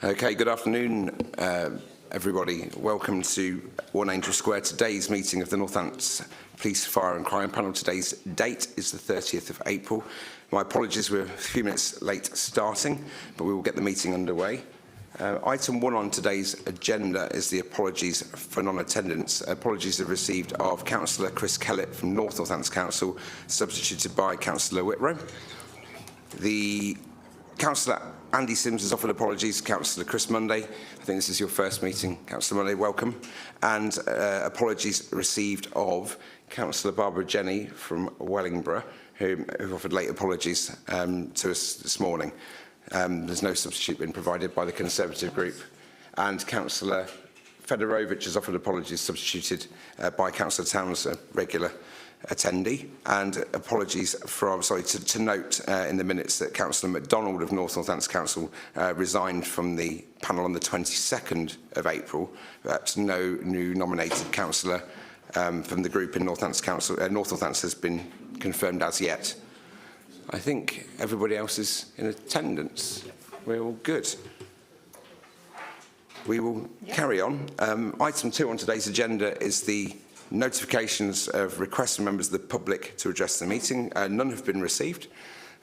Okay, good afternoon, everybody. Welcome to 1 Angel Square. Today's meeting of the Northamptonshire Police, Fire and Crime Panel. Today's date is the 30th of April. My apologies, we're a few minutes late starting, but we will get the meeting underway. Item 1 on today's agenda is the apologies for non-attendance. Apologies are received of Councillor Chris Kellett from North Northampton Council, substituted by Councillor Whitrow. The Councillor Andy Sims has offered apologies. Councillor Chris Monday, I think this is your first meeting. Councillor Monday, welcome. And apologies received of Councillor Barbara Jenny from Wellingborough, who offered late apologies to us this morning. There's no substitute been provided by the Conservative group. And Councillor Fedorovich has offered apologies, substituted by Councillor Towns, a regular attendee, and apologies from, to note in the minutes that Councillor MacDonald of North Northampton Council resigned from the panel on the 22nd of April, but no new nominated councillor from the group in North Northampton has been confirmed as yet. I think everybody else is in attendance. We're all good. We will carry on. Item 2 on today's agenda is the notifications of requests from members of the public to address the meeting. None have been received,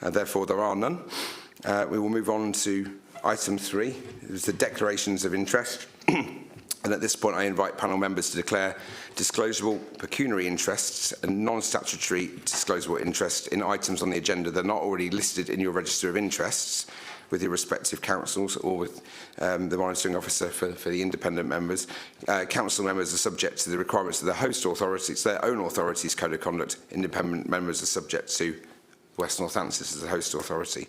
therefore there are none. We will move on to item 3, is the declarations of interest. And at this point I invite panel members to declare disclosable pecuniary interests and non-statutory disclosable interests in items on the agenda that are not already listed in your register of interests with your respective councils or with the monitoring officer for the independent members. Council members are subject to the requirements of the host authorities, their own authorities' code of conduct. Independent members are subject to West Northampton as the host authority.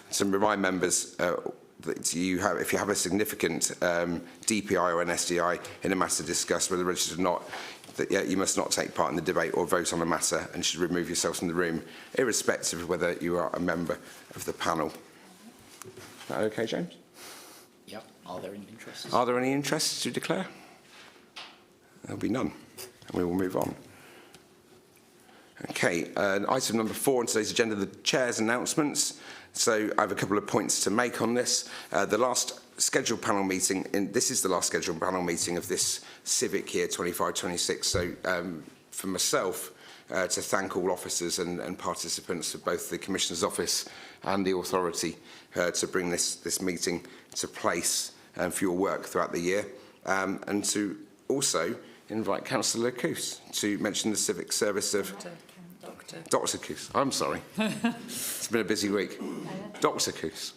So remind members that if you have a significant DPI or an SDI in a matter discussed, whether registered or not, that you must not take part in the debate or vote on a matter and should remove yourself from the room, irrespective of whether you are a member of the panel. Is that okay, James? Yep. Are there any interests? Are there any interests to declare? There'll be none, and we will move on. Okay, item number 4 on today's agenda, the Chair's announcements. So I have a couple of points to make on this. The last scheduled panel meeting, this is the last scheduled panel meeting of this civic year 25-26. So for myself, to thank all officers and participants of both the Commissioner's Office and the authority to bring this meeting to place for your work throughout the year, and to also invite Councillor Coos to mention the civic service of Dr. Coos. I'm sorry. It's been a busy week. Dr. Coos.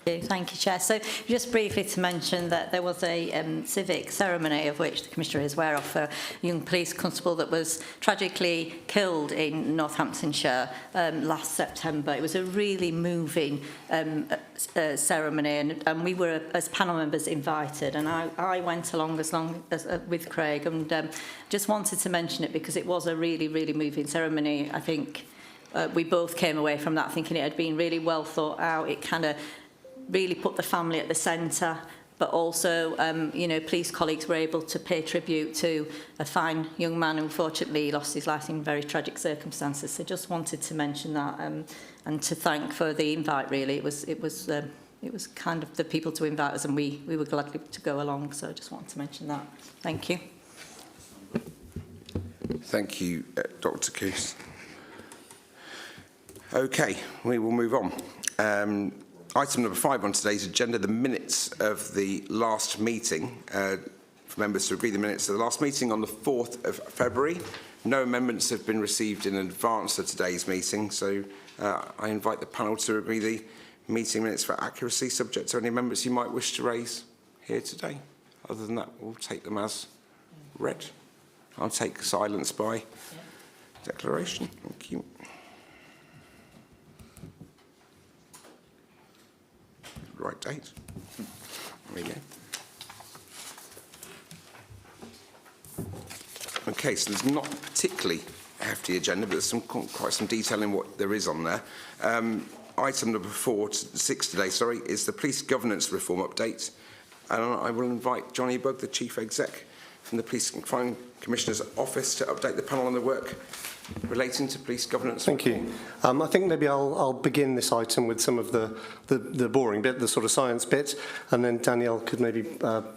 Thank you, Chair. So just briefly to mention that there was a civic ceremony of which the Commissioner is aware of for a young police constable that was tragically killed in Northamptonshire last September. It was a really moving ceremony, and we were, as panel members, invited, and I went along as with Craig, and just wanted to mention it because it was a really, really moving ceremony. I think we both came away from that thinking it had been really well thought out. It kind of really put the family at the centre, but also, you know, police colleagues were able to pay tribute to a fine young man who unfortunately lost his life in very tragic circumstances. So just wanted to mention that and to thank for the invite. Really, it was kind of the people to invite us, and we were glad to go along. So I just wanted to mention that. Thank you. Thank you, Dr. Coos. Okay, we will move on. Item number 5 on today's agenda, the minutes of the last meeting. For members to agree the minutes of the last meeting on the 4th of February. No amendments have been received in advance of today's meeting, so I invite the panel to agree the meeting minutes for accuracy, subject to any amendments you might wish to raise here today. Other than that, we'll take them as read. I'll take silence by declaration. Thank you. Right date. There we go. Okay, so there's not a particularly hefty agenda, but there's quite some detail in what there is on there. Item number 6 today, is the police governance reform update. And I will invite Johnny Bugg, the Chief Exec from the Police and Crime Commissioner's Office, to update the panel on the work relating to police governance. Thank you. I think maybe I'll begin this item with some of the boring bit, the sort of science bit, and then Danielle could maybe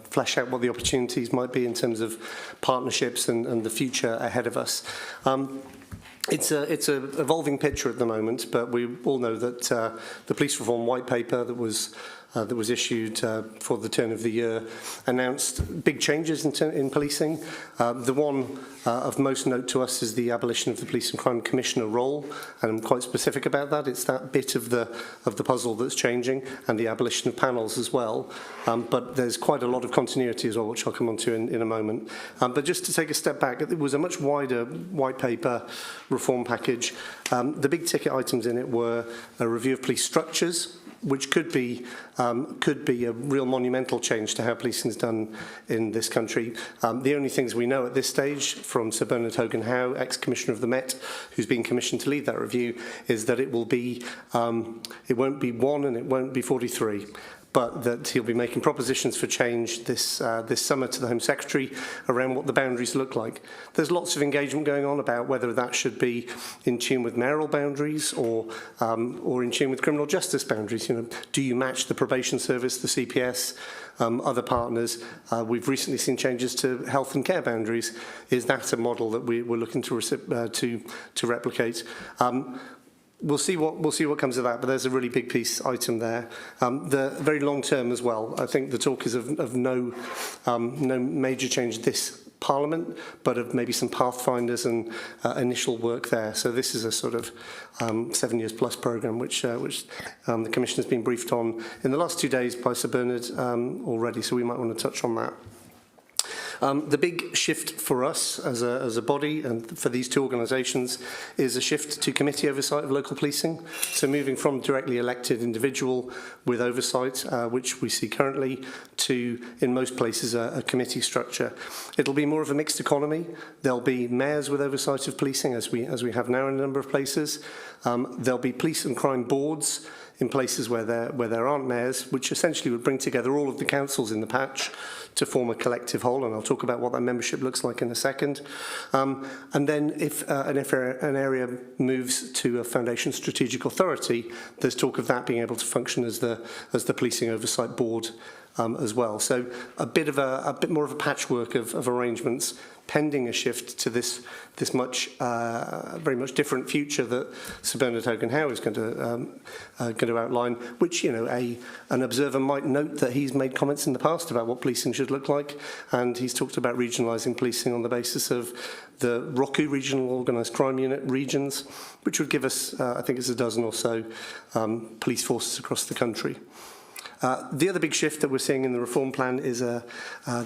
flesh out what the opportunities might be in terms of partnerships and the future ahead of us. It's a evolving picture at the moment, but we all know that the police reform white paper that was issued for the turn of the year announced big changes in policing. The one of most note to us is the abolition of the Police and Crime Commissioner role, and I'm quite specific about that. It's that bit of the puzzle that's changing, and the abolition of panels as well. But there's quite a lot of continuity as well, which I'll come on to in a moment. But just to take a step back, it was a much wider white paper reform package. The big ticket items in it were a review of police structures, which could be a real monumental change to how policing is done in this country. The only things we know at this stage from Sir Bernard Hogan-Howe, ex-Commissioner of the Met, who's been commissioned to lead that review, is that it will be, it won't be 1 and it won't be 43. But that he'll be making propositions for change this summer to the Home Secretary around what the boundaries look like. There's lots of engagement going on about whether that should be in tune with mayoral boundaries or in tune with criminal justice boundaries. You know, do you match the probation service, the CPS, other partners? We've recently seen changes to health and care boundaries. Is that a model that we're looking to replicate? We'll see what comes of that, but there's a really big piece item there. The very long term as well. I think the talk is of no major change this Parliament, but of maybe some pathfinders and initial work there. So this is a sort of 7 years plus programme, which the Commission has been briefed on in the last 2 days by Sir Bernard already. So we might want to touch on that. The big shift for us as a body and for these two organisations is a shift to committee oversight of local policing. So moving from directly elected individual with oversight, which we see currently, to, in most places, a committee structure. It'll be more of a mixed economy. There'll be mayors with oversight of policing, as we have now in a number of places. There'll be police and crime boards in places where there aren't mayors, which essentially would bring together all of the councils in the patch to form a collective whole, and I'll talk about what that membership looks like in a second. And then if an area moves to a foundation strategic authority, there's talk of that being able to function as the policing oversight board as well. So a bit more of a patchwork of arrangements pending a shift to this very much different future that Sir Bernard Hogan-Howe is going to outline, which, you know, an observer might note that he's made comments in the past about what policing should look like, and he's talked about regionalising policing on the basis of the ROCU, Regional Organised Crime Unit regions, which would give us, I think it's a dozen or so police forces across the country. The other big shift that we're seeing in the reform plan is the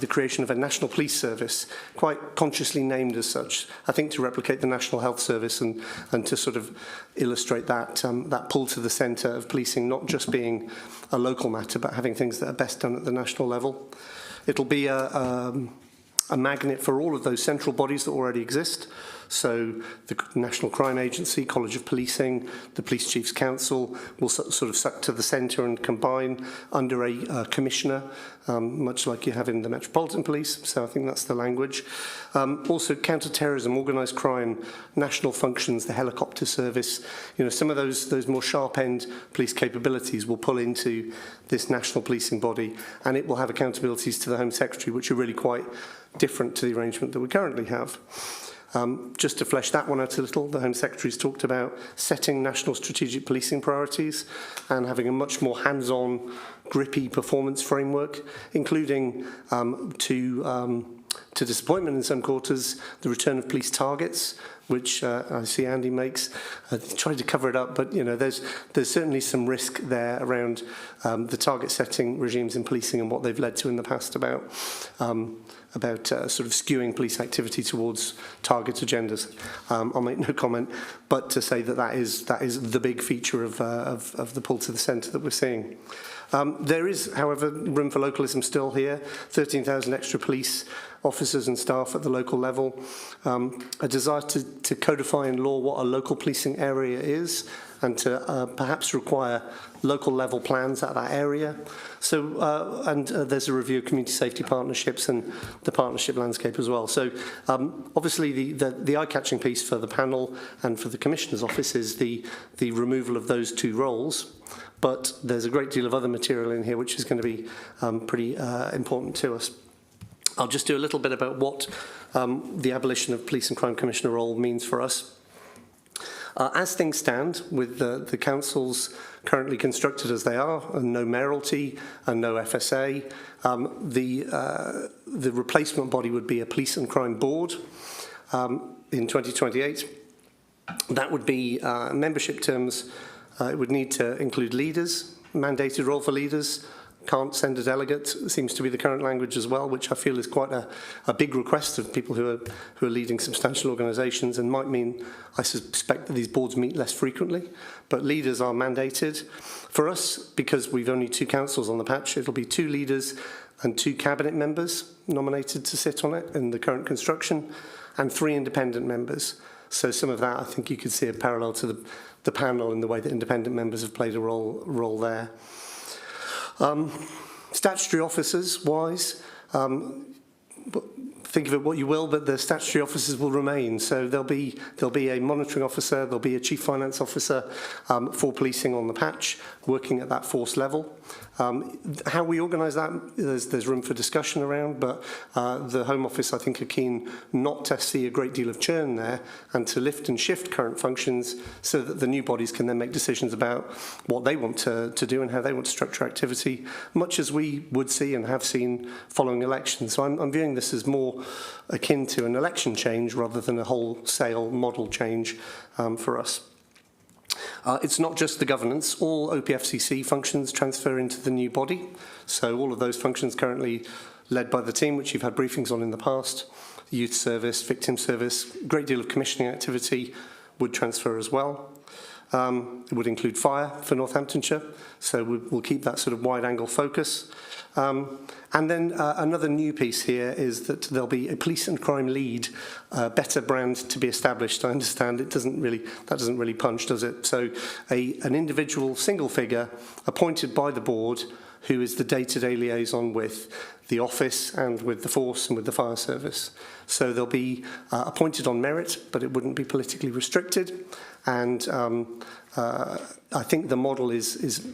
creation of a National Police Service, quite consciously named as such, I think to replicate the National Health Service and to sort of illustrate that pull to the centre of policing not just being a local matter, but having things that are best done at the national level. It'll be a magnet for all of those central bodies that already exist. So the National Crime Agency, College of Policing, the Police Chiefs Council will sort of suck to the centre and combine under a commissioner, much like you have in the Metropolitan Police. So I think that's the language. Also counter-terrorism, organised crime, national functions, the helicopter service. You know, some of those more sharp-end police capabilities will pull into this national policing body, and it will have accountabilities to the Home Secretary, which are really quite different to the arrangement that we currently have. Just to flesh that one out a little, the Home Secretary's talked about setting national strategic policing priorities and having a much more hands-on, grippy performance framework, including to disappointment in some quarters, the return of police targets, which I see Andy makes. Tried to cover it up, but you know, there's certainly some risk there around the target setting regimes in policing and what they've led to in the past about sort of skewing police activity towards target agendas. I'll make no comment, but to say that is the big feature of the pull to the centre that we're seeing. There is, however, room for localism still here. 13,000 extra police officers officers and staff at the local level, a desire to codify in law what a local policing area is, and to perhaps require local level plans at that area. So, there's a review of community safety partnerships and the partnership landscape as well. So, obviously, the eye-catching piece for the panel and for the Commissioner's office is the removal of those two roles. But there's a great deal of other material in here which is going to be pretty important to us. I'll just do a little bit about what the abolition of Police and Crime Commissioner role means for us. As things stand, with the councils currently constructed as they are, and no mayoralty and no FSA, the replacement body would be a Police and Crime Board in 2028. That would be membership terms. It would need to include leaders, mandated role for leaders. Can't send a delegate, seems to be the current language as well, which I feel is quite a big request of people who are leading substantial organisations, and might mean, I suspect, that these boards meet less frequently. But leaders are mandated. For us, because we've only 2 councils on the patch, it'll be 2 leaders and 2 cabinet members nominated to sit on it in the current construction, and 3 independent members. So some of that, I think you could see a parallel to the panel in the way that independent members have played a role there. Statutory officers wise, think of it what you will, but the statutory officers will remain. So there'll be a monitoring officer, there'll be a chief finance officer for policing on the patch, working at that force level. How we organise that, there's room for discussion around, but the Home Office, I think, are keen not to see a great deal of churn there, and to lift and shift current functions so that the new bodies can then make decisions about what they want to do and how they want to structure activity, much as we would see and have seen following elections. So I'm viewing this as more akin to an election change rather than a wholesale model change for us. It's not just the governance. All OPFCC functions transfer into the new body. So all of those functions currently led by the team, which you've had briefings on in the past, the youth service, victim service, a great deal of commissioning activity would transfer as well. It would include fire for Northamptonshire, so we'll keep that sort of wide-angle focus. And then another new piece here is that there'll be a police and crime lead, better brand to be established. I understand that doesn't really punch, does it? So an individual single figure appointed by the board who is the day-to-day liaison with the office and with the force and with the fire service. So they'll be appointed on merit, but it wouldn't be politically restricted. And I think the model is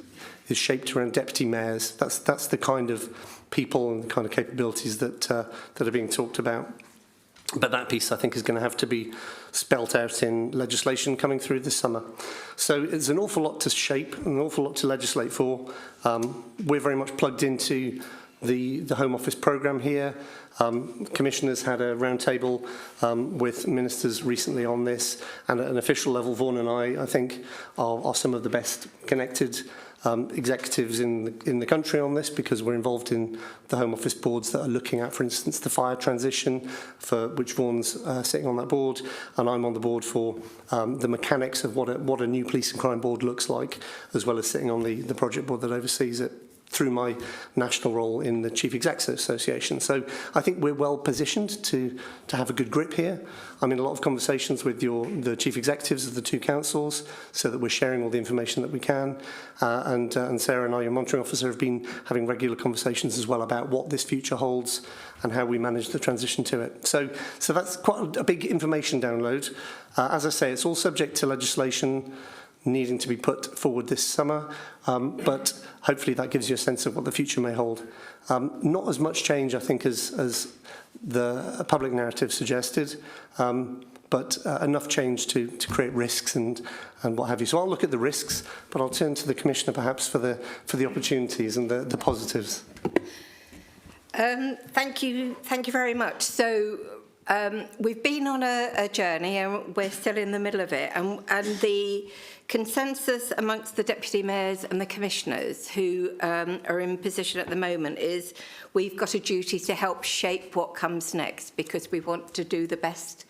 shaped around deputy mayors. That's the kind of people and the kind of capabilities that are being talked about. But that piece, I think, is going to have to be spelt out in legislation coming through this summer. So it's an awful lot to shape, an awful lot to legislate for. We're very much plugged into the Home Office programme here. Commissioners had a roundtable with ministers recently on this, and at an official level, Vaughan and I think, are some of the best connected executives in the country on this, because we're involved in the Home Office boards that are looking at, for instance, the fire transition, for which Vaughan's sitting on that board, and I'm on the board for the mechanics of what a new police and crime board looks like, as well as sitting on the project board that oversees it through my national role in the Chief Executive Association. So I think we're well positioned to have a good grip here. I'm in a lot of conversations with the Chief Executives of the 2 councils, so that we're sharing all the information that we can. And Sarah and I, your monitoring officer, have been having regular conversations as well about what this future holds and how we manage the transition to it. So that's quite a big information download. As I say, it's all subject to legislation needing to be put forward this summer, but hopefully that gives you a sense of what the future may hold. Not as much change, I think, as the public narrative suggested, but enough change to create risks and what have you. So I'll look at the risks, but I'll turn to the Commissioner perhaps for the opportunities and the positives. Thank you very much. So we've been on a journey, and we're still in the middle of it, and the consensus amongst the deputy mayors and the commissioners who are in position at the moment is we've got a duty to help shape what comes next, because we want to do the best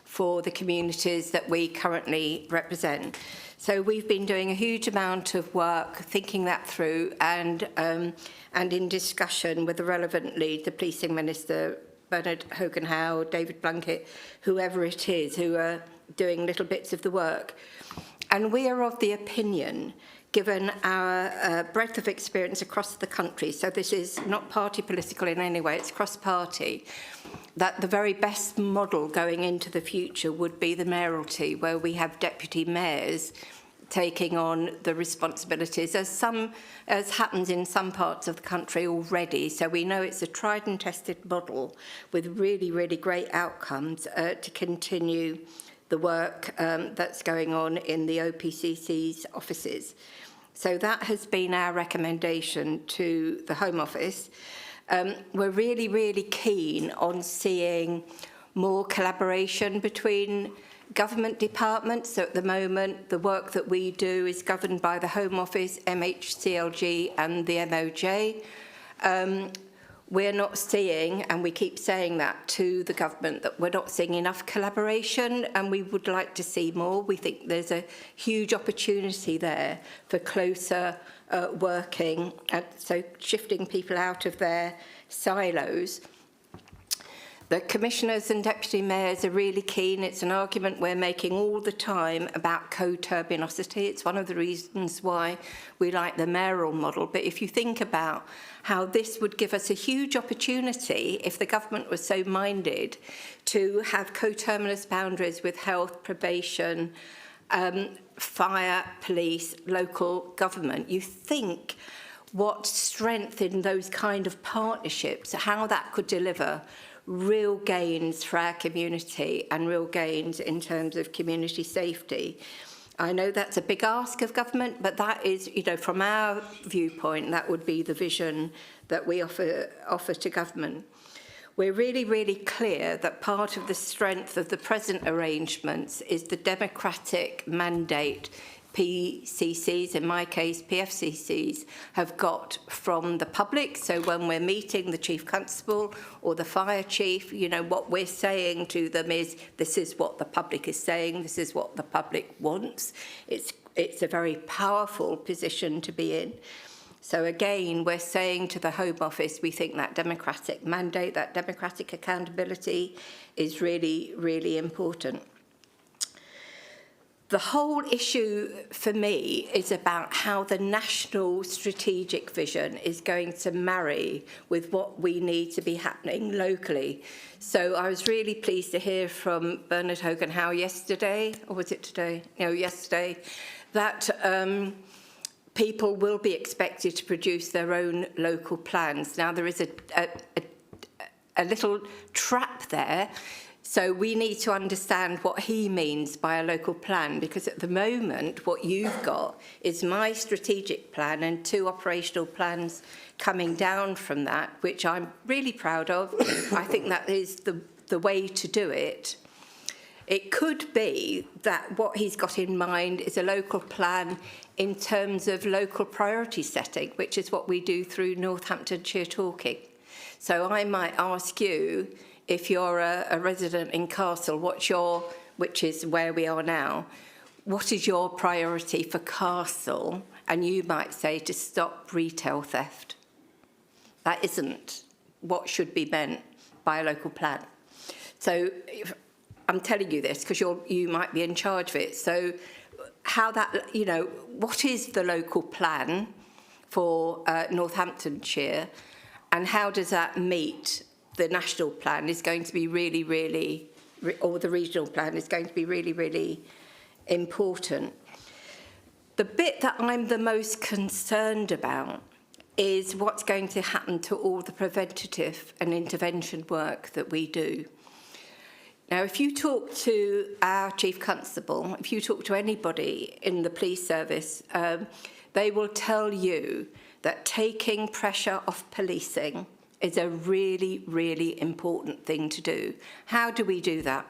for the communities that we currently represent. So we've been doing a huge amount of work thinking that through, and in discussion with the relevant lead, the policing minister, Bernard Hogan-Howe, David Blunkett, whoever it is, who are doing little bits of the work. And we are of the opinion, given our breadth of experience across the country, so this is not party political in any way, it's cross-party, that the very best model going into the future would be the mayoralty, where we have deputy mayors taking on the responsibilities, as happens in some parts of the country already. So we know it's a tried and tested model with really, really great outcomes to continue the work that's going on in the OPCC's offices. So that has been our recommendation to the Home Office. We're really, really keen on seeing more collaboration between government departments. So at the moment, the work that we do is governed by the Home Office, MHCLG and the MOJ. We're not seeing, and we keep saying that to the government, that we're not seeing enough collaboration, and we would like to see more. We think there's a huge opportunity there for closer working, so shifting people out of their silos. The commissioners and deputy mayors are really keen. It's an argument we're making all the time about coterminosity. It's one of the reasons why we like the mayoral model. But if you think about how this would give us a huge opportunity, if the government was so minded, to have coterminous boundaries with health, probation, fire, police, local government, you think what strength in those kind of partnerships, how that could deliver real gains for our community and real gains in terms of community safety. I know that's a big ask of government, but that is, you know, from our viewpoint, that would be the vision that we offer to government. We're really, really clear that part of the strength of the present arrangements is the democratic mandate PCCs, in my case PFCCs, have got from the public. So when we're meeting the Chief Constable or the Fire Chief, you know, what we're saying to them is, this is what the public is saying, this is what the public wants. It's a very powerful position to be in. So again, we're saying to the Home Office, we think that democratic mandate, that democratic accountability is really, really important. The whole issue for me is about how the national strategic vision is going to marry with what we need to be happening locally. So I was really pleased to hear from Bernard Hogan-Howe yesterday, or was it today? No, yesterday, that people will be expected to produce their own local plans. Now, there is a little trap there. So we need to understand what he means by a local plan, because at the moment what you've got is my strategic plan and 2 operational plans coming down from that, which I'm really proud of. I think that is the way to do it. It could be that what he's got in mind is a local plan in terms of local priority setting, which is what we do through Northamptonshire Talking. So I might ask you, if you're a resident in Castle, which is where we are now, what is your priority for Castle? And you might say to stop retail theft. That isn't what should be meant by a local plan. So I'm telling you this because you might be in charge of it. So how that, you know, what is the local plan for Northamptonshire, and how does that meet the national plan is going to be really, really, or the regional plan is going to be really, really important. The bit that I'm the most concerned about is what's going to happen to all the preventative and intervention work that we do. Now, if you talk to our Chief Constable, if you talk to anybody in the police service, they will tell you that taking pressure off policing is a really, really important thing to do. How do we do that?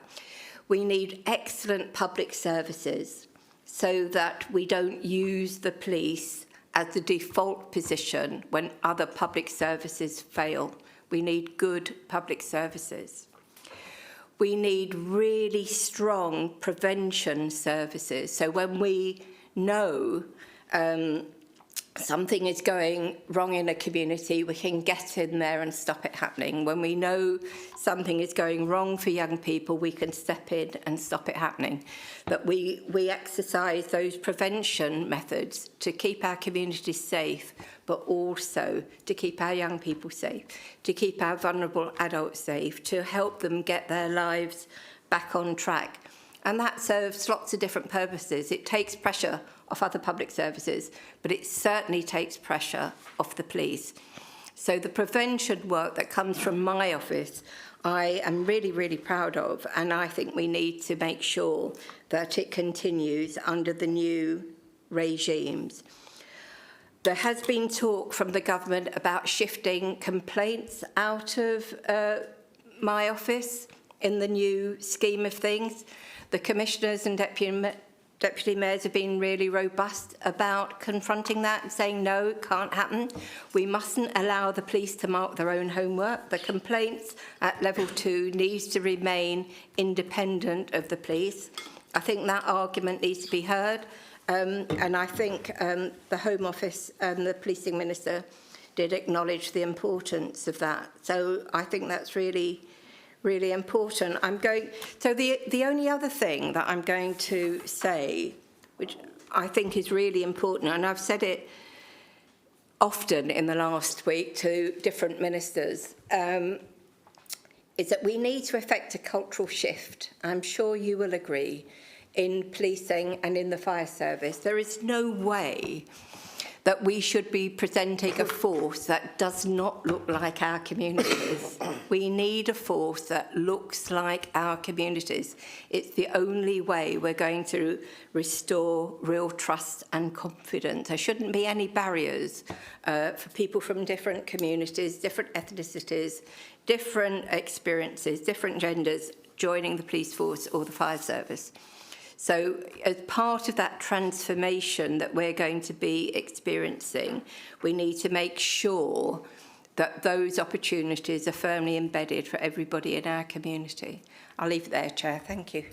We need excellent public services so that we don't use the police as the default position when other public services fail. We need good public services. We need really strong prevention services. So when we know something is going wrong in a community, we can get in there and stop it happening. When we know something is going wrong for young people, we can step in and stop it happening. But we exercise those prevention methods to keep our communities safe, but also to keep our young people safe, to keep our vulnerable adults safe, to help them get their lives back on track. And that serves lots of different purposes. It takes pressure off other public services, but it certainly takes pressure off the police. So the prevention work that comes from my office, I am really, really proud of, and I think we need to make sure that it continues under the new regimes. There has been talk from the government about shifting complaints out of my office in the new scheme of things. The commissioners and deputy mayors have been really robust about confronting that and saying, no, it can't happen. We mustn't allow the police to mark their own homework. The complaints at level 2 needs to remain independent of the police. I think that argument needs to be heard. And I think the Home Office and the Policing Minister did acknowledge the importance of that. So I think that's really important. So the only other thing that I'm going to say, which I think is really important, and I've said it often in the last week to different ministers, is that we need to effect a cultural shift. I'm sure you will agree, in policing and in the fire service. There is no way that we should be presenting a force that does not look like our communities. We need a force that looks like our communities. It's the only way we're going to restore real trust and confidence. There shouldn't be any barriers for people from different communities, different ethnicities, different experiences, different genders joining the police force or the fire service. So as part of that transformation that we're going to be experiencing, we need to make sure that those opportunities are firmly embedded for everybody in our community. I'll leave it there, Chair. Thank you.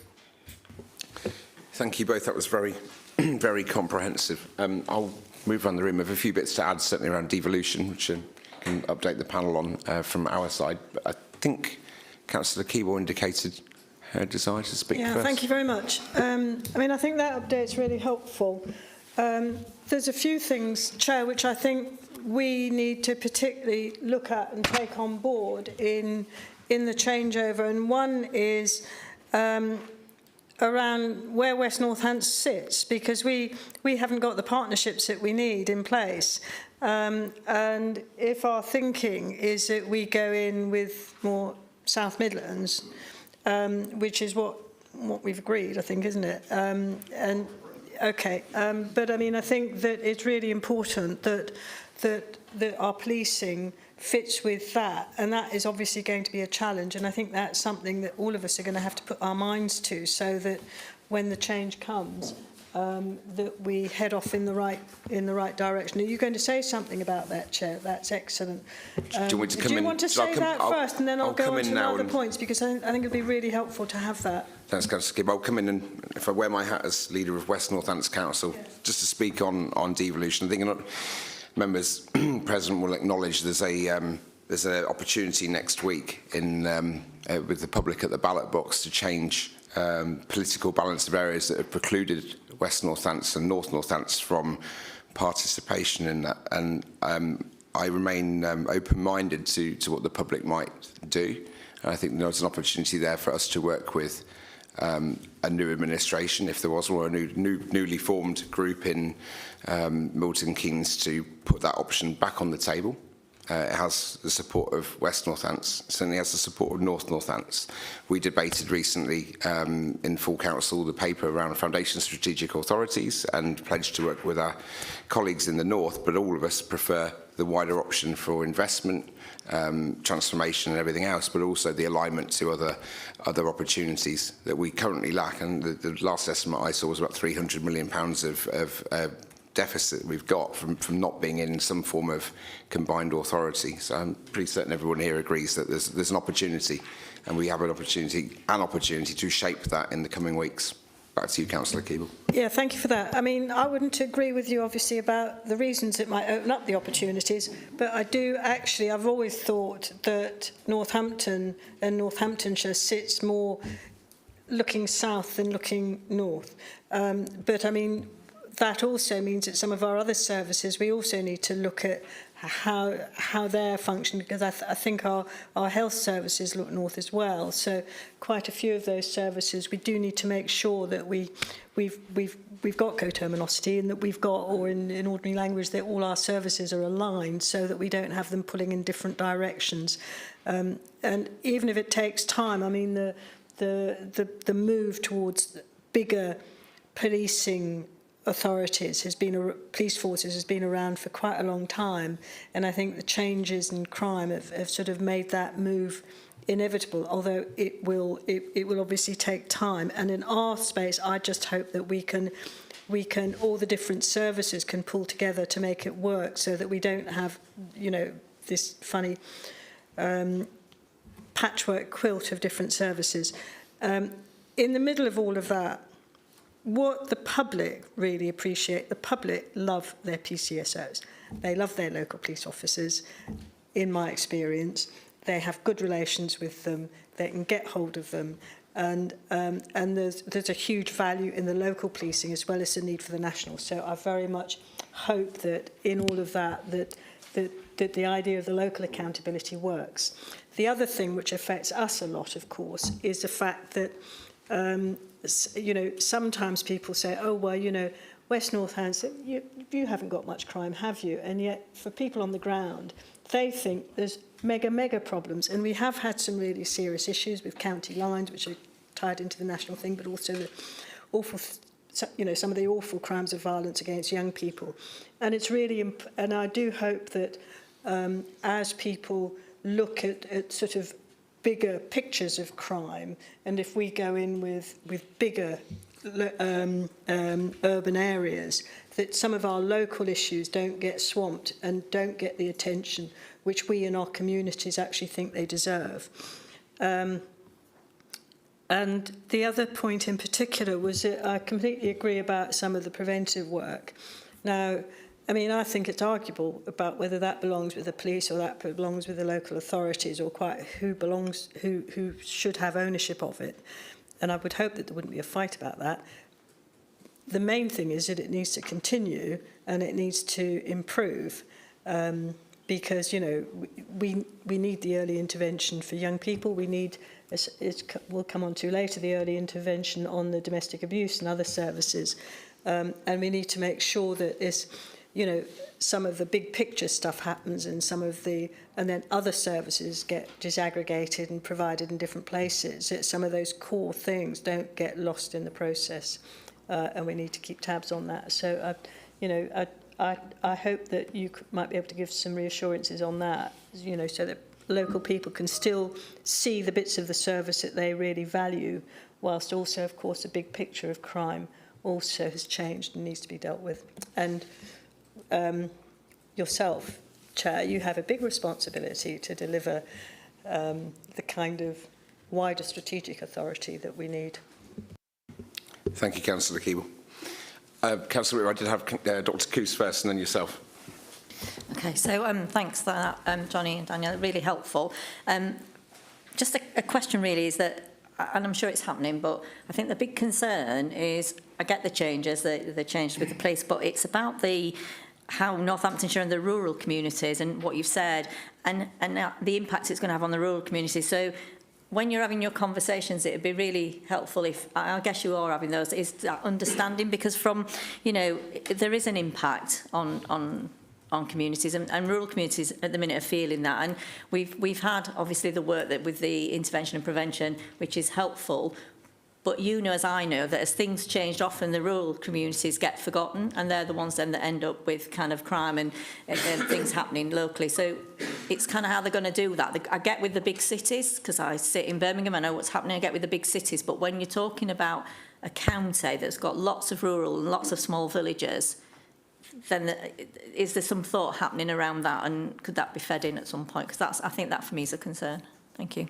Thank you both. That was very, very comprehensive. I'll move around the room with a few bits to add, certainly around devolution, which I can update the panel on from our side. But I think Councillor Keeble indicated her desire to speak first. Thank you very much. I think that update's really helpful. There's a few things, Chair, which I think we need to particularly look at and take on board in the changeover. And one is around where West Northampton sits, because we haven't got the partnerships that we need in place. And if our thinking is that we go in with more South Midlands, which is what we've agreed, I think, isn't it? But I think that it's really important that our policing fits with that, and that is obviously going to be a challenge. And I think that's something that all of us are going to have to put our minds to, so that when the change comes, that we head off in the right direction. Are you going to say something about that, Chair? That's excellent. Do you want to say that first, and then I'll go on to other points, because I think it'd be really helpful to have that. Thanks, Councillor Gibb. I'll come in, and if I wear my hat as leader of West Northampton Council, just to speak on devolution. I think members present will acknowledge there's an opportunity next week with the public at the ballot box to change political balance of areas that have precluded West Northampton and North Northampton from participation in that. And I remain open-minded to what the public might do. And I think there's an opportunity there for us to work with a new administration, if there was, or a newly formed group in Milton Keynes, to put that option back on the table. It has the support of West Northampton, certainly has the support of North Northampton. We debated recently in full council the paper around foundation strategic authorities and pledged to work with our colleagues in the north, but all of us prefer the wider option for investment, transformation and everything else, but also the alignment to other opportunities that we currently lack. And the last estimate I saw was about £300 million of deficit we've got from not being in some form of combined authority. So I'm pretty certain everyone here agrees that there's an opportunity, and we have an opportunity to shape that in the coming weeks. Back to you, Councillor Keeble. Yeah, thank you for that. I mean, I wouldn't agree with you, obviously, about the reasons it might open up the opportunities, but I do actually, I've always thought that Northampton and Northamptonshire sits more looking south than looking north. But, I mean, that also means that some of our other services, we also need to look at how they're functioning, because I think our health services look north as well. So quite a few of those services, we do need to make sure that we've got coterminosity, and that we've got, or in ordinary language, that all our services are aligned, so that we don't have them pulling in different directions. And even if it takes time, I mean, the move towards bigger policing authorities police forces has been around for quite a long time, and I think the changes in crime have sort of made that move inevitable, although it will obviously take time. And in our space, I just hope that we can all the different services can pull together to make it work, so that we don't have, you know, this funny patchwork quilt of different services. In the middle of all of that, what the public really appreciate, the public love their PCSOs. They love their local police officers, in my experience. They have good relations with them. They can get hold of them. And there's a huge value in the local policing as well as the need for the national. So I very much hope that in all of that, that the idea of the local accountability works. The other thing which affects us a lot, of course, is the fact that you know, sometimes people say, oh, well, you know, West Northampton, you haven't got much crime, have you? And yet, for people on the ground, they think there's mega problems. And we have had some really serious issues with county lines, which are tied into the national thing, but also the awful, you know, some of the awful crimes of violence against young people. And it's really, and I do hope that as people look at sort of bigger pictures of crime, and if we go in with bigger urban areas, that some of our local issues don't get swamped and don't get the attention which we in our communities actually think they deserve. And the other point in particular was that I completely agree about some of the preventive work. Now, I mean, I think it's arguable about whether that belongs with the police or that belongs with the local authorities, or quite who should have ownership of it. And I would hope that there wouldn't be a fight about that. The main thing is that it needs to continue and it needs to improve, because, you know, we need the early intervention for young people. We need, we'll come on to later, the early intervention on the domestic abuse and other services. And we need to make sure that this, you know, some of the big picture stuff happens, and and then other services get disaggregated and provided in different places. That some of those core things don't get lost in the process, and we need to keep tabs on that. So, you know, I hope that you might be able to give some reassurances on that, you know, so that local people can still see the bits of the service that they really value, whilst also, of course, the big picture of crime also has changed and needs to be dealt with. And yourself, Chair, you have a big responsibility to deliver the kind of wider strategic authority that we need. Thank you, Councillor Keeble. Councillor Whitwer, I did have Dr Coos first and then yourself. Okay, so thanks for that, Johnny and Danielle, really helpful. Just a question really is that, and I'm sure it's happening, but I think the big concern is, I get the changes, the change with the police, but it's about how Northamptonshire and the rural communities and what you've said, and the impact it's going to have on the rural communities. So when you're having your conversations, it would be really helpful if, I guess you are having those, is that understanding, because from, you know, there is an impact on communities, and rural communities at the minute are feeling that. And we've had obviously the work that with the intervention and prevention, which is helpful. But you know, as I know, that as things changed, often the rural communities get forgotten, and they're the ones then that end up with kind of crime and things happening locally. So it's kind of how they're going to do that. I get with the big cities, because I sit in Birmingham, I know what's happening, I get with the big cities. But when you're talking about a county that's got lots of rural and lots of small villages, then is there some thought happening around that, and could that be fed in at some point? Because I think that for me is a concern. Thank you.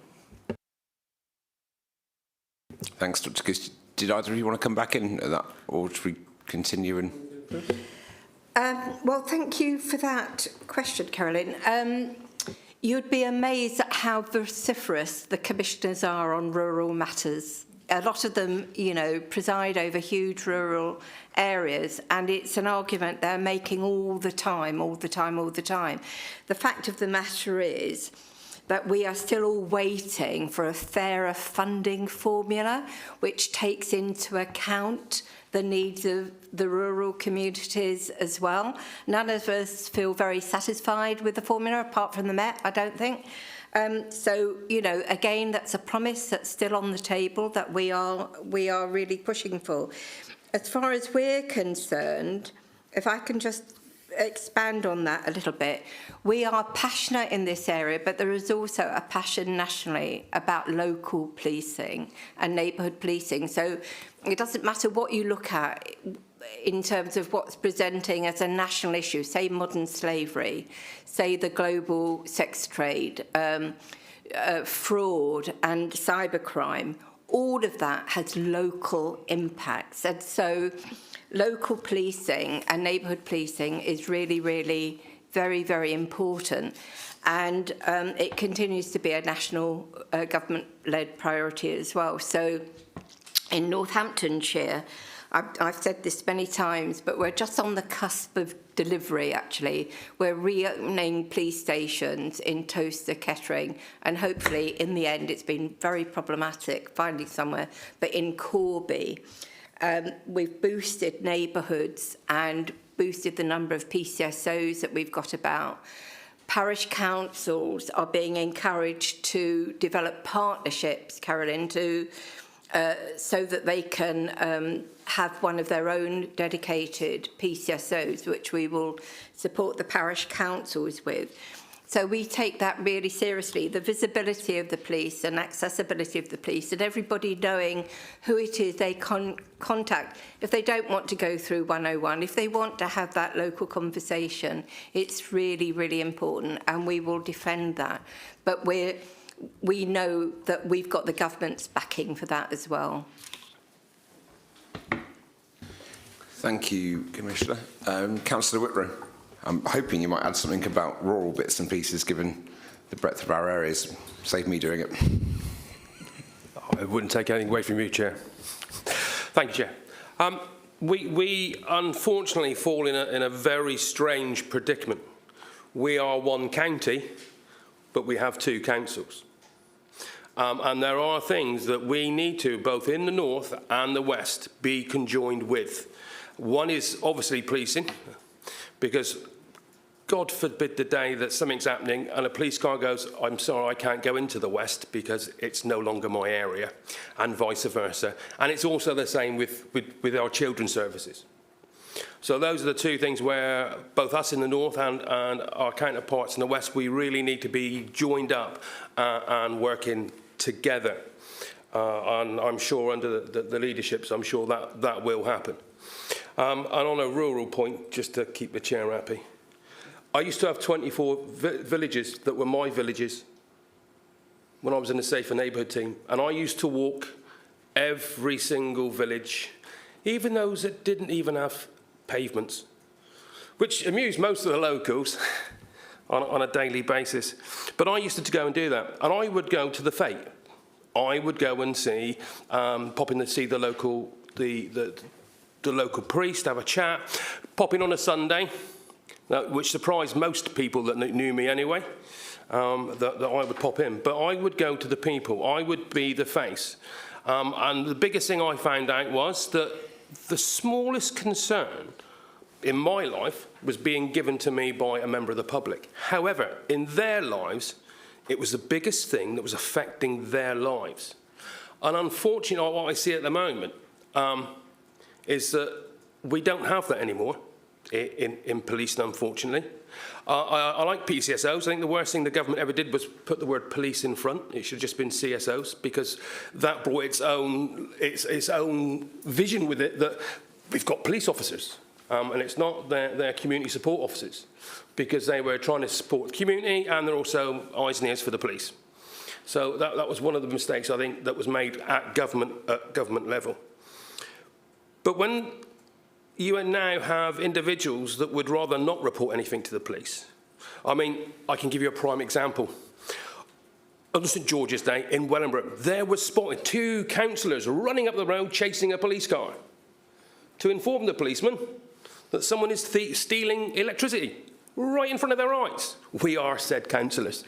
Thanks, Dr Coos. did either of you want to come back in at that, or should we continue? And Well, thank you for that question, Carolyn. You'd be amazed at how vociferous the commissioners are on rural matters. A lot of them, you know, preside over huge rural areas, and it's an argument they're making all the time. The fact of the matter is that we are still all waiting for a fairer funding formula which takes into account the needs of the rural communities as well. None of us feel very satisfied with the formula, apart from the Met, I don't think. So, you know, again, that's a promise that's still on the table that we are really pushing for. As far as we're concerned, if I can just expand on that a little bit, we are passionate in this area, but there is also a passion nationally about local policing and neighbourhood policing. So it doesn't matter what you look at in terms of what's presenting as a national issue, say modern slavery, say the global sex trade, fraud and cybercrime. All of that has local impacts, and so local policing and neighbourhood policing is really, really very, very important, and it continues to be a national government-led priority as well. So in Northamptonshire, I've said this many times, but we're just on the cusp of delivery, actually. We're reopening police stations in Toaster, Kettering, and hopefully, in the end, it's been very problematic finding somewhere, but in Corby, we've boosted neighbourhoods and boosted the number of PCSOs that we've got about. Parish councils are being encouraged to develop partnerships, Carolyn, so that they can have one of their own dedicated PCSOs, which we will support the parish councils with. So we take that really seriously, the visibility of the police and accessibility of the police, and everybody knowing who it is they contact. If they don't want to go through 101, if they want to have that local conversation, it's really, really important, and we will defend that. But we know that we've got the government's backing for that as well. thank you, Commissioner. Councillor Whitrow, I'm hoping you might add something about rural bits and pieces, given the breadth of our areas. Save me doing it. I wouldn't take anything away from you, Chair. Thank you, Chair. We unfortunately fall in a very strange predicament. We are one county, but we have two councils. And there are things that we need to, both in the north and the west, be conjoined with. One is obviously policing, because God forbid the day that something's happening and a police car goes, I'm sorry, I can't go into the west because it's no longer my area, and vice versa. And it's also the same with our children's services. So those are the two things where both us in the north and our counterparts in the west, we really need to be joined up and working together. And I'm sure under the leaderships, I'm sure that will happen. And on a rural point, just to keep the chair happy, I used to have 24 villages that were my villages when I was in the Safer Neighbourhood team. And I used to walk every single village, even those that didn't even have pavements, which amused most of the locals on a daily basis. But I used to go and do that. And I would go to the fete. I would go and see, pop in to see the local priest, have a chat, pop in on a Sunday, which surprised most people that knew me anyway, that I would pop in. But I would go to the people. I would be the face. And the biggest thing I found out was that the smallest concern in my life was being given to me by a member of the public. However, in their lives, it was the biggest thing that was affecting their lives. And unfortunately, what I see at the moment is that we don't have that anymore in policing, unfortunately. I like PCSOs. I think the worst thing the government ever did was put the word police in front. It should have just been CSOs, because that brought its own vision with it, that we've got police officers. And it's not their community support officers, because they were trying to support the community and they're also eyes and ears for the police. So that was one of the mistakes, I think, that was made at government level. But when you now have individuals that would rather not report anything to the police, I mean, I can give you a prime example. On St George's Day in Wellingborough, there was spotted 2 councillors running up the road chasing a police car to inform the policeman that someone is stealing electricity right in front of their eyes. We are said councillors.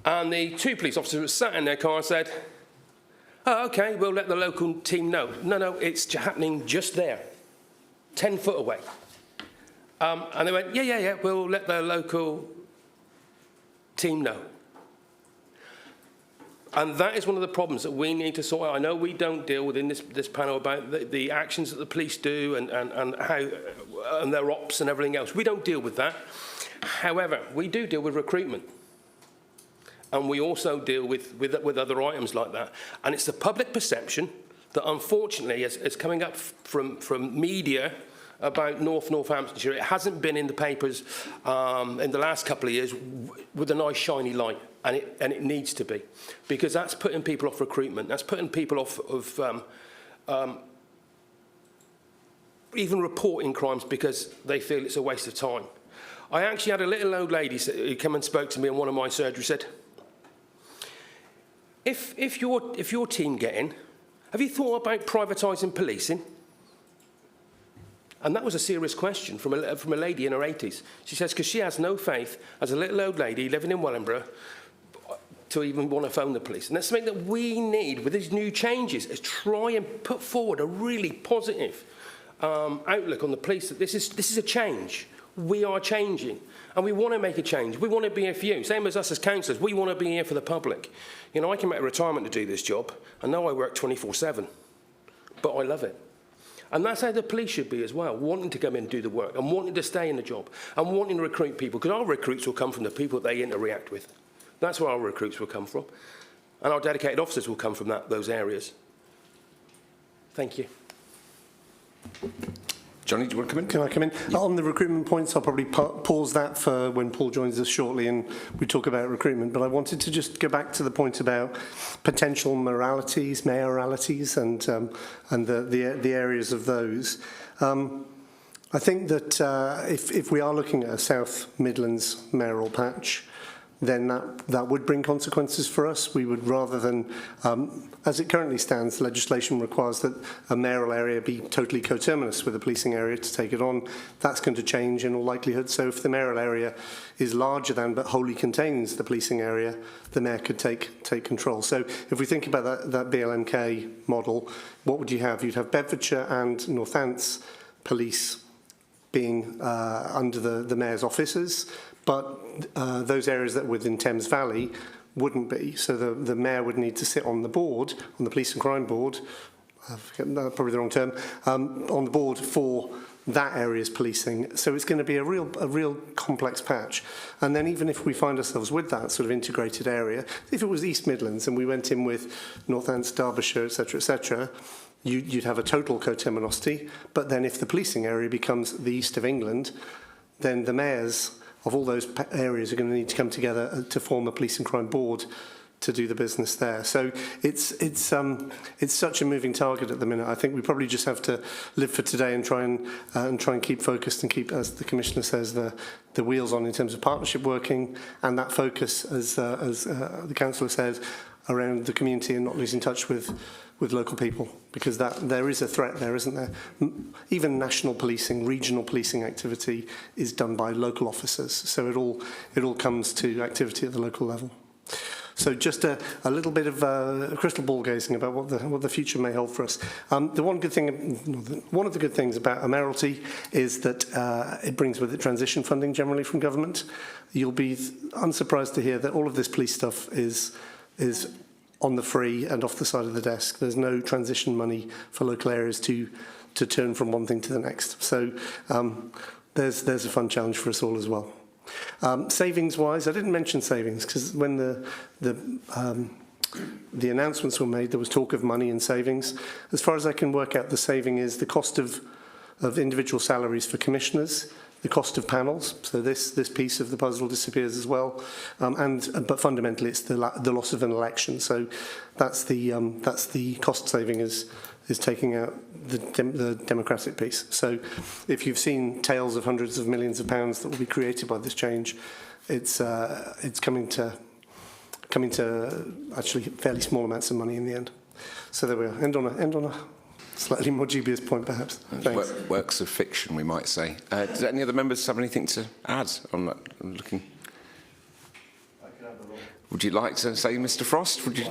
And the 2 police officers who sat in their car said, "Oh, OK, we'll let the local team know." No, it's happening just there, 10 foot away. And they went, yeah, we'll let the local team know. And that is one of the problems that we need to sort out. I know we don't deal within this panel about the actions that the police do and how and their ops and everything else. We don't deal with that. However, we do deal with recruitment. And we also deal with other items like that. And it's the public perception that unfortunately is coming up from media about Northamptonshire. It hasn't been in the papers in the last couple of years with a nice shiny light, and it needs to be, because that's putting people off recruitment. That's putting people off of even reporting crimes because they feel it's a waste of time. I actually had a little old lady who came and spoke to me in one of my surgeries. Said, if your team get in, have you thought about privatising policing? And that was a serious question from a lady in her 80s. She says, because she has no faith as a little old lady living in Wellingborough to even want to phone the police. And that's something that we need with these new changes, is try and put forward a really positive outlook on the police, that this is a change. We are changing, and we want to make a change. We want to be here for you. Same as us as councillors, we want to be here for the public. You know, I came out of retirement to do this job. I know I work 24/7, but I love it. And that's how the police should be as well, wanting to come in and do the work and wanting to stay in the job and wanting to recruit people, because our recruits will come from the people that they interact with. That's where our recruits will come from. And our dedicated officers will come from those areas. Thank you. Johnny, do you want to come in? Can I come in? On the recruitment points, I'll probably pause that for when Paul joins us shortly and we talk about recruitment. But I wanted to just go back to the point about potential mayoralities, and the areas of those. I think that if we are looking at a South Midlands mayoral patch, then that would bring consequences for us. We would, rather than, as it currently stands, legislation requires that a mayoral area be totally coterminous with a policing area to take it on. That's going to change in all likelihood. So if the mayoral area is larger than but wholly contains the policing area, the mayor could take control. So if we think about that BLMK model, what would you have? You'd have Bedfordshire and Northants police being under the mayor's offices, but those areas that were within Thames Valley wouldn't be. So the mayor would need to sit on the board, on the police and crime board, probably the wrong term, on the board for that area's policing. So it's going to be a real complex patch. And then even if we find ourselves with that sort of integrated area, if it was East Midlands and we went in with Northants, Derbyshire, etc., you'd have a total coterminosity. But then if the policing area becomes the east of England, then the mayors of all those areas are going to need to come together to form a police and crime board to do the business there. So it's such a moving target at the minute. I think we probably just have to live for today and try and keep focused and keep, as the Commissioner says, the wheels on in terms of partnership working, and that focus, as the Councillor said, around the community and not losing touch with local people, because there is a threat there, isn't there? Even national policing, regional policing activity is done by local officers, so it all comes to activity at the local level. So just a little bit of crystal ball gazing about what the future may hold for us. One of the good things about a mayoralty is that it brings with it transition funding generally from government. You'll be unsurprised to hear that all of this police stuff is on the free and off the side of the desk. There's no transition money for local areas to turn from one thing to the next. So there's a fun challenge for us all as well. Savings-wise, I didn't mention savings because when the announcements were made, there was talk of money and savings. As far as I can work out, the saving is the cost of individual salaries for commissioners, the cost of panels, so this piece of the puzzle disappears as well, but fundamentally it's the loss of an election. So that's the cost saving is is taking out the democratic piece. So if you've seen tales of hundreds of millions of pounds that will be created by this change, it's coming to actually fairly small amounts of money in the end. So there we are. End on a slightly more dubious point, perhaps. Thanks. Works of fiction, we might say. Does any other members have anything to add on that? I'm looking. Would you like to say, Mr. Frost? Would you?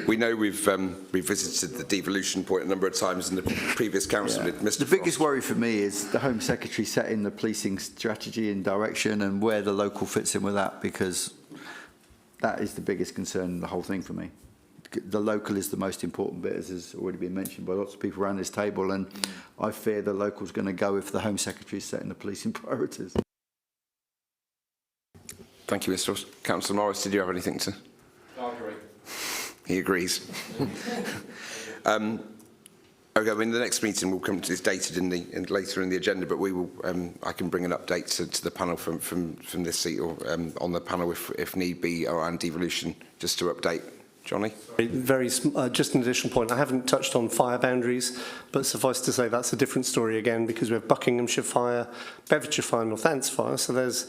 We know we've visited the devolution point a number of times in the previous council with Mr. The biggest worry for me is the Home Secretary setting the policing strategy and direction and where the local fits in with that, because that is the biggest concern in the whole thing for me. The local is the most important bit, as has already been mentioned by lots of people around this table, and I fear the local's going to go if the Home Secretary is setting the policing priorities. Thank you, Mr. Frost. Councillor Morris, did you have anything to? I agree. He agrees. Okay, I mean, the next meeting will come to this dated later in the agenda, but we will. I can bring an update to the panel from this seat or on the panel if need be, around devolution, just to update. Johnny? Just an additional point. I haven't touched on fire boundaries, but suffice to say that's a different story again, because we have Buckinghamshire fire, Bedfordshire fire, Northamptonshire fire, so there's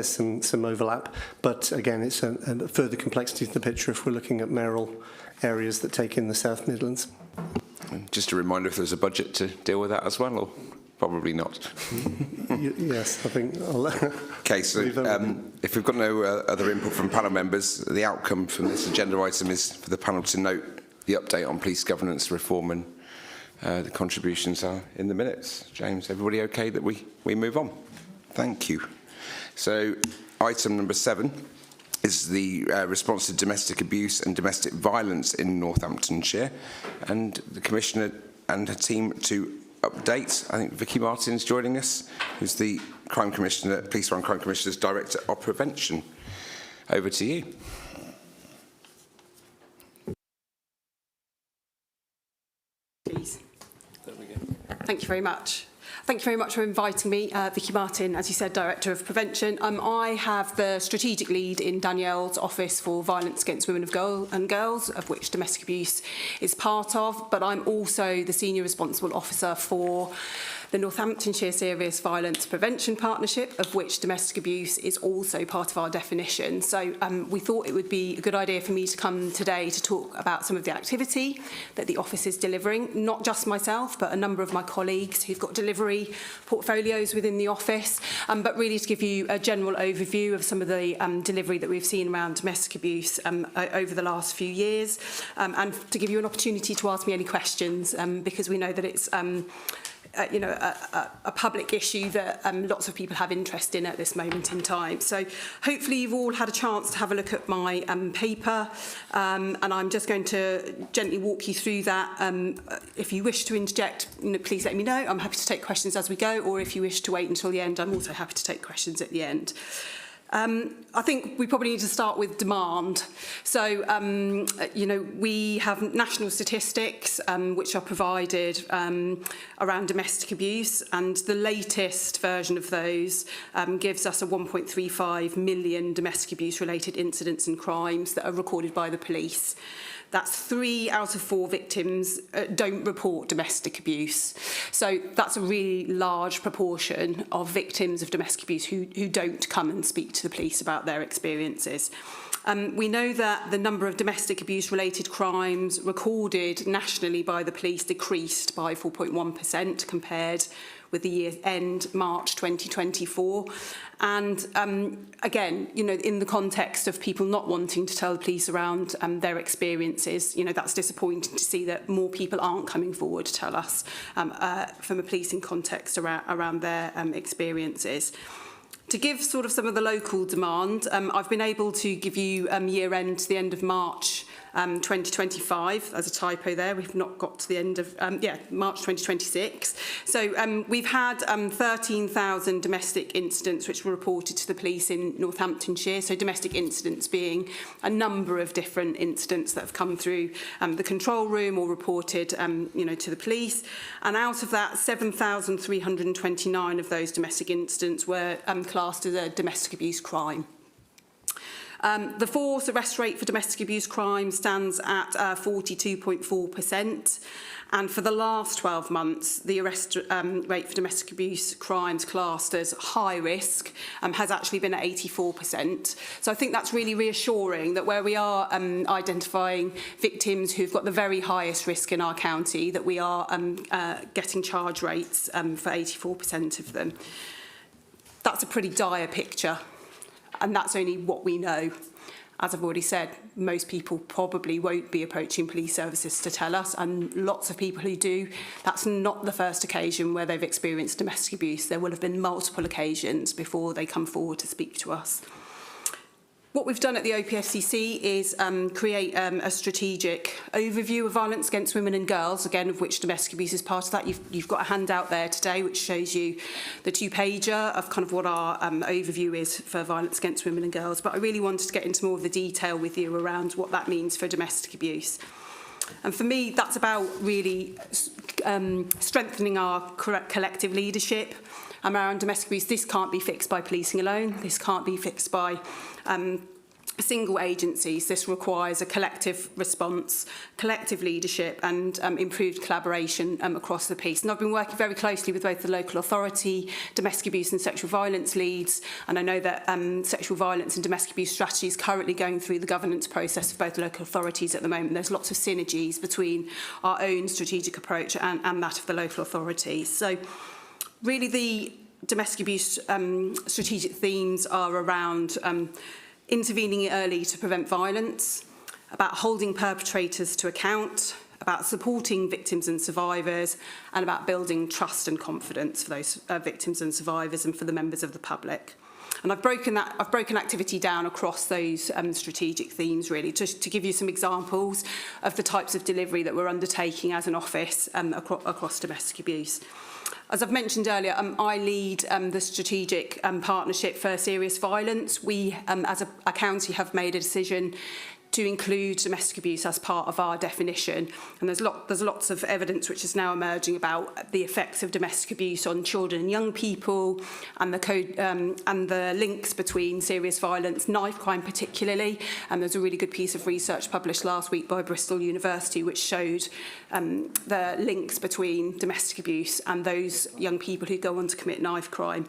some overlap. But again, it's a further complexity to the picture if we're looking at mayoral areas that take in the South Midlands. Just a reminder, if there's a budget to deal with that as well, or probably not. Yes, I think I'll... Okay, so if we've got no other input from panel members, the outcome from this agenda item is for the panel to note the update on police governance reform, and the contributions are in the minutes. James, everybody okay that we move on? Thank you. So item number 7 is the response to domestic abuse and domestic violence in Northamptonshire, and the Commissioner and her team to update. I think Vicky Martin's joining us, who's the Crime Commissioner, Police and Crime Commissioner's Director of Prevention. Over to you. Please. There we go. Thank you very much. Thank you very much for inviting me. Vicky Martin, as you said, Director of Prevention. I have the strategic lead in Danielle's Office for Violence Against Women and Girls, of which domestic abuse is part of, but I'm also the Senior Responsible Officer for the Northamptonshire Serious Violence Prevention Partnership, of which domestic abuse is also part of our definition. So we thought it would be a good idea for me to come today to talk about some of the activity that the office is delivering, not just myself, but a number of my colleagues who've got delivery portfolios within the office, but really to give you a general overview of some of the delivery that we've seen around domestic abuse over the last few years, and to give you an opportunity to ask me any questions, because we know that it's a public issue that lots of people have interest in at this moment in time. So hopefully you've all had a chance to have a look at my paper, and I'm just going to gently walk you through that. If you wish to interject, please let me know. I'm happy to take questions as we go, or if you wish to wait until the end, I'm also happy to take questions at the end. I think we probably need to start with demand. So, we have national statistics which are provided around domestic abuse, and the latest version of those gives us a 1.35 million domestic abuse-related incidents and crimes that are recorded by the police. That's 3 out of 4 victims don't report domestic abuse. So that's a really large proportion of victims of domestic abuse who don't come and speak to the police about their experiences. We know that the number of domestic abuse-related crimes recorded nationally by the police decreased by 4.1% compared with the year end March 2024. And again, in the context of people not wanting to tell the police around their experiences, that's disappointing to see that more people aren't coming forward to tell us from a policing context around their experiences. To give sort of some of the local demand, I've been able to give you year end to the end of March 2025. There's a typo there. We've not got to the end of, March 2026. So we've had 13,000 domestic incidents which were reported to the police in Northamptonshire. So domestic incidents being a number of different incidents that have come through the control room or reported, to the police. And out of that, 7,329 of those domestic incidents were classed as a domestic abuse crime. The force arrest rate for domestic abuse crime stands at 42.4%. And for the last 12 months, the arrest rate for domestic abuse crimes classed as high risk has actually been at 84%. So I think that's really reassuring that where we are identifying victims who've got the very highest risk in our county, that we are getting charge rates for 84% of them. That's a pretty dire picture, and that's only what we know. As I've already said, most people probably won't be approaching police services to tell us, and lots of people who do, that's not the first occasion where they've experienced domestic abuse. There will have been multiple occasions before they come forward to speak to us. What we've done at the OPFCC is create a strategic overview of violence against women and girls, again, of which domestic abuse is part of that. You've got a handout there today which shows you the two-pager of kind of what our overview is for violence against women and girls. But I really wanted to get into more of the detail with you around what that means for domestic abuse. And for me, that's about really strengthening our collective leadership around domestic abuse. This can't be fixed by policing alone. This can't be fixed by single agencies. This requires a collective response, collective leadership and improved collaboration across the piece. And I've been working very closely with both the local authority, domestic abuse and sexual violence leads, and I know that sexual violence and domestic abuse strategy is currently going through the governance process of both local authorities at the moment. There's lots of synergies between our own strategic approach and that of the local authorities. So really the domestic abuse strategic themes are around intervening early to prevent violence, about holding perpetrators to account, about supporting victims and survivors, and about building trust and confidence for those victims and survivors and for the members of the public. And I've broken activity down across those strategic themes, really, just to give you some examples of the types of delivery that we're undertaking as an office across domestic abuse. As I've mentioned earlier, I lead the strategic partnership for serious violence. We, as a county, have made a decision to include domestic abuse as part of our definition. And there's lots of evidence which is now emerging about the effects of domestic abuse on children and young people, and the links between serious violence, knife crime particularly. And there's a really good piece of research published last week by Bristol University which showed the links between domestic abuse and those young people who go on to commit knife crime.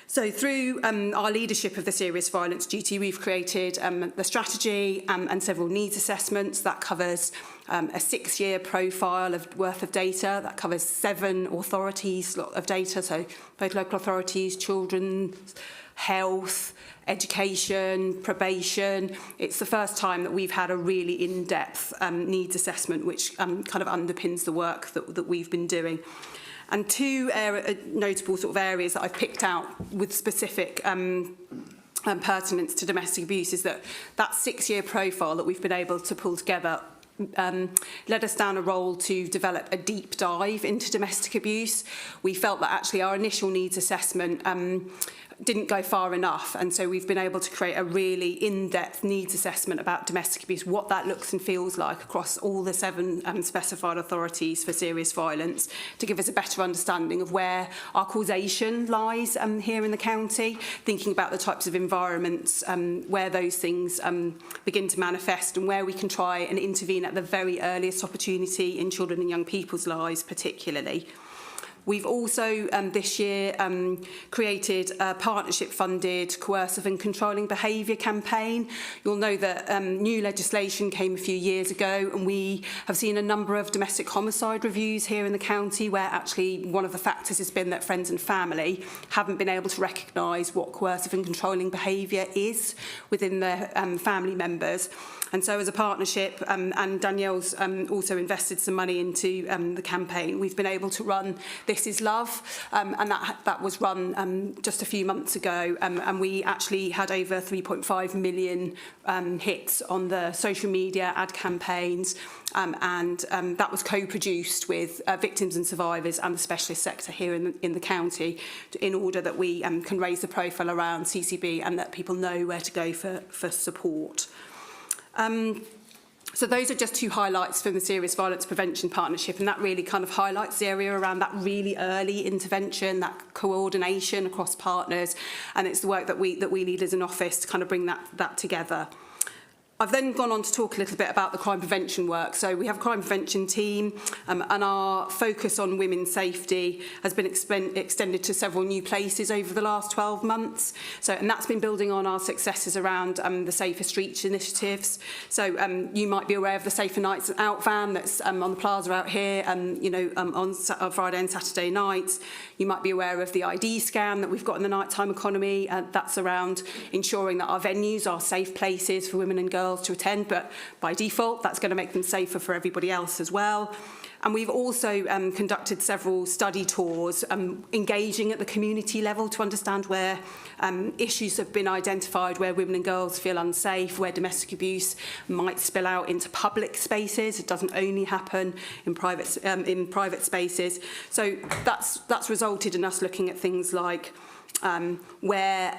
So through our leadership of the serious violence duty, we've created the strategy and several needs assessments. That covers a 6-year profile worth of data. That covers 7 authorities of data, so both local authorities, children's health, education, probation. It's the first time that we've had a really in-depth needs assessment which kind of underpins the work that we've been doing. And 2 notable sort of areas that I've picked out with specific pertinence to domestic abuse is that 6-year profile that we've been able to pull together led us down a role to develop a deep dive into domestic abuse. We felt that actually our initial needs assessment didn't go far enough, and so we've been able to create a really in-depth needs assessment about domestic abuse, what that looks and feels like across all the 7 specified authorities for serious violence, to give us a better understanding of where our causation lies here in the county, thinking about the types of environments where those things begin to manifest and where we can try and intervene at the very earliest opportunity in children and young people's lives particularly. We've also this year created a partnership-funded coercive and controlling behaviour campaign. You'll know that new legislation came a few years ago, and we have seen a number of domestic homicide reviews here in the county where actually one of the factors has been that friends and family haven't been able to recognise what coercive and controlling behaviour is within their family members. And so as a partnership, and Danielle's also invested some money into the campaign, we've been able to run This Is Love, and that was run just a few months ago, and we actually had over 3.5 million hits on the social media ad campaigns, and that was co-produced with victims and survivors and the specialist sector here in the county in order that we can raise the profile around CCB and that people know where to go for support. So those are just two highlights from the Serious Violence Prevention Partnership, and that really kind of highlights the area around that really early intervention, that coordination across partners, and it's the work that we lead as an office to kind of bring that together. I've then gone on to talk a little bit about the crime prevention work. So we have a crime prevention team, and our focus on women's safety has been extended to several new places over the last 12 months. And that's been building on our successes around the Safer Streets initiatives. So you might be aware of the Safer Nights Out van that's on the plaza out here, on Friday and Saturday nights. You might be aware of the ID scan that we've got in the nighttime economy. That's around ensuring that our venues are safe places for women and girls to attend, but by default that's going to make them safer for everybody else as well. And we've also conducted several study tours, engaging at the community level to understand where issues have been identified, where women and girls feel unsafe, where domestic abuse might spill out into public spaces. It doesn't only happen in private spaces. So that's resulted in us looking at things like where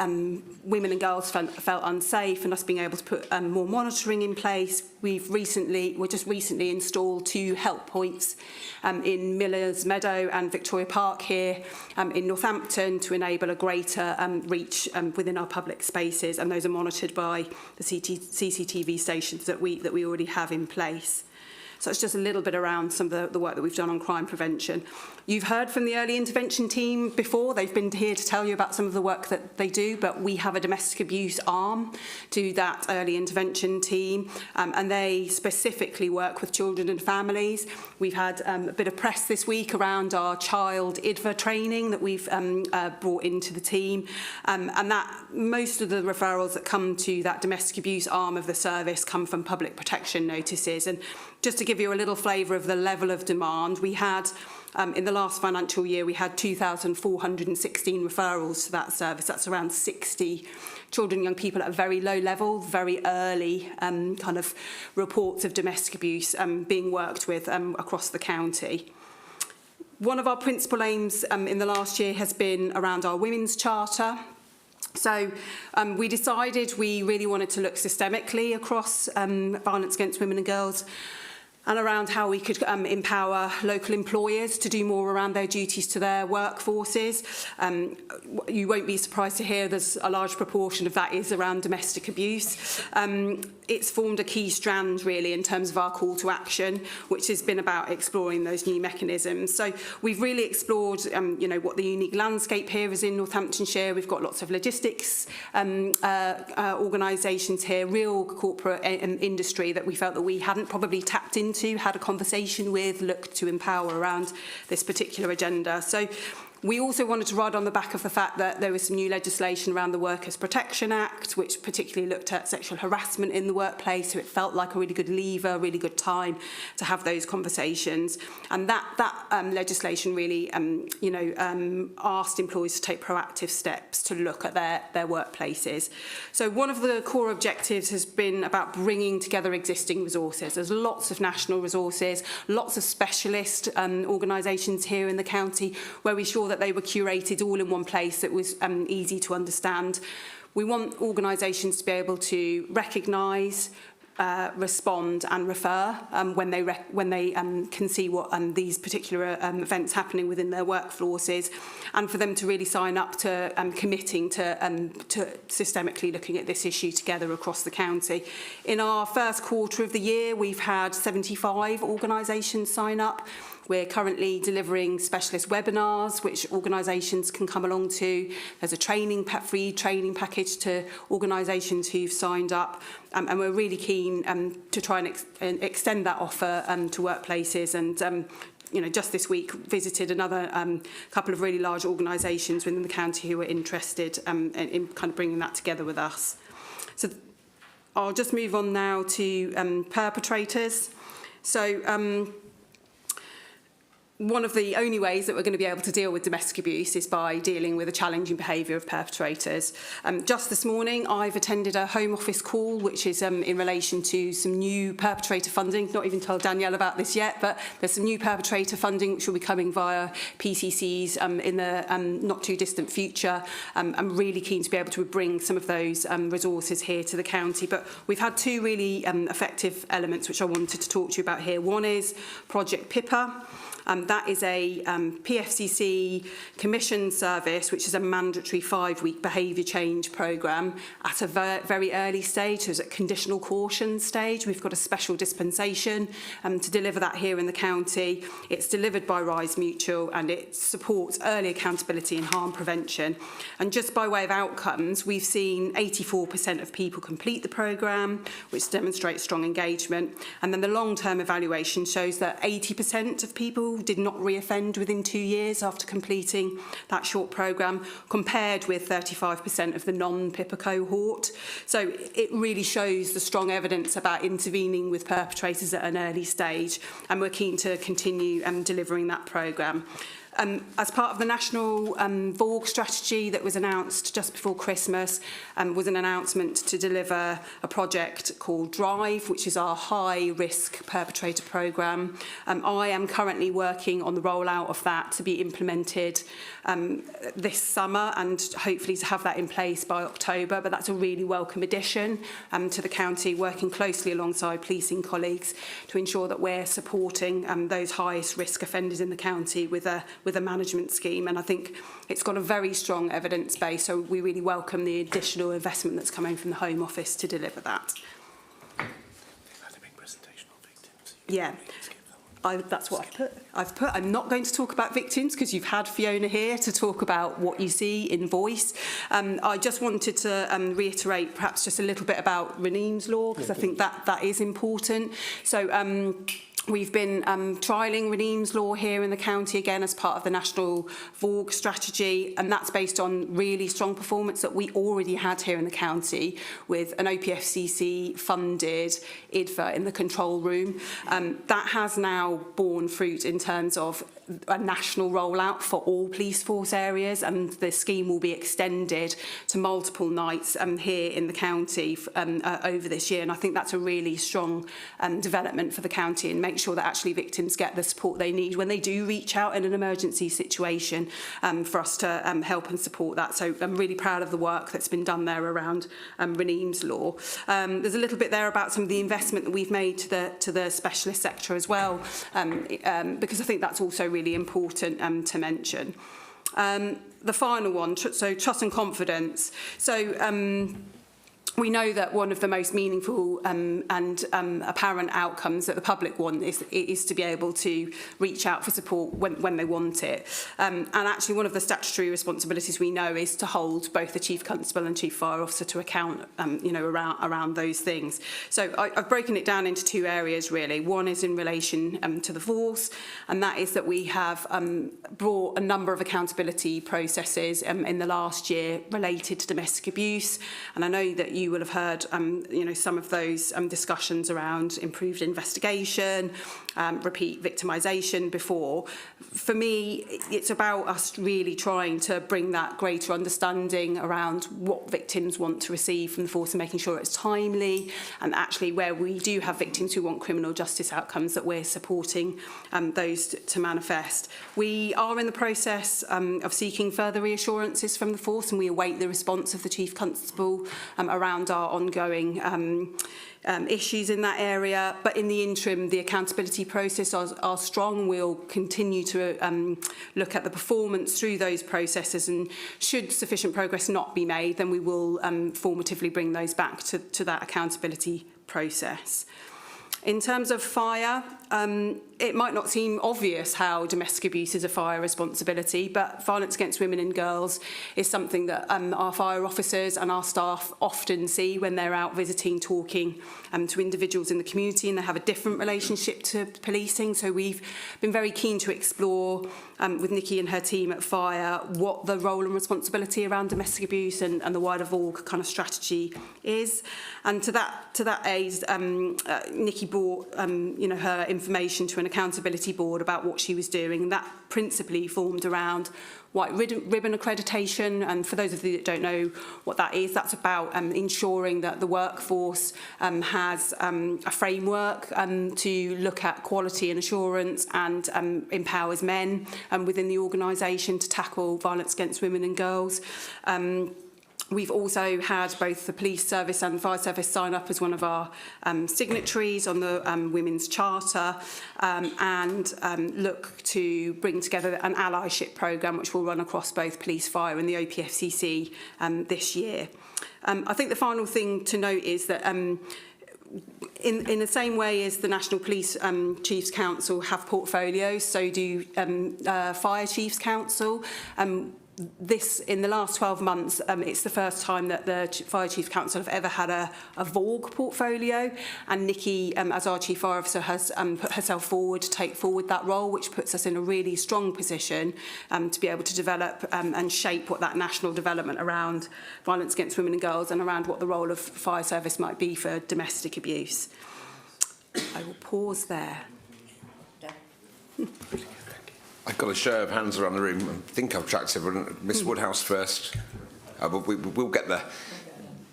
women and girls felt unsafe, and us being able to put more monitoring in place. We just recently installed 2 help points in Millers Meadow and Victoria Park here in Northampton to enable a greater reach within our public spaces, and those are monitored by the CCTV stations that we already have in place. So it's just a little bit around some of the work that we've done on crime prevention. You've heard from the early intervention team before. They've been here to tell you about some of the work that they do, but we have a domestic abuse arm to that early intervention team, and they specifically work with children and families. We've had a bit of press this week around our child IDVA training that we've brought into the team, and that most of the referrals that come to that domestic abuse arm of the service come from public protection notices. And just to give you a little flavour of the level of demand, we had, in the last financial year, we had 2,416 referrals to that service. That's around 60 children and young people at a very low level, very early kind of reports of domestic abuse being worked with across the county. One of our principal aims in the last year has been around our Women's Charter. So we decided we really wanted to look systemically across violence against women and girls, and around how we could empower local employers to do more around their duties to their workforces. You won't be surprised to hear there's a large proportion of that is around domestic abuse. It's formed a key strand really in terms of our call to action, which has been about exploring those new mechanisms. So we've really explored what the unique landscape here is in Northamptonshire. We've got lots of logistics organisations here, real corporate industry that we felt that we hadn't probably tapped into, had a conversation with, looked to empower around this particular agenda. So we also wanted to ride on the back of the fact that there was some new legislation around the Workers' Protection Act, which particularly looked at sexual harassment in the workplace, so it felt like a really good lever, a really good time to have those conversations. And that legislation really asked employers to take proactive steps to look at their workplaces. So one of the core objectives has been about bringing together existing resources. There's lots of national resources, lots of specialist organisations here in the county where we saw that they were curated all in one place that was easy to understand. We want organisations to be able to recognise, respond and refer when they can see what these particular events happening within their workforces, and for them to really sign up to committing to systemically looking at this issue together across the county. In our first quarter of the year, we've had 75 organisations sign up. We're currently delivering specialist webinars, which organisations can come along to. There's a free training package to organisations who've signed up. And we're really keen to try and extend that offer to workplaces. And just this week visited another couple of really large organisations within the county who were interested in kind of bringing that together with us. So I'll just move on now to perpetrators. So one of the only ways that we're going to be able to deal with domestic abuse is by dealing with the challenging behaviour of perpetrators. Just this morning, I've attended a Home Office call, which is in relation to some new perpetrator funding. Not even told Danielle about this yet, but there's some new perpetrator funding which will be coming via PCCs in the not too distant future. I'm really keen to be able to bring some of those resources here to the county. But we've had two really effective elements which I wanted to talk to you about here. One is Project Pippa. That is a PFCC commissioned service, which is a mandatory 5-week behaviour change programme at a very early stage. So it's at conditional caution stage. We've got a special dispensation to deliver that here in the county. It's delivered by Rise Mutual and it supports early accountability and harm prevention. And just by way of outcomes, we've seen 84% of people complete the programme, which demonstrates strong engagement. And then the long-term evaluation shows that 80% of people did not reoffend within 2 years after completing that short programme, compared with 35% of the non-PIPA cohort. So it really shows the strong evidence about intervening with perpetrators at an early stage, and we're keen to continue delivering that programme. As part of the national VORG strategy that was announced just before Christmas, was an announcement to deliver a project called Drive, which is our high-risk perpetrator programme. I am currently working on the rollout of that to be implemented this summer, and hopefully to have that in place by October. But that's a really welcome addition to the county, working closely alongside policing colleagues to ensure that we're supporting those highest risk offenders in the county with a management scheme. And I think it's got a very strong evidence base, so we really welcome the additional investment that's coming from the Home Office to deliver that. Yeah. That's what I've put. I'm not going to talk about victims because you've had Fiona here to talk about what you see in Voice. I just wanted to reiterate perhaps just a little bit about Raneem's law, because I think that is important. So we've been trialling Raneem's law here in the county again as part of the national VORG strategy, and that's based on really strong performance that we already had here in the county with an OPFCC funded IDVA in the control room. That has now borne fruit in terms of a national rollout for all police force areas, and the scheme will be extended to multiple nights here in the county over this year. And I think that's a really strong development for the county, and make sure that actually victims get the support they need when they do reach out in an emergency situation, for us to help and support that. So I'm really proud of the work that's been done there around Raneem's law. There's a little bit there about some of the investment that we've made to the specialist sector as well, because I think that's also really important to mention. The final one, so trust and confidence. So we know that one of the most meaningful and apparent outcomes that the public want is to be able to reach out for support when they want it. And actually one of the statutory responsibilities we know is to hold both the Chief Constable and Chief Fire Officer to account around those things. So I've broken it down into two areas really. One is in relation to the force, and that is that we have brought a number of accountability processes in the last year related to domestic abuse, and I know that you will have heard some of those discussions around improved investigation, repeat victimisation before. For me, it's about us really trying to bring that greater understanding around what victims want to receive from the force and making sure it's timely, and actually where we do have victims who want criminal justice outcomes, that we're supporting those to manifest. We are in the process of seeking further reassurances from the force, and we await the response of the Chief Constable around our ongoing issues in that area. But in the interim, the accountability process are strong. We'll continue to look at the performance through those processes, and should sufficient progress not be made, then we will formatively bring those back to that accountability process. In terms of fire, it might not seem obvious how domestic abuse is a fire responsibility, but violence against women and girls is something that our fire officers and our staff often see when they're out visiting, talking to individuals in the community, and they have a different relationship to policing. So we've been very keen to explore with Nikki and her team at Fire what the role and responsibility around domestic abuse and the wider VORG kind of strategy is. And to that aid, Nikki brought her information to an accountability board about what she was doing. And that principally formed around white ribbon accreditation, and for those of you that don't know what that is, that's about ensuring that the workforce has a framework to look at quality and assurance, and empowers men within the organisation to tackle violence against women and girls. We've also had both the police service and the fire service sign up as one of our signatories on the Women's Charter, and look to bring together an allyship programme which will run across both police, fire and the OPFCC this year. I think the final thing to note is that in the same way as the National Police Chiefs Council have portfolios, so do Fire Chiefs Council. This, in the last 12 months, it's the first time that the Fire Chiefs Council have ever had a VORG portfolio, and Nikki, as our Chief Fire Officer, has put herself forward to take forward that role, which puts us in a really strong position to be able to develop and shape what that national development around violence against women and girls, and around what the role of fire service might be for domestic abuse. I will pause there. I've got a show of hands around the room. I think I've tracked everyone. Miss Woodhouse first. But we'll get there.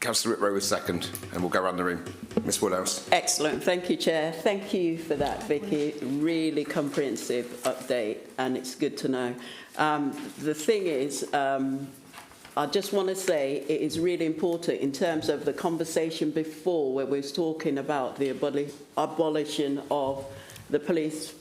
Councillor Whitrow was second, and we'll go around the room. Miss Woodhouse. Excellent. Thank you, Chair. Thank you for that, Vicky. Really comprehensive update, and it's good to know. The thing is, I just want to say it is really important in terms of the conversation before, where we was talking about the abolition of the police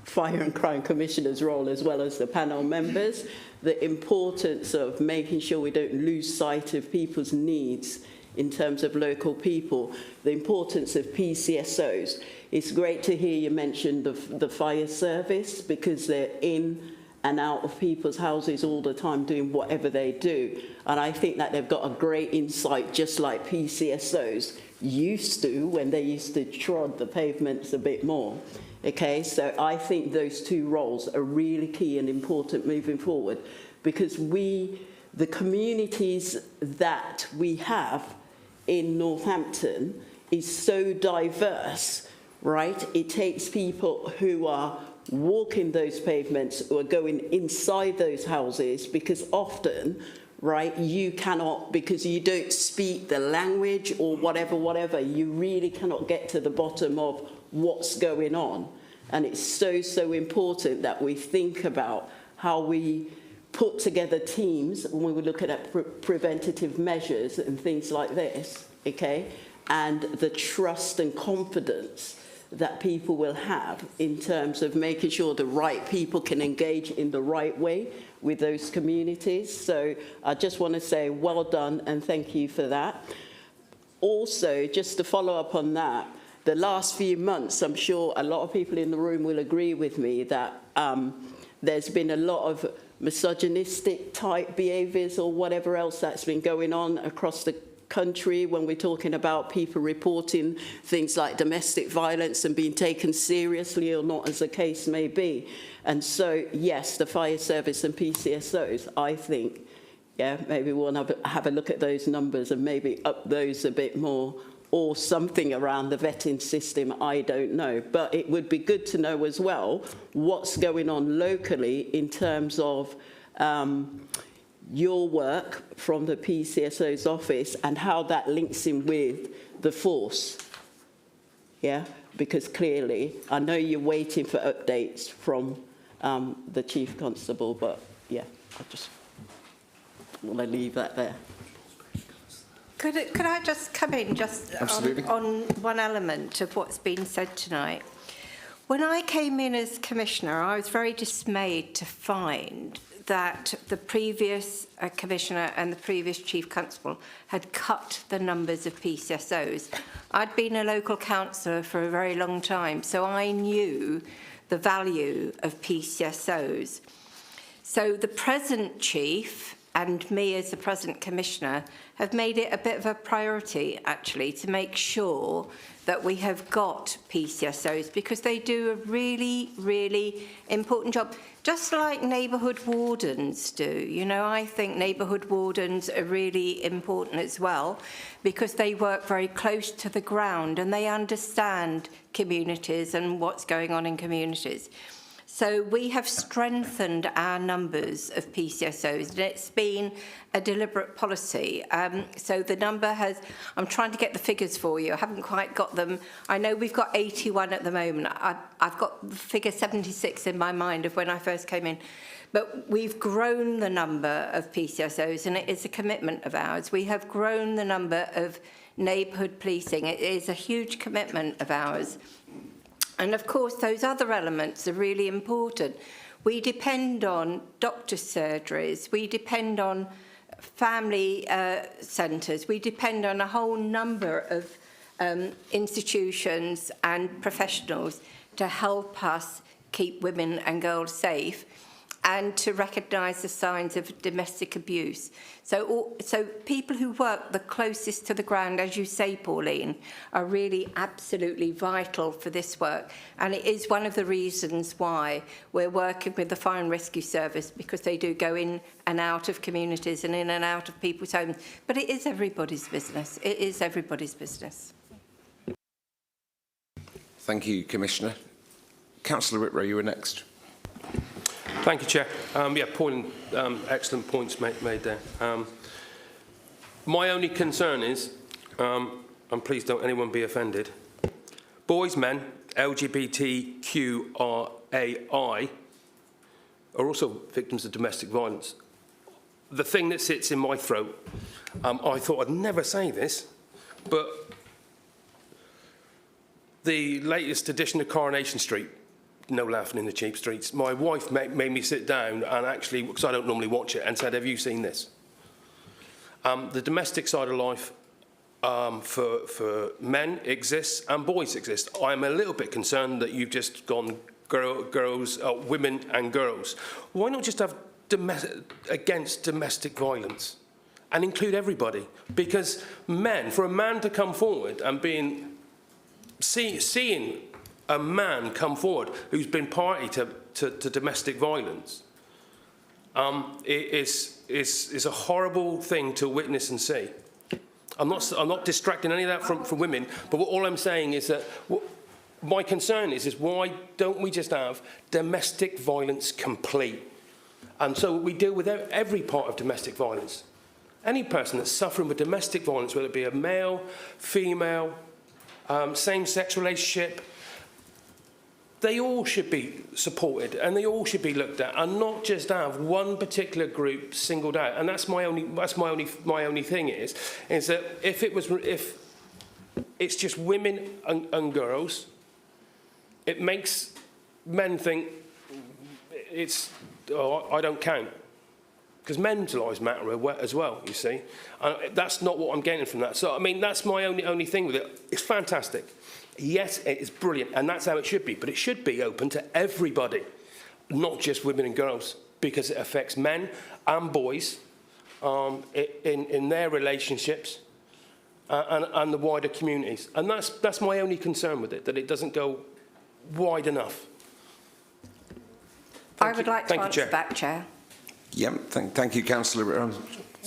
Fire and Crime Commissioner's role, as well as the panel members, the importance of making sure we don't lose sight of people's needs in terms of local people, the importance of PCSOs. It's great to hear you mention the fire service, because they're in and out of people's houses all the time doing whatever they do. And I think that they've got a great insight, just like PCSOs used to when they used to trod the pavements a bit more. Okay, so I think those two roles are really key and important moving forward, because the communities that we have in Northampton is so diverse, right? It takes people who are walking those pavements, who are going inside those houses, because often, right, you cannot, because you don't speak the language or whatever, you really cannot get to the bottom of what's going on. And it's so important that we think about how we put together teams when we look at preventative measures and things like this, okay? And the trust and confidence that people will have in terms of making sure the right people can engage in the right way with those communities. So I just want to say well done and thank you for that. Also, just to follow up on that, the last few months, I'm sure a lot of people in the room will agree with me that there's been a lot of misogynistic type behaviours or whatever else that's been going on across the country when we're talking about people reporting things like domestic violence and being taken seriously or not, as the case may be. And so, yes, the fire service and PCSOs, I think, yeah, maybe we'll have a look at those numbers and maybe up those a bit more, or something around the vetting system, I don't know. But it would be good to know as well what's going on locally in terms of your work from the PCSO's office and how that links in with the force. Yeah, because clearly, I know you're waiting for updates from the Chief Constable, but yeah, I just want to leave that there. Could I just come in just on one element of what's been said tonight? When I came in as Commissioner, I was very dismayed to find that the previous Commissioner and the previous Chief Constable had cut the numbers of PCSOs. I'd been a local councillor for a very long time, so I knew the value of PCSOs. So the present Chief and me as the present commissioner have made it a bit of a priority, actually, to make sure that we have got PCSOs, because they do a really, really important job, just like neighbourhood wardens do. You know, I think neighbourhood wardens are really important as well, because they work very close to the ground and they understand communities and what's going on in communities. So we have strengthened our numbers of PCSOs, and it's been a deliberate policy. So the number has, I'm trying to get the figures for you, I haven't quite got them. I know we've got 81 at the moment. I've got the figure 76 in my mind of when I first came in. But we've grown the number of PCSOs, and it is a commitment of ours. We have grown the number of neighbourhood policing. It is a huge commitment of ours. And of course, those other elements are really important. We depend on doctors' surgeries, we depend on family centres, we depend on a whole number of institutions and professionals to help us keep women and girls safe and to recognise the signs of domestic abuse. So people who work the closest to the ground, as you say, Pauline, are really absolutely vital for this work. And it is one of the reasons why we're working with the Fire and Rescue Service, because they do go in and out of communities and in and out of people's homes. But it is everybody's business. It is everybody's business. Thank you, Commissioner. Councillor Whitrow, you were next. Thank you, Chair. Yeah, Pauline, excellent points made there. My only concern is, and please don't anyone be offended, boys, men, LGBTQRAI are also victims of domestic violence. The thing that sits in my throat, I thought I'd never say this, but the latest edition of Coronation Street, no laughing in the cheap streets. My wife made me sit down and actually, because I don't normally watch it, and said, have you seen this? The domestic side of life for men exists and boys exist. I'm a little bit concerned that you've just gone women and girls. Why not just have against domestic violence and include everybody? Because for a man to come forward and seeing a man come forward who's been party to domestic violence is a horrible thing to witness and see. I'm not distracting any of that from women, but all I'm saying is that my concern is why don't we just have domestic violence complete? And so we deal with every part of domestic violence. Any person that's suffering with domestic violence, whether it be a male, female, same-sex relationship, they all should be supported and they all should be looked at, and not just have one particular group singled out. And that's my only thing is that if it's just women and girls, it makes men think I don't count, because men's lives matter as well. You see, that's not what I'm getting from that. So I mean, that's my only thing with it. It's fantastic. Yes, it is brilliant, and that's how it should be, but it should be open to everybody, not just women and girls, because it affects men and boys in their relationships and the wider communities. And that's my only concern with it, that it doesn't go wide enough. I would like to answer that, Chair. Yeah, thank you, Councillor.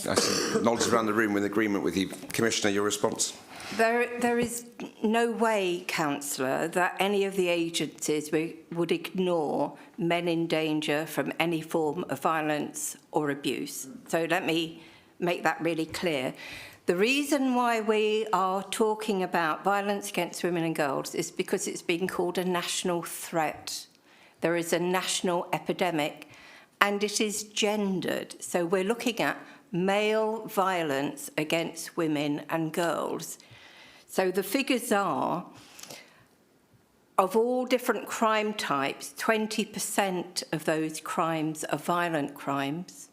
I see nods around the room in agreement with you. Commissioner, your response? There is no way, Councillor, that any of the agencies would ignore men in danger from any form of violence or abuse. So let me make that really clear. The reason why we are talking about violence against women and girls is because it's been called a national threat. There is a national epidemic, and it is gendered. So we're looking at male violence against women and girls. So the figures are, of all different crime types, 20% of those crimes are violent crimes,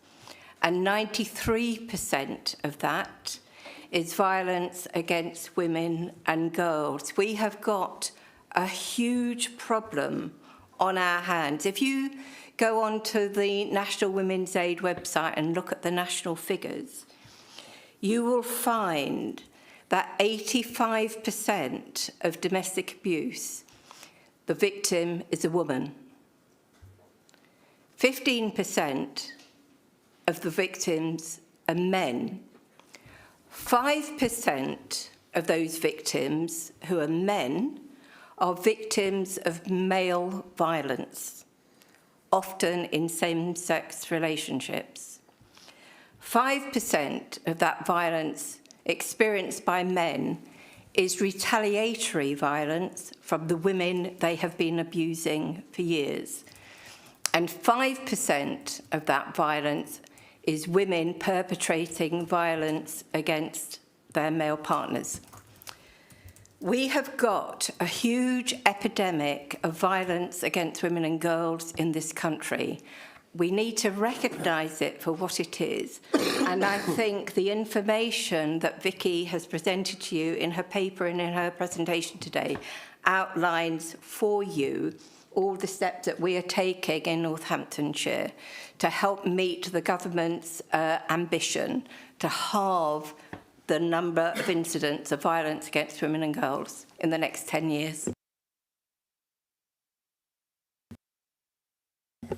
and 93% of that is violence against women and girls. We have got a huge problem on our hands. If you go onto the National Women's Aid website and look at the national figures, you will find that 85% of domestic abuse, the victim is a woman. 15% of the victims are men. 5% of those victims who are men are victims of male violence, often in same-sex relationships. 5% of that violence experienced by men is retaliatory violence from the women they have been abusing for years. And 5% of that violence is women perpetrating violence against their male partners. We have got a huge epidemic of violence against women and girls in this country. We need to recognise it for what it is. And I think the information that Vicky has presented to you in her paper and in her presentation today outlines for you all the steps that we are taking in Northamptonshire to help meet the government's ambition to halve the number of incidents of violence against women and girls in the next 10 years.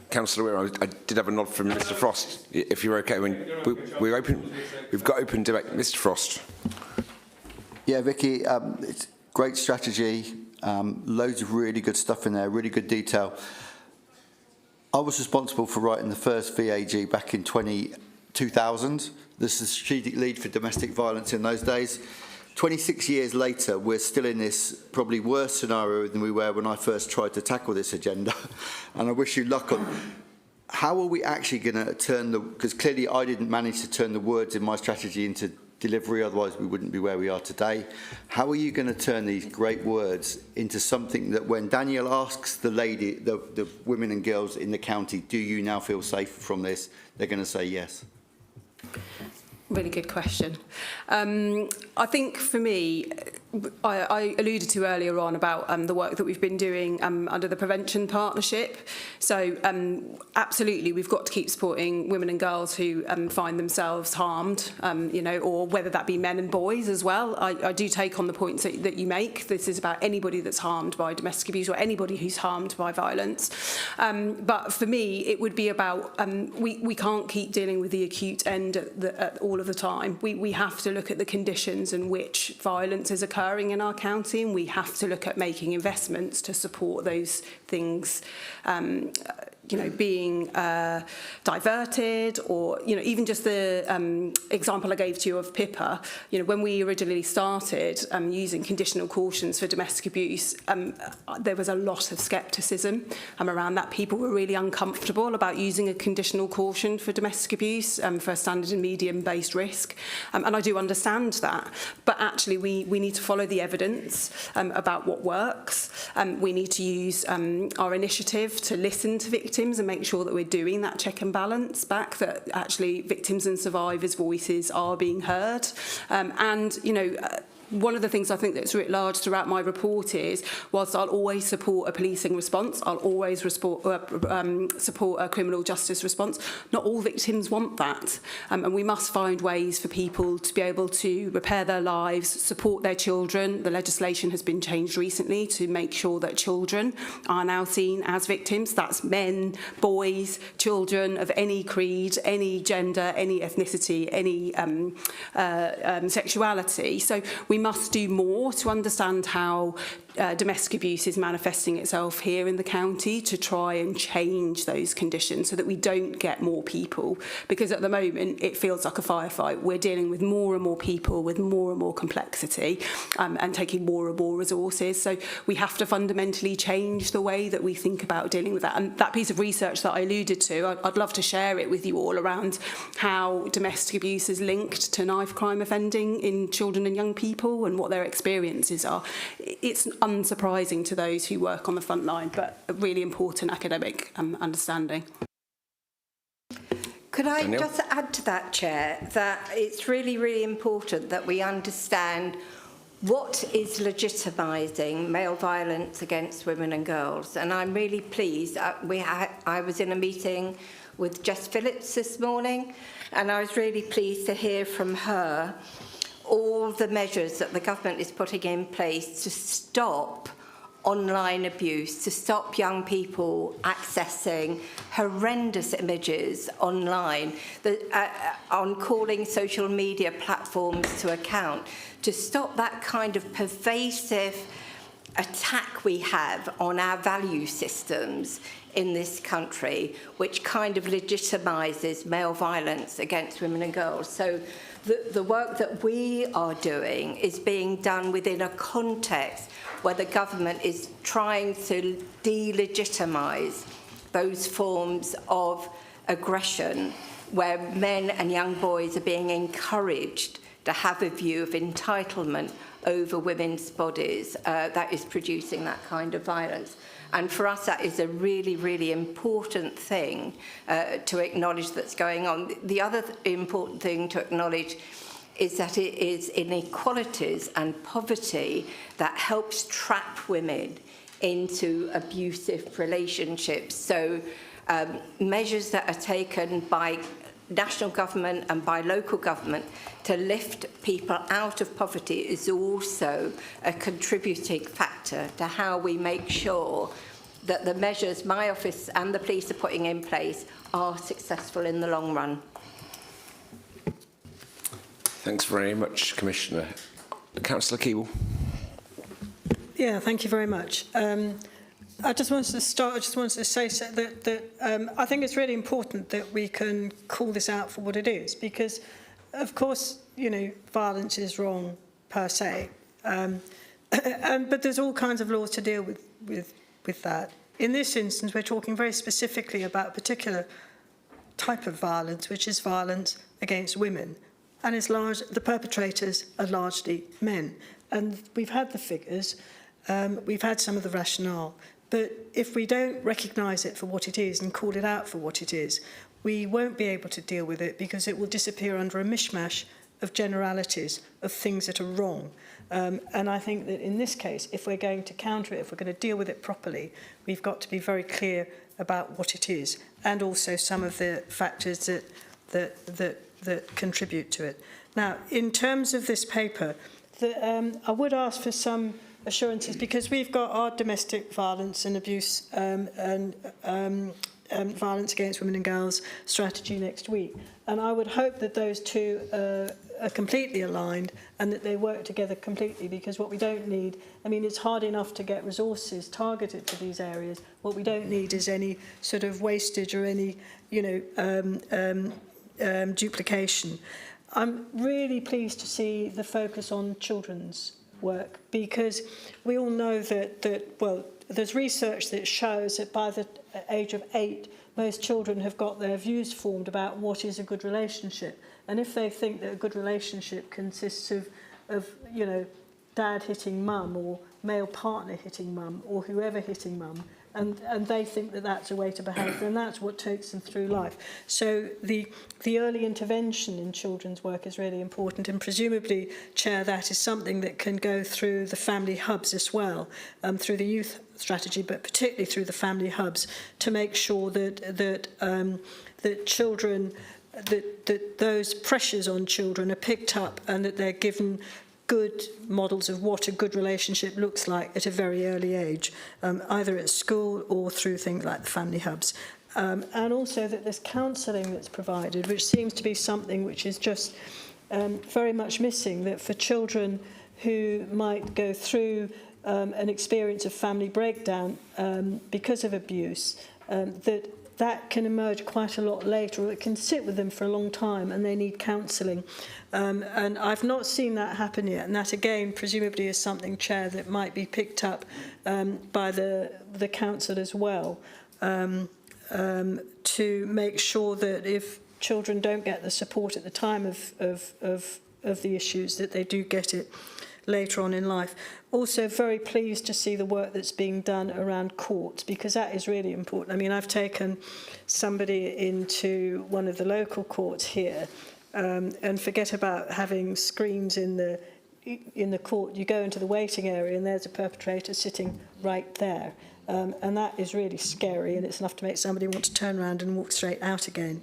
Councillor Weir, I did have a nod from Mr Frost, if you're okay. We've got open debate. Mr Frost. Yeah, Vicky, it's great strategy, loads of really good stuff in there, really good detail. I was responsible for writing the first VAG back in 2000. This is the strategic lead for domestic violence in those days. 26 years later, we're still in this probably worse scenario than we were when I first tried to tackle this agenda. And I wish you luck on how are we actually going to turn because clearly I didn't manage to turn the words in my strategy into delivery, otherwise we wouldn't be where we are today. How are you going to turn these great words into something that when Danielle asks the women and girls in the county, do you now feel safe from this? They're going to say yes. Really good question. I think for me, I alluded to earlier on about the work that we've been doing under the Prevention Partnership. So absolutely, we've got to keep supporting women and girls who find themselves harmed, or whether that be men and boys as well. I do take on the points that you make. This is about anybody that's harmed by domestic abuse or anybody who's harmed by violence. But for me, it would be about we can't keep dealing with the acute end at all of the time. We have to look at the conditions in which violence is occurring in our county, and we have to look at making investments to support those things being diverted, or even just the example I gave to you of Pippa. When we originally started using conditional cautions for domestic abuse, there was a lot of scepticism around that. People were really uncomfortable about using a conditional caution for domestic abuse for a standard and medium based risk, and I do understand that. But actually, we need to follow the evidence about what works. We need to use our initiative to listen to victims and make sure that we're doing that check and balance back, that actually victims and survivors' voices are being heard. One of the things I think that's writ large throughout my report is, whilst I'll always support a policing response, I'll always support a criminal justice response, not all victims want that. And we must find ways for people to be able to repair their lives, support their children. The legislation has been changed recently to make sure that children are now seen as victims. That's men, boys, children of any creed, any gender, any ethnicity, any sexuality. So we must do more to understand how domestic abuse is manifesting itself here in the county, to try and change those conditions so that we don't get more people, because at the moment it feels like a firefight. We're dealing with more and more people with more and more complexity and taking more and more resources. So we have to fundamentally change the way that we think about dealing with that. And that piece of research that I alluded to, I'd love to share it with you all, around how domestic abuse is linked to knife crime offending in children and young people and what their experiences are. It's unsurprising to those who work on the front line, but a really important academic understanding. Could I just add to that, Chair, that it's really, really important that we understand what is legitimising male violence against women and girls. And I'm really pleased we I was in a meeting with Jess Phillips this morning, and I was really pleased to hear from her all the measures that the government is putting in place to stop online abuse, to stop young people accessing horrendous images online, on calling social media platforms to account, to stop that kind of pervasive attack we have on our value systems in this country, which kind of legitimises male violence against women and girls. So the work that we are doing is being done within a context where the government is trying to delegitimise those forms of aggression, where men and young boys are being encouraged to have a view of entitlement over women's bodies that is producing that kind of violence. And for us, that is a really, really important thing to acknowledge that's going on. The other important thing to acknowledge is that it is inequalities and poverty that helps trap women into abusive relationships. So measures that are taken by national government and by local government to lift people out of poverty is also a contributing factor to how we make sure that the measures my office and the police are putting in place are successful in the long run. Thanks very much, Commissioner. Councillor Keeble. Yeah, thank you very much. I just wanted to say that I think it's really important that we can call this out for what it is, because, of course, you know, violence is wrong per se, but there's all kinds of laws to deal with that. In this instance, we're talking very specifically about a particular type of violence, which is violence against women, and the perpetrators are largely men. And we've had the figures, we've had some of the rationale. But if we don't recognise it for what it is and call it out for what it is, we won't be able to deal with it, because it will disappear under a mishmash of generalities, of things that are wrong. And I think that in this case, if we're going to counter it, if we're going to deal with it properly, we've got to be very clear about what it is, and also some of the factors that contribute to it. Now, in terms of this paper, I would ask for some assurances, because we've got our domestic violence and abuse and violence against women and girls strategy next week. And I would hope that those two are completely aligned and that they work together completely, because what we don't need, I mean, it's hard enough to get resources targeted to these areas. What we don't need is any sort of wastage or any, you know, duplication. I'm really pleased to see the focus on children's work, because we all know that well, there's research that shows that by the age of 8, most children have got their views formed about what is a good relationship. And if they think that a good relationship consists of you know, dad hitting mum, or male partner hitting mum, or whoever hitting mum, and they think that that's a way to behave, then that's what takes them through life. So the early intervention in children's work is really important, and presumably, Chair, that is something that can go through the family hubs as well, through the youth strategy, but particularly through the family hubs, to make sure that children, that those pressures on children are picked up, and that they're given good models of what a good relationship looks like at a very early age, either at school or through things like the family hubs. And also that there's counselling that's provided, which seems to be something which is just very much missing, that for children who might go through an experience of family breakdown because of abuse, that can emerge quite a lot later, or it can sit with them for a long time, and they need counselling. And I've not seen that happen yet, and that again presumably is something, Chair, that might be picked up by the council as well, to make sure that if children don't get the support at the time of the issues, that they do get it later on in life. Also very pleased to see the work that's being done around courts, because that is really important. I mean, I've taken somebody into one of the local courts here, and forget about having screens in the court. You go into the waiting area and there's a perpetrator sitting right there. And that is really scary, and it's enough to make somebody want to turn around and walk straight out again.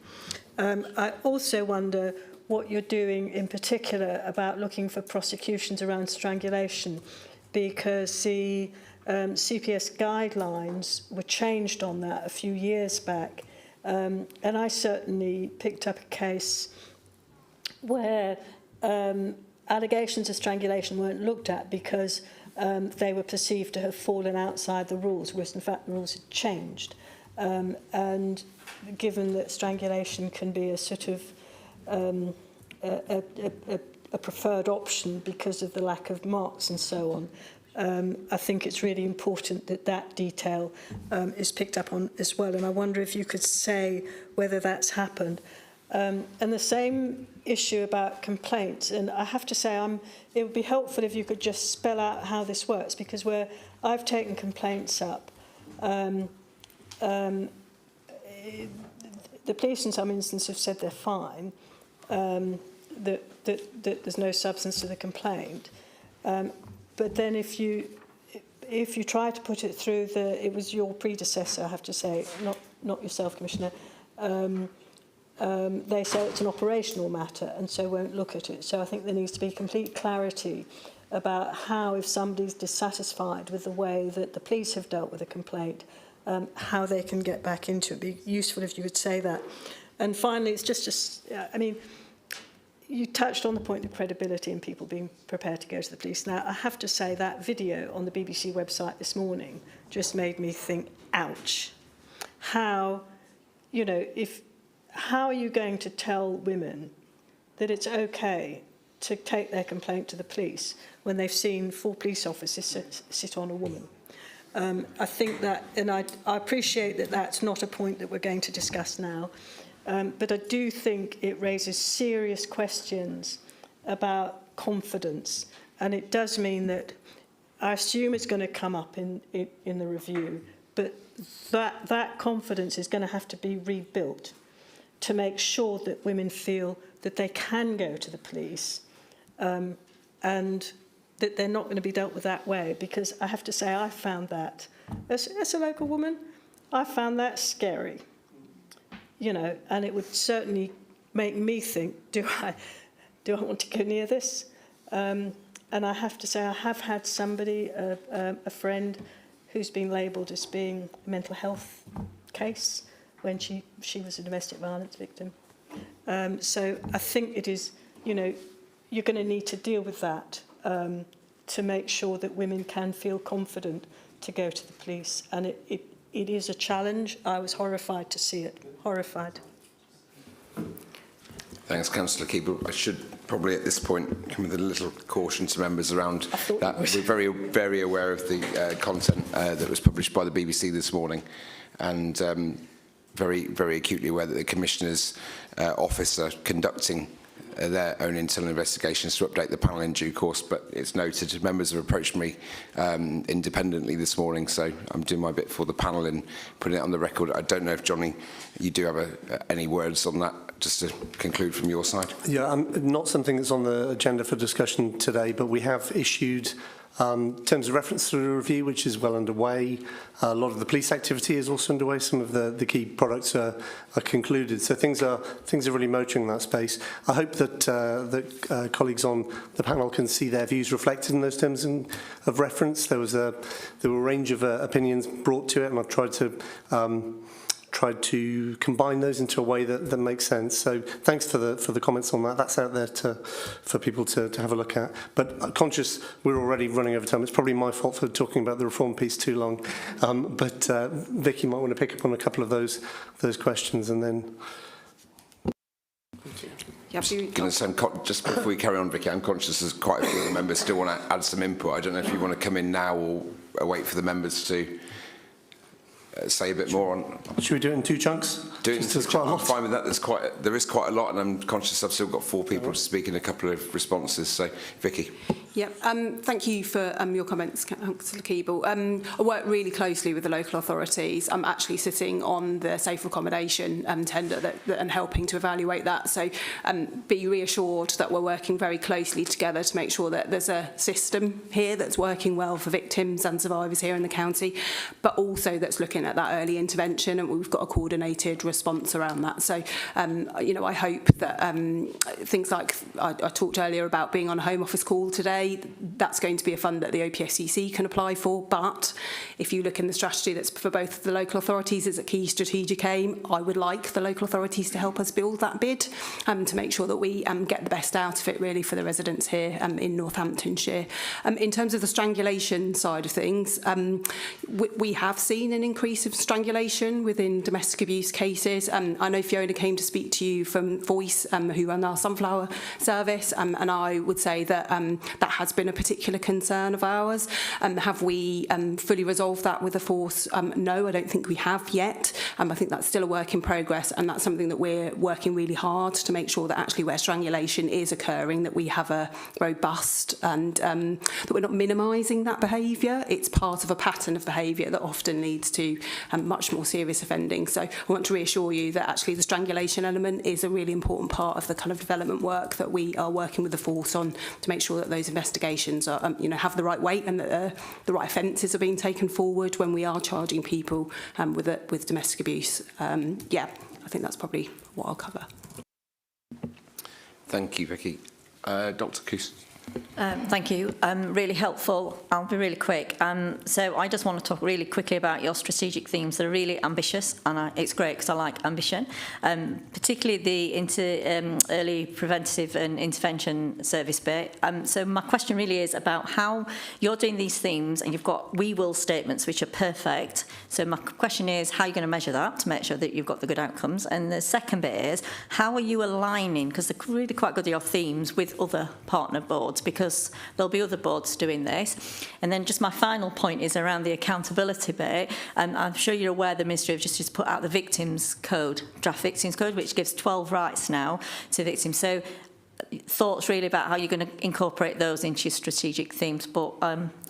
I also wonder what you're doing in particular about looking for prosecutions around strangulation, because the CPS guidelines were changed on that a few years back. And I certainly picked up a case where allegations of strangulation weren't looked at because they were perceived to have fallen outside the rules, whereas in fact the rules had changed. And given that strangulation can be a sort of a preferred option because of the lack of marks and so on, I think it's really important that that detail is picked up on as well. And I wonder if you could say whether that's happened. And the same issue about complaints. And I have to say, it would be helpful if you could just spell out how this works, because where I've taken complaints up, the police in some instances have said they're fine, that there's no substance to the complaint. But then if you try to put it through it was your predecessor, I have to say, not yourself, Commissioner, they say it's an operational matter and so won't look at it. So I think there needs to be complete clarity about how, if somebody's dissatisfied with the way that the police have dealt with a complaint, how they can get back into it. It'd be useful if you could say that. And finally, it's just I mean, you touched on the point of credibility and people being prepared to go to the police. Now, I have to say that video on the BBC website this morning just made me think, ouch. How, you know, how are you going to tell women that it's okay to take their complaint to the police when they've seen 4 police officers sit on a woman? I think that, and I appreciate that that's not a point that we're going to discuss now, but I do think it raises serious questions about confidence. And it does mean that I assume it's going to come up in the review, but that confidence is going to have to be rebuilt to make sure that women feel that they can go to the police and that they're not going to be dealt with that way. Because I have to say, I found that, as a local woman, I found that scary. You know, and it would certainly make me think, do I want to go near this? And I have to say, I have had somebody, a friend, who's been labelled as being a mental health case when she was a domestic violence victim. So I think it is, you know, you're going to need to deal with that to make sure that women can feel confident to go to the police. And it is a challenge. I was horrified to see it. Horrified. Thanks, Councillor Keeble. I should probably at this point come with a little caution to members around that. We're very, very aware of the content that was published by the BBC this morning, and very, very acutely aware that the Commissioner's office are conducting their own internal investigations to update the panel in due course. But it's noted members have approached me independently this morning, so I'm doing my bit for the panel in putting it on the record. I don't know if, Johnny, you do have any words on that, just to conclude from your side. Yeah, not something that's on the agenda for discussion today, but we have issued terms of reference to the review, which is well underway. A lot of the police activity is also underway. Some of the key products are concluded. So things are really motoring in that space. I hope that colleagues on the panel can see their views reflected in those terms of reference. There were a range of opinions brought to it, and I've tried to combine those into a way that makes sense. So thanks for the comments on that. That's out there for people to have a look at. But conscious we're already running over time. It's probably my fault for talking about the reform piece too long. But Vicky might want to pick up on a couple of those questions and then. Just before we carry on, Vicky, I'm conscious there's quite a few of the members still want to add some input. I don't know if you want to come in now or wait for the members to say a bit more on. Should we do it in 2 chunks? I'm fine with that. There is quite a lot, and I'm conscious I've still got 4 people to speak in a couple of responses. So, Vicky. Yep. Thank you for your comments, Councillor Keeble. I work really closely with the local authorities. I'm actually sitting on the safe accommodation tender and helping to evaluate that. So be reassured that we're working very closely together to make sure that there's a system here that's working well for victims and survivors here in the county, but also that's looking at that early intervention, and we've got a coordinated response around that. So, you know, I hope that things like I talked earlier about being on a Home Office call today, that's going to be a fund that the OPSCC can apply for. But if you look in the strategy that's for both the local authorities as a key strategic aim, I would like the local authorities to help us build that bid to make sure that we get the best out of it really for the residents here in Northamptonshire. In terms of the strangulation side of things, we have seen an increase of strangulation within domestic abuse cases. I know Fiona came to speak to you from Voice, who run our Sunflower service, and I would say that that has been a particular concern of ours. Have we fully resolved that with the force? No, I don't think we have yet. I think that's still a work in progress, and that's something that we're working really hard to make sure that actually where strangulation is occurring, that we have a robust and that we're not minimising that behaviour. It's part of a pattern of behaviour that often leads to much more serious offending. So I want to reassure you that actually the strangulation element is a really important part of the kind of development work that we are working with the force on to make sure that those investigations are, you know, have the right weight and that the right offences are being taken forward when we are charging people with domestic abuse. Yeah, I think that's probably what I'll cover. Thank you, Vicky. Dr. Coos. Thank you. Really helpful. I'll be really quick. So I just want to talk really quickly about your strategic themes. They're really ambitious, and it's great because I like ambition, particularly the early preventative and intervention service bit. So my question really is about how you're doing these themes, and you've got we will statements which are perfect. So my question is, how are you going to measure that to make sure that you've got the good outcomes? And the second bit is, how are you aligning, because they're really quite good, your themes, with other partner boards, because there'll be other boards doing this. And then just my final point is around the accountability bit. I'm sure you're aware the Ministry of Justice put out the Victims Code, Draft Victims Code, which gives 12 rights now to victims. So thoughts really about how you're going to incorporate those into your strategic themes. But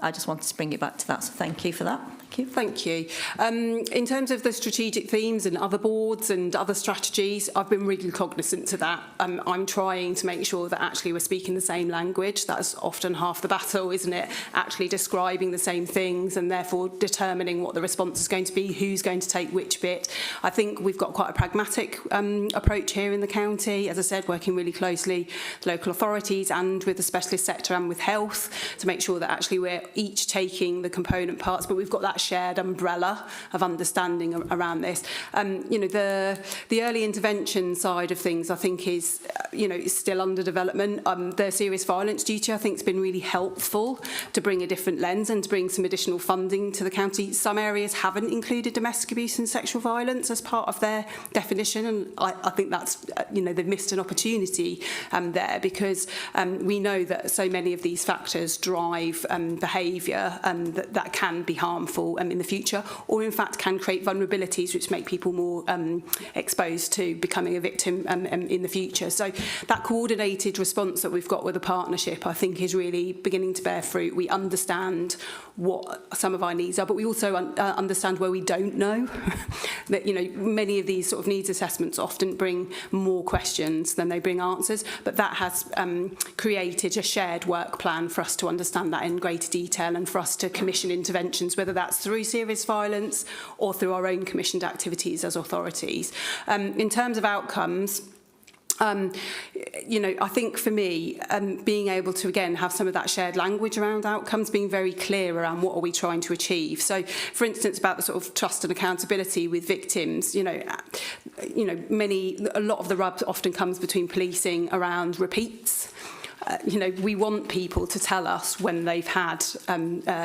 I just wanted to bring it back to that. So thank you for that. Thank you. In terms of the strategic themes and other boards and other strategies, I've been really cognizant to that. I'm trying to make sure that actually we're speaking the same language. That's often half the battle, isn't it? Actually describing the same things and therefore determining what the response is going to be, who's going to take which bit. I think we've got quite a pragmatic approach here in the county, as I said, working really closely with local authorities and with the specialist sector and with health to make sure that actually we're each taking the component parts, but we've got that shared umbrella of understanding around this. You know, the early intervention side of things, I think, is is still under development. The serious violence duty, I think, has been really helpful to bring a different lens and to bring some additional funding to the county. Some areas haven't included domestic abuse and sexual violence as part of their definition, and I think that's they've missed an opportunity there, because we know that so many of these factors drive behaviour that can be harmful in the future, or in fact can create vulnerabilities which make people more exposed to becoming a victim in the future. So that coordinated response that we've got with the partnership, I think, is really beginning to bear fruit. We understand what some of our needs are, but we also understand where we don't know. That many of these sort of needs assessments often bring more questions than they bring answers, but that has created a shared work plan for us to understand that in greater detail and for us to commission interventions, whether that's through serious violence or through our own commissioned activities as authorities. In terms of outcomes, I think for me, being able to, again, have some of that shared language around outcomes, being very clear around what are we trying to achieve. So, for instance, about the sort of trust and accountability with victims, a lot of the rub often comes between policing around repeats. We want people to tell us when they've had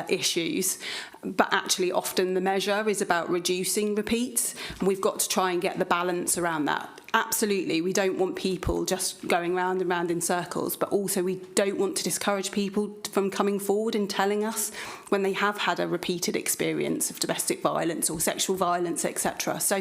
issues, but actually often the measure is about reducing repeats. And we've got to try and get the balance around that. absolutely, we don't want people just going round and round in circles, but also we don't want to discourage people from coming forward and telling us when they have had a repeated experience of domestic violence or sexual violence, etc. So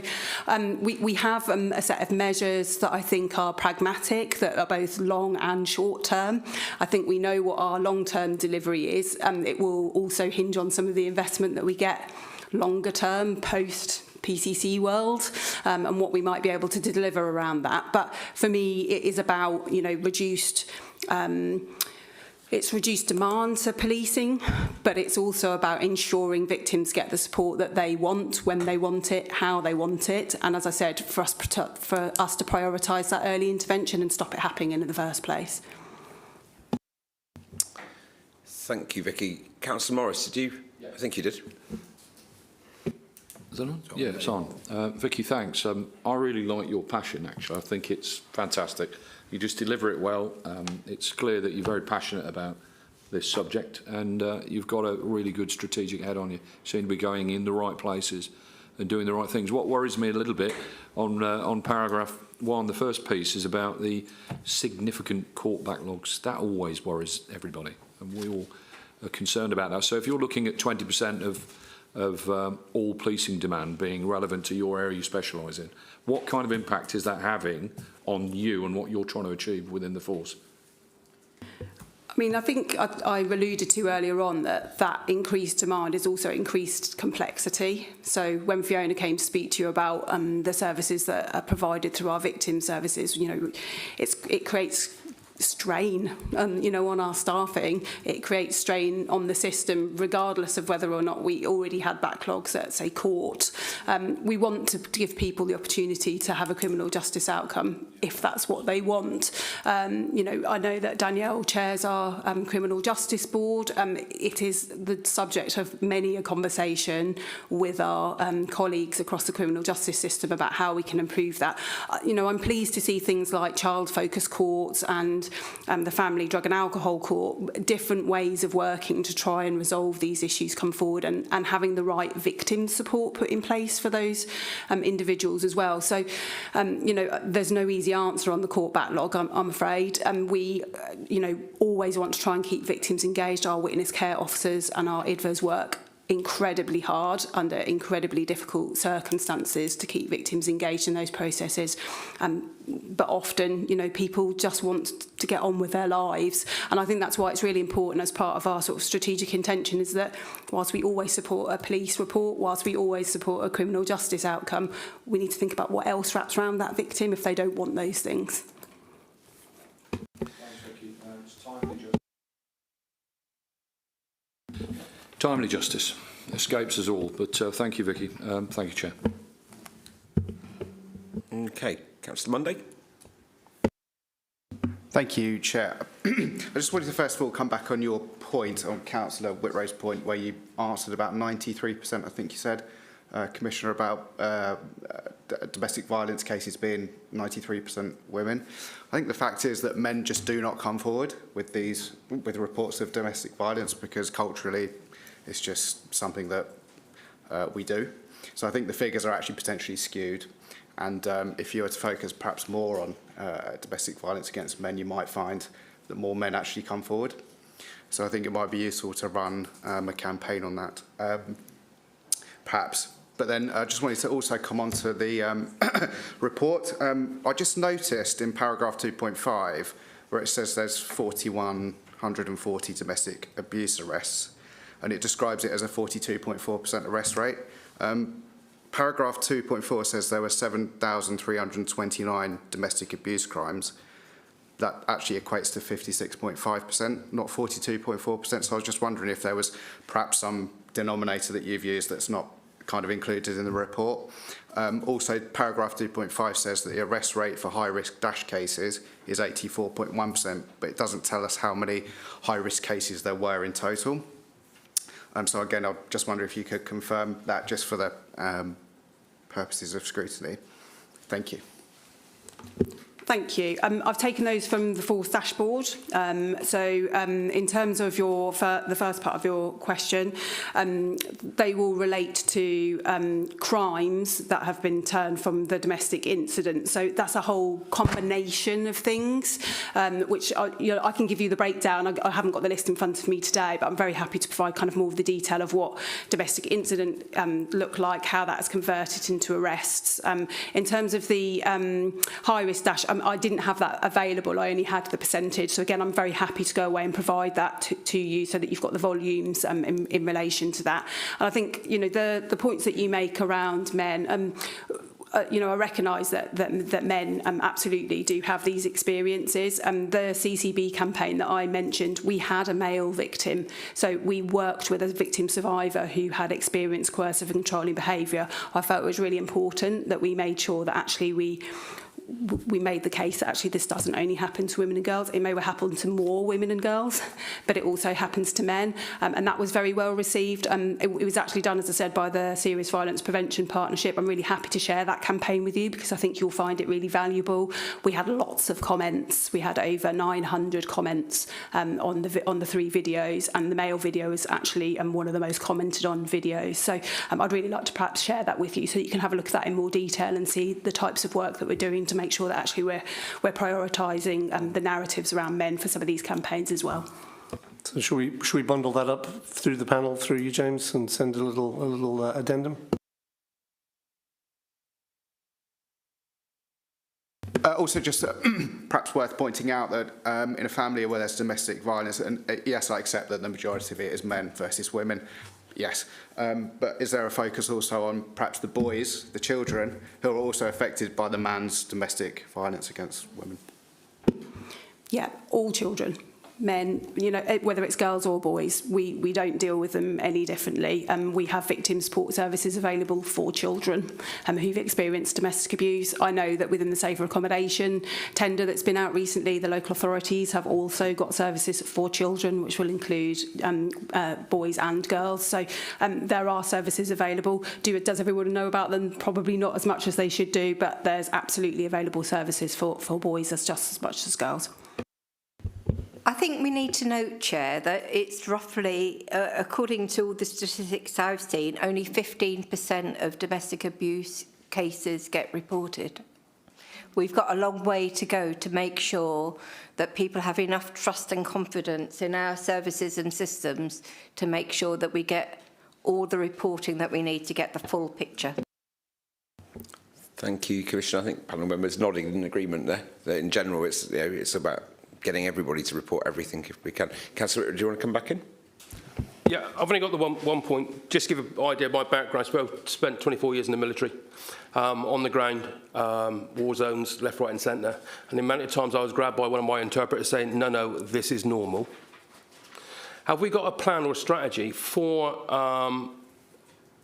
we have a set of measures that I think are pragmatic, that are both long and short term. I think we know what our long-term delivery is. It will also hinge on some of the investment that we get longer term post PCC world, and what we might be able to deliver around that. But for me, it is about, you know, reduced demand for policing, but it's also about ensuring victims get the support that they want, when they want it, how they want it, and as I said, for us to prioritise that early intervention and stop it happening in the first place. Thank you, Vicky. Councillor Morris, did you? Yeah. I think you did. Is that on? Yeah, it's on. Vicky, thanks. I really like your passion, actually. I think it's fantastic. You just deliver it well. It's clear that you're very passionate about this subject, and you've got a really good strategic head on you. You seem to be going in the right places and doing the right things. What worries me a little bit on paragraph 1, the first piece, is about the significant court backlogs. That always worries everybody, and we all are concerned about that. So if you're looking at 20% of all policing demand being relevant to your area you specialise in, what kind of impact is that having on you and what you're trying to achieve within the force? I mean, I think I alluded to earlier on that increased demand is also increased complexity. So when Fiona came to speak to you about the services that are provided through our victim services, you know, it creates strain, you know, on our staffing. It creates strain on the system, regardless of whether or not we already had backlogs at, say, court. We want to give people the opportunity to have a criminal justice outcome if that's what they want. You know, I know that Danielle chairs our criminal justice board. It is the subject of many a conversation with our colleagues across the criminal justice system about how we can improve that. You know, I'm pleased to see things like child-focused courts and the family drug and alcohol court, different ways of working to try and resolve these issues come forward, and having the right victim support put in place for those individuals as well. So, you know, there's no easy answer on the court backlog, I'm afraid. We, you know, always want to try and keep victims engaged. Our witness care officers and our IDVAs work incredibly hard under incredibly difficult circumstances to keep victims engaged in those processes. But often, you know, people just want to get on with their lives. And I think that's why it's really important as part of our sort of strategic intention is that whilst we always support a police report, whilst we always support a criminal justice outcome, we need to think about what else wraps around that victim if they don't want those things. Thanks, Vicky. Timely justice escapes us all, but thank you, Vicky. Thank you, Chair. Okay, Councillor Munday. Thank you, Chair. I just wanted to first of all come back on your point, on Councillor Whitrow's point, where you answered about 93%, I think you said, Commissioner, about domestic violence cases being 93% women. I think the fact is that men just do not come forward with reports of domestic violence because culturally it's just something that we do. So I think the figures are actually potentially skewed. And if you were to focus perhaps more on domestic violence against men, you might find that more men actually come forward. So I think it might be useful to run a campaign on that, perhaps. But then I just wanted to also come on to the report. I just noticed in paragraph 2.5 where it says there's 4,140 domestic abuse arrests, and it describes it as a 42.4% arrest rate. Paragraph 2.4 says there were 7,329 domestic abuse crimes. That actually equates to 56.5%, not 42.4%. So I was just wondering if there was perhaps some denominator that you've used that's not kind of included in the report. Also, paragraph 2.5 says that the arrest rate for high-risk dash cases is 84.1%, but it doesn't tell us how many high-risk cases there were in total. So again, I just wonder if you could confirm that just for the purposes of scrutiny. Thank you. Thank you. I've taken those from the Force dashboard. In terms of the first part of your question, they will relate to crimes that have been turned from the domestic incident. So that's a whole combination of things, which I can give you the breakdown. I haven't got the list in front of me today, but I'm very happy to provide kind of more of the detail of what domestic incident look like, how that is converted into arrests. In terms of the high-risk dash, I didn't have that available. I only had the percentage. So again, I'm very happy to go away and provide that to you so that you've got the volumes in relation to that. And I think, the points that you make around men, I recognise that men absolutely do have these experiences. The CCB campaign that I mentioned, we had a male victim. So we worked with a victim survivor who had experienced coercive and controlling behaviour. I felt it was really important that we made sure that actually we made the case that actually this doesn't only happen to women and girls. It may well happen to more women and girls, but it also happens to men. And that was very well received. It was actually done, as I said, by the Serious Violence Prevention Partnership. I'm really happy to share that campaign with you because I think you'll find it really valuable. We had lots of comments. We had over 900 comments on the 3 videos, and the male video is actually one of the most commented on videos. So I'd really like to perhaps share that with you so that you can have a look at that in more detail and see the types of work that we're doing to make sure that actually we're prioritising the narratives around men for some of these campaigns as well. So should we bundle that up through the panel, through you, James, and send a little addendum? Also, just perhaps worth pointing out that in a family where there's domestic violence, and yes, I accept that the majority of it is men versus women, yes, but is there a focus also on perhaps the boys, the children, who are also affected by the man's domestic violence against women? Yeah, all children. Men, whether it's girls or boys, we don't deal with them any differently. We have victim support services available for children who've experienced domestic abuse. I know that within the safer accommodation tender that's been out recently, the local authorities have also got services for children, which will include boys and girls. So there are services available. Does everyone know about them? Probably not as much as they should do, but there's absolutely available services for boys just as much as girls. I think we need to note, Chair, that it's roughly, according to all the statistics I've seen, only 15% of domestic abuse cases get reported. We've got a long way to go to make sure that people have enough trust and confidence in our services and systems to make sure that we get all the reporting that we need to get the full picture. Thank you, Commissioner. I think panel members nodding in agreement there. That in general, it's about getting everybody to report everything if we can. Councillor, do you want to come back in? Yeah, I've only got the one point. Just to give an idea of my background, I spent 24 years in the military, on the ground, war zones, left, right and centre. And the amount of times I was grabbed by one of my interpreters saying, no, this is normal. Have we got a plan or a strategy for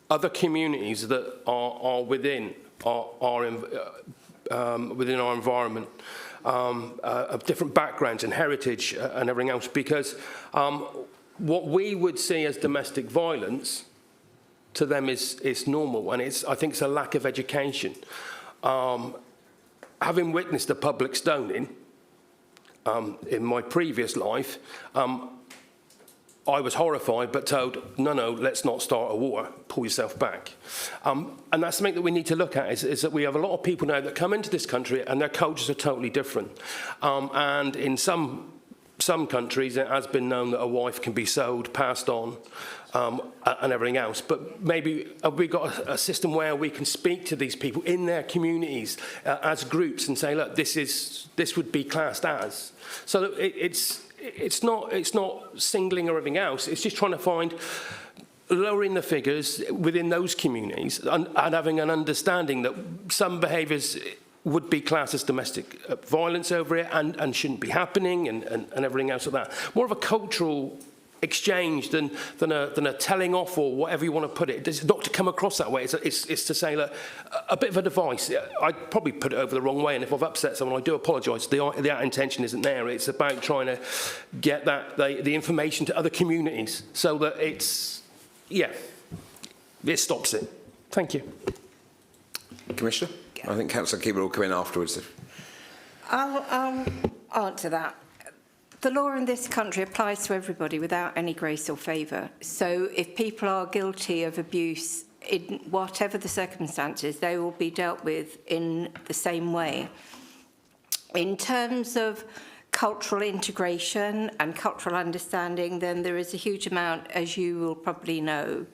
other communities that are within within our environment? Of different backgrounds and heritage and everything else, because what we would see as domestic violence to them is normal, and I think it's a lack of education. Having witnessed a public stoning in my previous life, I was horrified but told, no, let's not start a war, pull yourself back. And that's something that we need to look at, is that we have a lot of people now that come into this country and their cultures are totally different. And in some countries it has been known that a wife can be sold, passed on, and everything else. But maybe have we got a system where we can speak to these people in their communities as groups and say, look, this would be classed as. So that it's not singling or everything else. It's just trying to find lowering the figures within those communities and having an understanding that some behaviours would be classed as domestic violence over it and shouldn't be happening and everything else like that. More of a cultural exchange than a telling off or whatever you want to put it. It's not to come across that way. It's to say, look, a bit of a device. I'd probably put it over the wrong way, and if I've upset someone, I do apologise. The intention isn't there. It's about trying to get the information to other communities so that it stops it. Thank you. Commissioner? I think Councillor Keeble will come in afterwards. I'll answer that. The law in this country applies to everybody without any grace or favour. So if people are guilty of abuse, in whatever the circumstances, they will be dealt with in the same way. In terms of cultural integration and cultural understanding, then there is a huge amount, as you will probably know,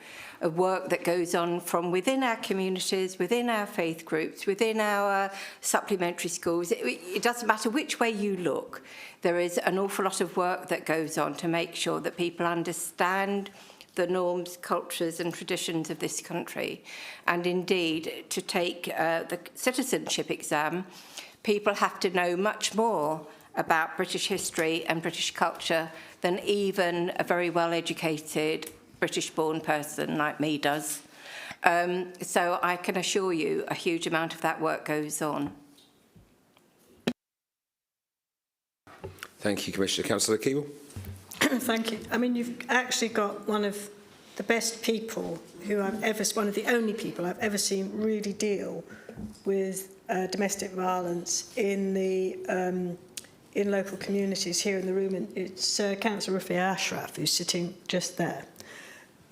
of work that goes on from within our communities, within our faith groups, within our supplementary schools. It doesn't matter which way you look. There is an awful lot of work that goes on to make sure that people understand the norms, cultures and traditions of this country. And indeed, to take the citizenship exam, people have to know much more about British history and British culture than even a very well-educated British-born person like me does. So I can assure you a huge amount of that work goes on. Thank you, Commissioner. Councillor Keeble. Thank you. I mean, you've actually got one of the best people one of the only people I've ever seen really deal with domestic violence in local communities here in the room. And it's Councillor Rafia Ashraf, who's sitting just there.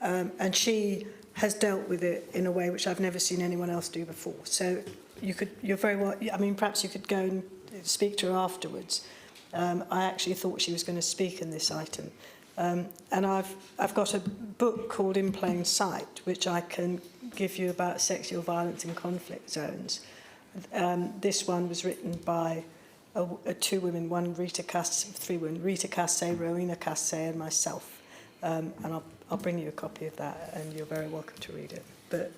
And she has dealt with it in a way which I've never seen anyone else do before. So you're very well, I mean, perhaps you could go and speak to her afterwards. I actually thought she was going to speak in this item. And I've got a book called In Plain Sight, which I can give you about sexual violence in conflict zones. This one was written by two women, three women, Rita Cassay, Rowena Cassay and myself. And I'll bring you a copy of that and you're very welcome to read it. But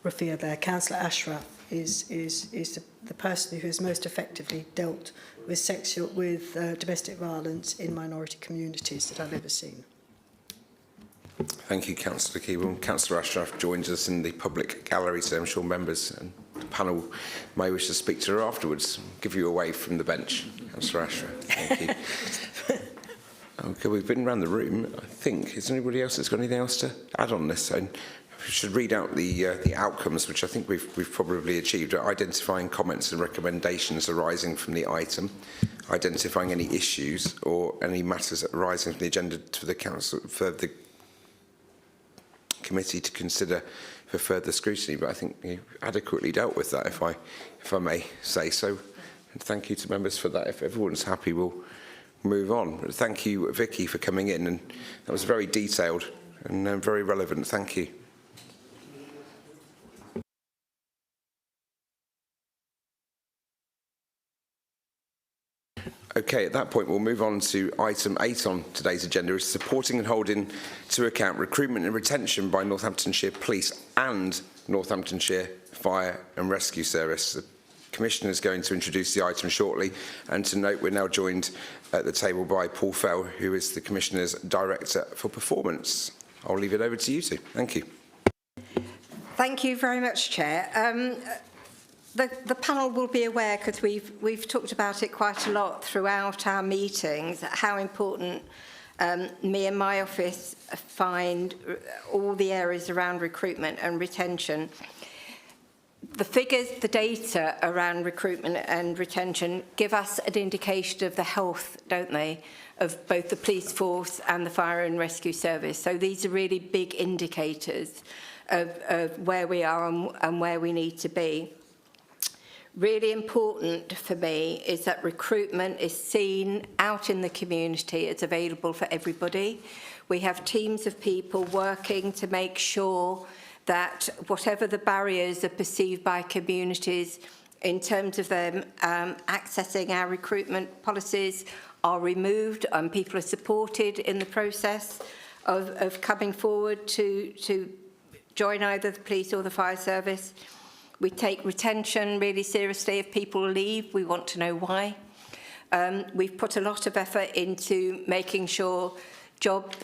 Rafia there, Councillor Ashraf, is the person who has most effectively dealt with domestic violence in minority communities that I've ever seen. Thank you, Councillor Keeble. Councillor Ashraf joins us in the public gallery, so I'm sure members and the panel may wish to speak to her afterwards. Give you away from the bench, Councillor Ashraf. Thank you. Okay, we've been around the room, I think. Is there anybody else that's got anything else to add on this? And we should read out the outcomes, which I think we've probably achieved. Identifying comments and recommendations arising from the item, identifying any issues or any matters arising from the agenda for the council, for the committee to consider for further scrutiny. But I think you adequately dealt with that, if I may say so. And thank you to members for that. If everyone's happy, we'll move on. But thank you, Vicky, for coming in, and that was very detailed and very relevant. Thank you. Okay, at that point, we'll move on to item 8 on today's agenda, is supporting and holding to account recruitment and retention by Northamptonshire Police and Northamptonshire Fire and Rescue Service. The Commissioner is going to introduce the item shortly, and to note we're now joined at the table by Paul Fell, who is the Commissioner's Director for Performance. I'll leave it over to you two. Thank you. Thank you very much, Chair. The panel will be aware, because we've talked about it quite a lot throughout our meetings, how important me and my office find all the areas around recruitment and retention. The figures, the data around recruitment and retention give us an indication of the health, don't they, of both the police force and the fire and rescue service. So these are really big indicators of where we are and where we need to be. Really important for me is that recruitment is seen out in the community as available for everybody. We have teams of people working to make sure that whatever the barriers are perceived by communities in terms of them accessing our recruitment policies are removed, and people are supported in the process of coming forward to join either the police or the fire service. We take retention really seriously. If people leave, we want to know why. We've put a lot of effort into making sure job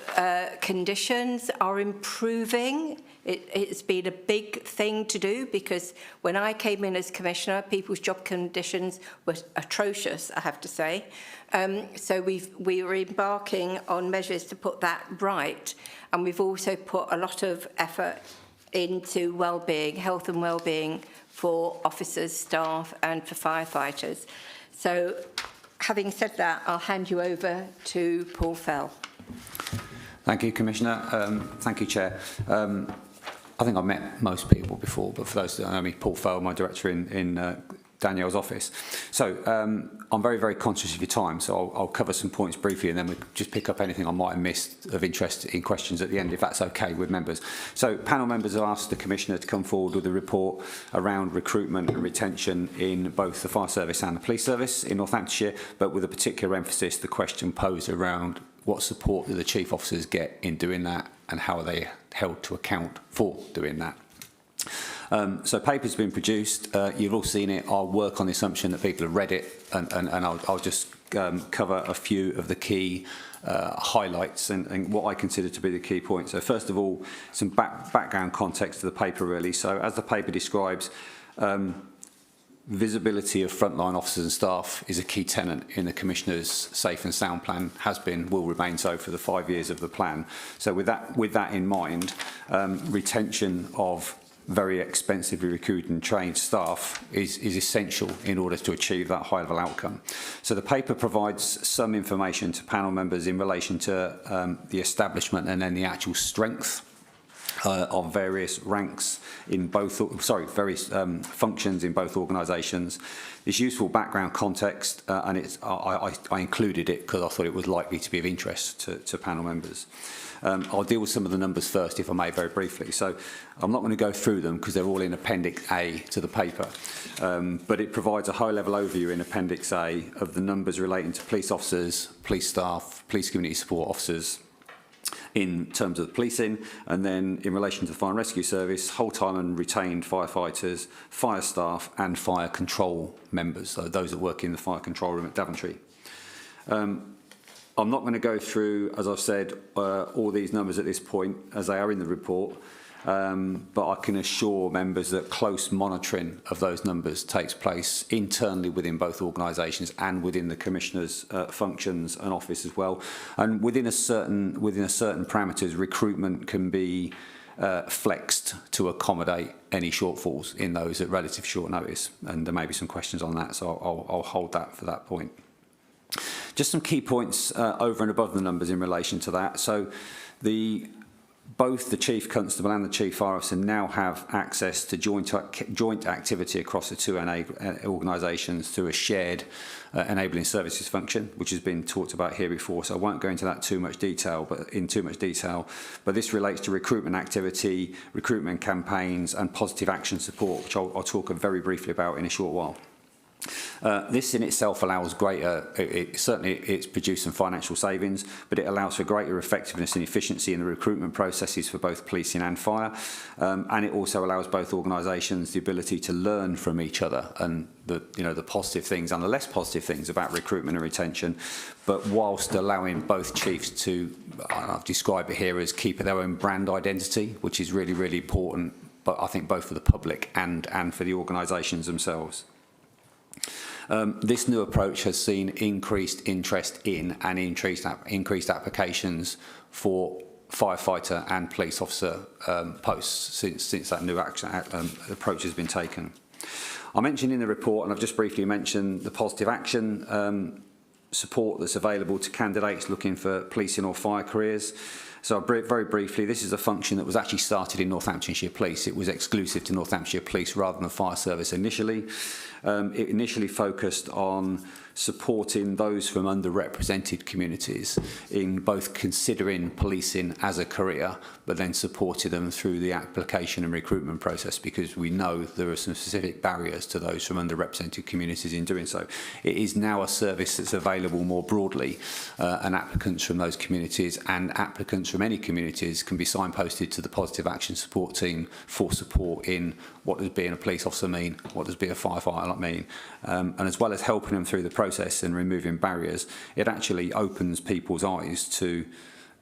conditions are improving. It's been a big thing to do, because when I came in as Commissioner, people's job conditions were atrocious, I have to say. So we were embarking on measures to put that right. And we've also put a lot of effort into well-being, health and well-being for officers, staff and for firefighters. So having said that, I'll hand you over to Paul Fell. Thank you, Commissioner. Thank you, Chair. I think I've met most people before, but for those that don't know me, Paul Fell, my director in Danielle's office. So I'm very, very conscious of your time, so I'll cover some points briefly and then we'll just pick up anything I might have missed of interest in questions at the end, if that's okay with members. So panel members have asked the Commissioner to come forward with a report around recruitment and retention in both the fire service and the police service in Northamptonshire, but with a particular emphasis, the question posed around what support do the chief officers get in doing that and how are they held to account for doing that. So paper's been produced, you've all seen it. I'll work on the assumption that people have read it and I'll just cover a few of the key highlights and what I consider to be the key points. So first of all, some background context to the paper really. So as the paper describes, visibility of frontline officers and staff is a key tenet in the Commissioner's Safe and Sound Plan, has been, will remain so for the 5 years of the plan. So with that in mind, retention of very expensively recruited and trained staff is essential in order to achieve that high level outcome. So the paper provides some information to panel members in relation to the establishment and then the actual strength of various ranks in both, various functions in both organisations. It's useful background context and I included it because I thought it was likely to be of interest to panel members. I'll deal with some of the numbers first, if I may, very briefly. So I'm not going to go through them because they're all in Appendix A to the paper, but it provides a high-level overview in Appendix A of the numbers relating to police officers, police staff, police community support officers in terms of policing, and then in relation to the fire and rescue service, whole-time and retained firefighters, fire staff and fire control members, so those that work in the fire control room at Daventry. I'm not going to go through, as I've said, all these numbers at this point, as they are in the report, but I can assure members that close monitoring of those numbers takes place internally within both organisations and within the Commissioner's functions and office as well. And within a certain parameters, recruitment can be flexed to accommodate any shortfalls in those at relative short notice. And there may be some questions on that, so I'll hold that for that point. Just some key points over and above the numbers in relation to that. So both the Chief Constable and the Chief Fire Officer now have access to joint activity across the two organisations through a shared enabling services function, which has been talked about here before, so I won't go into that too much detail, but this relates to recruitment activity, recruitment campaigns and positive action support, which I'll talk very briefly about in a short while. This in itself allows certainly it's produced some financial savings, but it allows for greater effectiveness and efficiency in the recruitment processes for both policing and fire, and it also allows both organisations the ability to learn from each other and the positive things and the less positive things about recruitment and retention, but whilst allowing both chiefs to, I've described it here as keep their own brand identity, which is really, really important, but I think both for the public and for the organisations themselves. This new approach has seen increased interest in and increased applications for firefighter and police officer posts since that new approach has been taken. I mentioned in the report, and I've just briefly mentioned the positive action support that's available to candidates looking for policing or fire careers. So very briefly, this is a function that was actually started in Northamptonshire Police. It was exclusive to Northamptonshire Police rather than the fire service initially. It initially focused on supporting those from underrepresented communities in both considering policing as a career, but then supported them through the application and recruitment process, because we know there are some specific barriers to those from underrepresented communities in doing so. It is now a service that's available more broadly, and applicants from those communities and applicants from any communities can be signposted to the Positive Action Support Team for support in what does being a police officer mean, what does being a firefighter mean, and as well as helping them through the process and removing barriers, it actually opens people's eyes to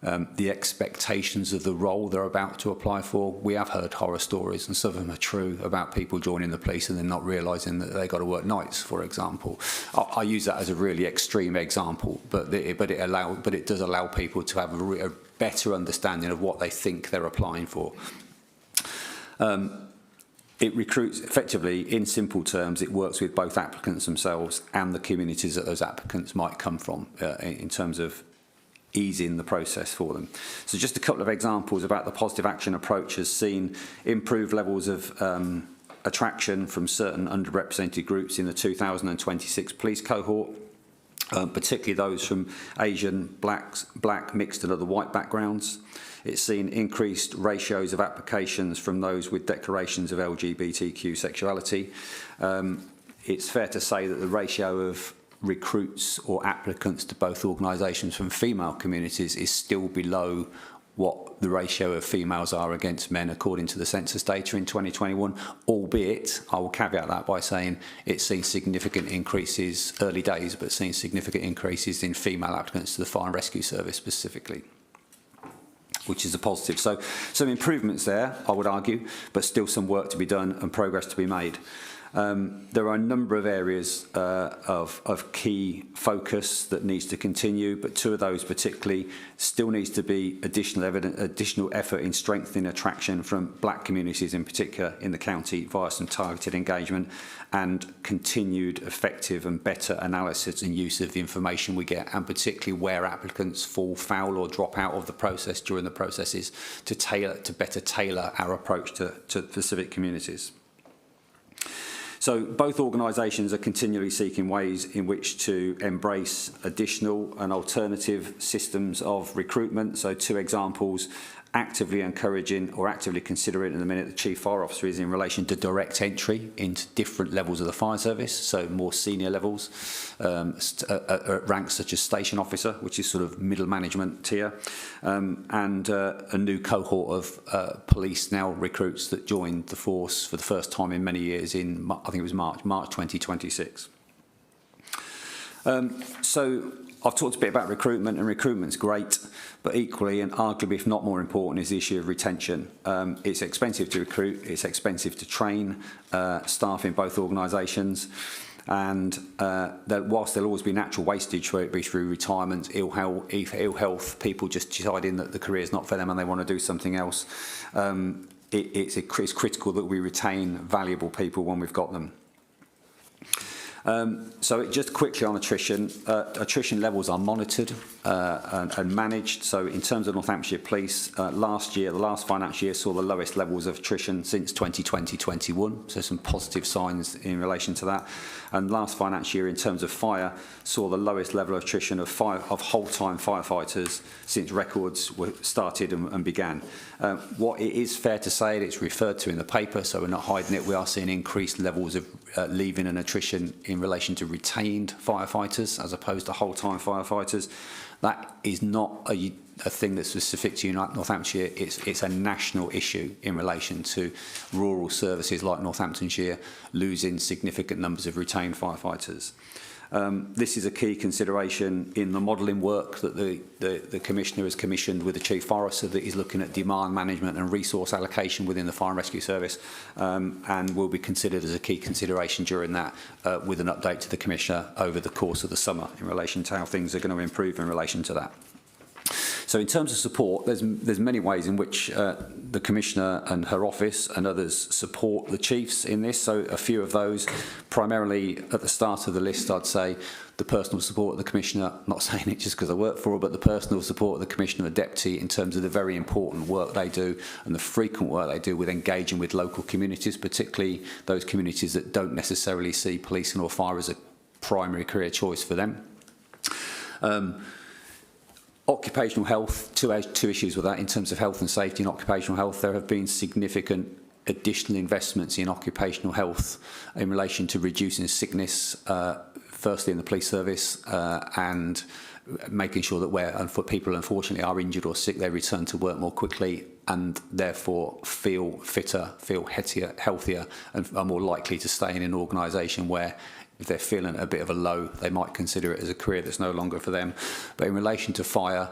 the expectations of the role they're about to apply for. We have heard horror stories, and some of them are true, about people joining the police and then not realising that they've got to work nights, for example. I use that as a really extreme example, but it does allow people to have a better understanding of what they think they're applying for. it recruits effectively, in simple terms, it works with both applicants themselves and the communities that those applicants might come from in terms of easing the process for them. So just a couple of examples about the positive action approach has seen improved levels of attraction from certain underrepresented groups in the 2026 police cohort, particularly those from Asian, black, mixed and other white backgrounds. It's seen increased ratios of applications from those with declarations of LGBTQ sexuality. It's fair to say that the ratio of recruits or applicants to both organisations from female communities is still below what the ratio of females are against men according to the census data in 2021, albeit, I will caveat that by saying it's seen significant increases, early days, but seen significant increases in female applicants to the Fire and Rescue Service specifically, which is a positive. So some improvements there, I would argue, but still some work to be done and progress to be made. There are a number of areas of key focus that needs to continue, but two of those particularly still needs to be additional effort in strengthening attraction from black communities in particular in the county via some targeted engagement and continued effective and better analysis and use of the information we get, and particularly where applicants fall foul or drop out of the process during the processes to better tailor our approach to specific communities. So both organisations are continually seeking ways in which to embrace additional and alternative systems of recruitment. So two examples, actively encouraging or actively considering at the minute the Chief Fire Officer is in relation to direct entry into different levels of the fire service, so more senior levels, ranks such as Station Officer, which is sort of middle management tier, and a new cohort of police now recruits that joined the force for the first time in many years in, I think it was March 2026. So I've talked a bit about recruitment, and recruitment's great, but equally and arguably, if not more important, is the issue of retention. It's expensive to recruit, it's expensive to train staff in both organisations, and whilst there'll always be natural wastage, whether it be through retirement, ill health, people just deciding that the career's not for them and they want to do something else, it's critical that we retain valuable people when we've got them. So just quickly on attrition, attrition levels are monitored and managed. So in terms of Northamptonshire Police, last year, the last financial year, saw the lowest levels of attrition since 2020-21. So some positive signs in relation to that. And last financial year, in terms of fire, saw the lowest level of attrition of whole-time firefighters since records were started and began. What it is fair to say, it's referred to in the paper, so we're not hiding it, we are seeing increased levels of leaving and attrition in relation to retained firefighters as opposed to whole-time firefighters. That is not a thing that's specific to Northamptonshire. It's a national issue in relation to rural services like Northamptonshire losing significant numbers of retained firefighters. This is a key consideration in the modelling work that the Commissioner has commissioned with the Chief Fire Officer that is looking at demand management and resource allocation within the Fire and Rescue Service, and will be considered as a key consideration during that with an update to the Commissioner over the course of the summer in relation to how things are going to improve in relation to that. So in terms of support, there's many ways in which the Commissioner and her office and others support the chiefs in this. So a few of those, primarily at the start of the list, I'd say the personal support of the Commissioner, not saying it just because I work for her, but the personal support of the Commissioner and the Deputy in terms of the very important work they do and the frequent work they do with engaging with local communities, particularly those communities that don't necessarily see policing or fire as a primary career choice for them. Occupational health, two issues with that. In terms of health and safety and occupational health, there have been significant additional investments in occupational health in relation to reducing sickness, firstly in the police service, and making sure that where people unfortunately are injured or sick, they return to work more quickly and therefore feel fitter, feel healthier, and are more likely to stay in an organisation where if they're feeling a bit of a low, they might consider it as a career that's no longer for them. But in relation to fire,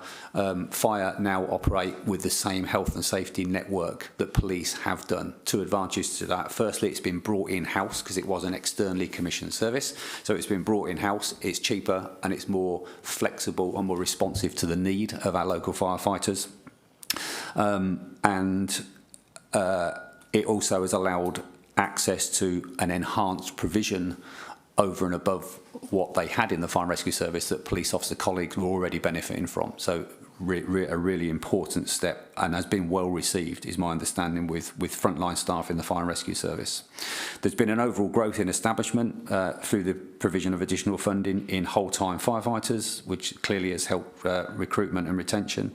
fire now operate with the same health and safety network that police have done. Two advantages to that. Firstly, it's been brought in-house because it was an externally commissioned service. So it's been brought in-house, it's cheaper and it's more flexible and more responsive to the need of our local firefighters. It also has allowed access to an enhanced provision over and above what they had in the fire and rescue service that police officer colleagues were already benefiting from. So a really important step, and has been well received, is my understanding, with frontline staff in the fire and rescue service. There's been an overall growth in establishment through the provision of additional funding in whole-time firefighters, which clearly has helped recruitment and retention.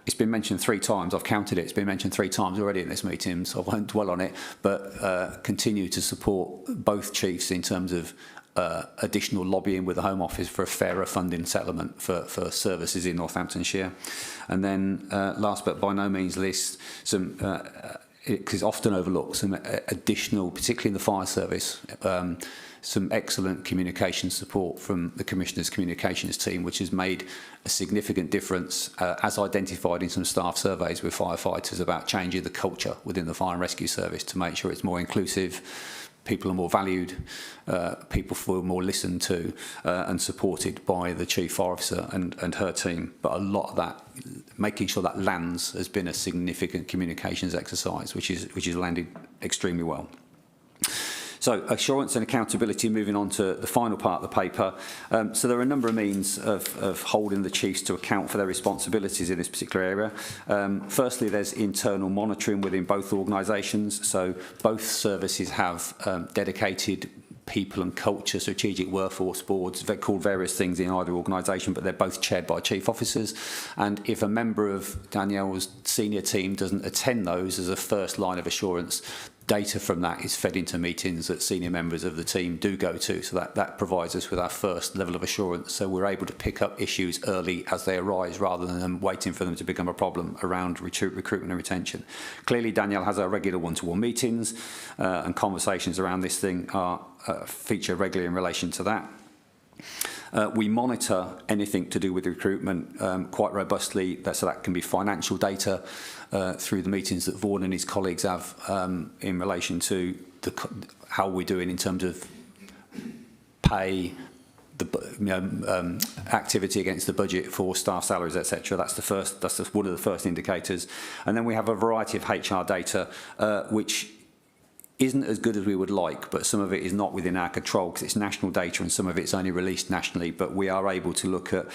It's been mentioned 3 times. I've counted it. It's been mentioned 3 times already in this meeting, so I won't dwell on it, but continue to support both chiefs in terms of additional lobbying with the Home Office for a fairer funding settlement for services in Northamptonshire. And then last but by no means least, some because it's often overlooked, some additional, particularly in the fire service, some excellent communication support from the Commissioner's communications team, which has made a significant difference, as identified in some staff surveys with firefighters, about changing the culture within the fire and rescue service to make sure it's more inclusive, people are more valued, people feel more listened to and supported by the Chief Fire Officer and her team. But a lot of that, making sure that lands, has been a significant communications exercise, which is landed extremely well. So assurance and accountability, moving on to the final part of the paper. So there are a number of means of holding the chiefs to account for their responsibilities in this particular area. Firstly, there's internal monitoring within both organisations. So both services have dedicated people and culture strategic workforce boards. They're called various things in either organisation, but they're both chaired by chief officers. And if a member of Danielle's senior team doesn't attend those as a first line of assurance, data from that is fed into meetings that senior members of the team do go to. So that provides us with our first level of assurance. So we're able to pick up issues early as they arise, rather than waiting for them to become a problem around recruitment and retention. Clearly, Danielle has our regular one-to-one meetings, and conversations around this thing are feature regularly in relation to that. We monitor anything to do with recruitment quite robustly, so that can be financial data through the meetings that Vaughan and his colleagues have in relation to how we're doing in terms of pay, activity against the budget for staff salaries, etc. That's one of the first indicators. And then we have a variety of HR data, which isn't as good as we would like, but some of it is not within our control because it's national data and some of it's only released nationally. But we are able to look at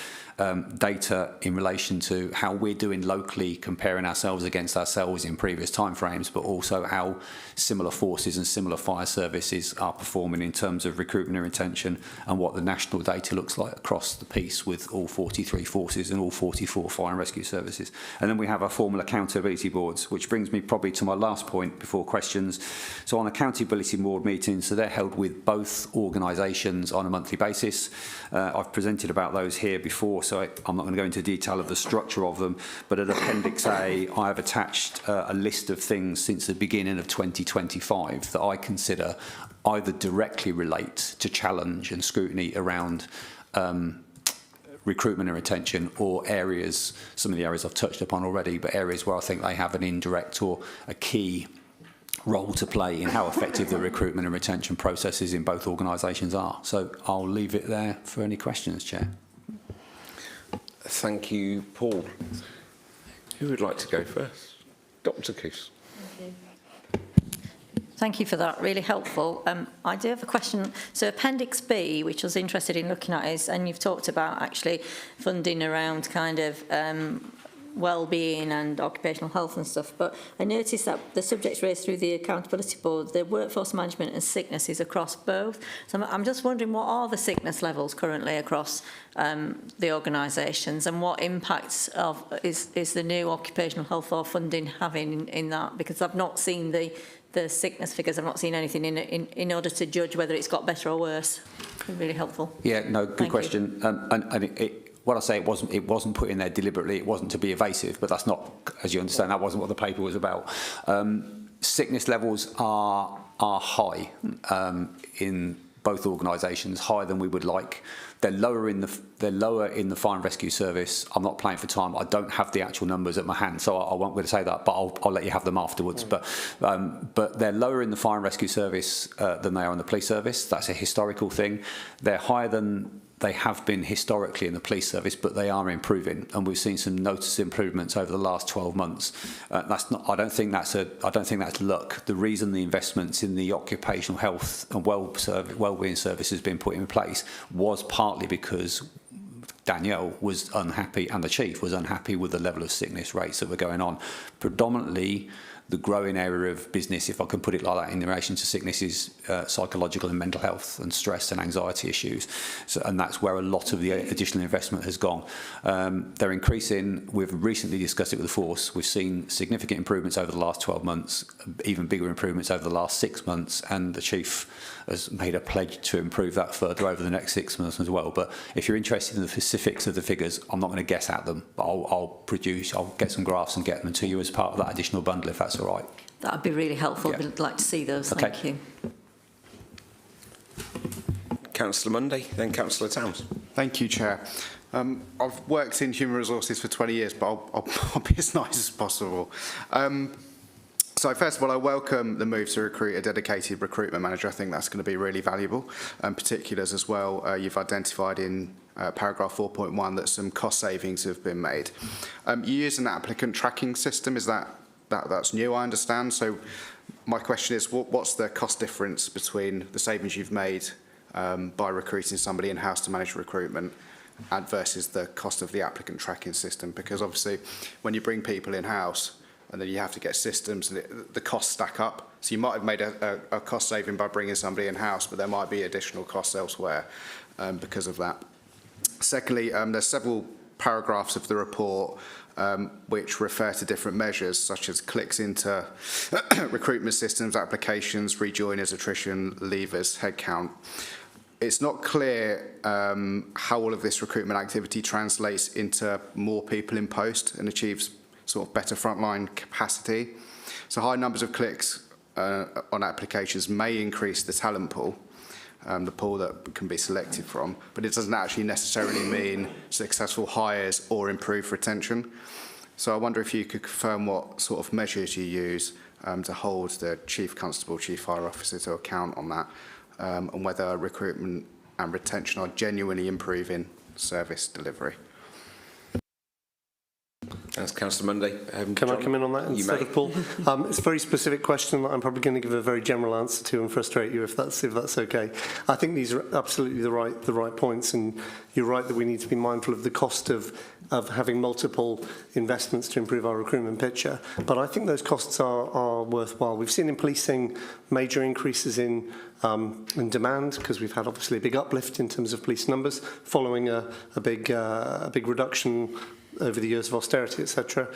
data in relation to how we're doing locally, comparing ourselves against ourselves in previous timeframes, but also how similar forces and similar fire services are performing in terms of recruitment and retention, and what the national data looks like across the piece with all 43 forces and all 44 fire and rescue services. And then we have our formal accountability boards, which brings me probably to my last point before questions. So on accountability board meetings, so they're held with both organisations on a monthly basis. I've presented about those here before, so I'm not going to go into detail of the structure of them, but at Appendix A, I have attached a list of things since the beginning of 2025 that I consider either directly relate to challenge and scrutiny around recruitment and retention, or areas, some of the areas I've touched upon already, but areas where I think they have an indirect or a key role to play in how effective the recruitment and retention processes in both organisations are. So I'll leave it there for any questions, Chair. Thank you, Paul. Who would like to go first? Dr. Coos. Thank you for that, really helpful. I do have a question. So Appendix B, which I was interested in looking at, is, and you've talked about actually funding around kind of well-being and occupational health and stuff, but I noticed that the subjects raised through the accountability board, the workforce management and sickness is across both. So I'm just wondering, what are the sickness levels currently across the organisations, and what impacts is the new occupational health or funding having in that? Because I've not seen the sickness figures, I've not seen anything in order to judge whether it's got better or worse. Really helpful. Yeah, no, good question. And what I say, it wasn't put in there deliberately. It wasn't to be evasive, but that's not, as you understand, that wasn't what the paper was about. Sickness levels are high in both organisations, higher than we would like. They're lower in the fire and rescue service. I'm not playing for time. I don't have the actual numbers at my hand, so I won't be able to say that. But I'll let you have them afterwards. But they're lower in the fire and rescue service than they are in the police service. That's a historical thing. They're higher than they have been historically in the police service, but they are improving, and we've seen some noticeable improvements over the last 12 months. I don't think that's luck. The reason the investments in the occupational health and well-being service has been put in place was partly because Danielle was unhappy and the chief was unhappy with the level of sickness rates that were going on. Predominantly, the growing area of business, if I can put it like that, in relation to sickness is psychological and mental health and stress and anxiety issues. And that's where a lot of the additional investment has gone. They're increasing. We've recently discussed it with the force. We've seen significant improvements over the last 12 months, even bigger improvements over the last 6 months. And the chief has made a pledge to improve that further over the next 6 months as well. But if you're interested in the specifics of the figures, I'm not going to guess at them. But I'll get some graphs and get them to you as part of that additional bundle, if that's all right. That would be really helpful. Yeah. I'd like to see those. Okay. Thank you. Councillor Munday, then Councillor Towns. Thank you, Chair. I've worked in human resources for 20 years, but I'll be as nice as possible. So first of all, I welcome the move to recruit a dedicated recruitment manager. I think that's going to be really valuable, particulars as well. You've identified in paragraph 4.1 that some cost savings have been made. You use an applicant tracking system. Is that's new, I understand. So my question is, what's the cost difference between the savings you've made by recruiting somebody in-house to manage recruitment and versus the cost of the applicant tracking system? Because obviously when you bring people in-house and then you have to get systems, and the costs stack up. So you might have made a cost saving by bringing somebody in-house, but there might be additional costs elsewhere because of that. Secondly, there's several paragraphs of the report which refer to different measures, such as clicks into recruitment systems, applications, rejoiners, attrition, leavers, headcount. It's not clear how all of this recruitment activity translates into more people in post and achieves sort of better frontline capacity. So high numbers of clicks on applications may increase the talent pool, the pool that can be selected from, but it doesn't actually necessarily mean successful hires or improved retention. So I wonder if you could confirm what sort of measures you use to hold the Chief Constable, Chief Fire Officer to account on that, and whether recruitment and retention are genuinely improving service delivery. Thanks, Councillor Munday. Can I come in on that instead of Paul? It's a very specific question that I'm probably going to give a very general answer to and frustrate you if that's okay. I think these are absolutely the right points, and you're right that we need to be mindful of the cost of having multiple investments to improve our recruitment picture. But I think those costs are worthwhile. We've seen in policing major increases in demand because we've had obviously a big uplift in terms of police numbers following a big reduction over the years of austerity, etc.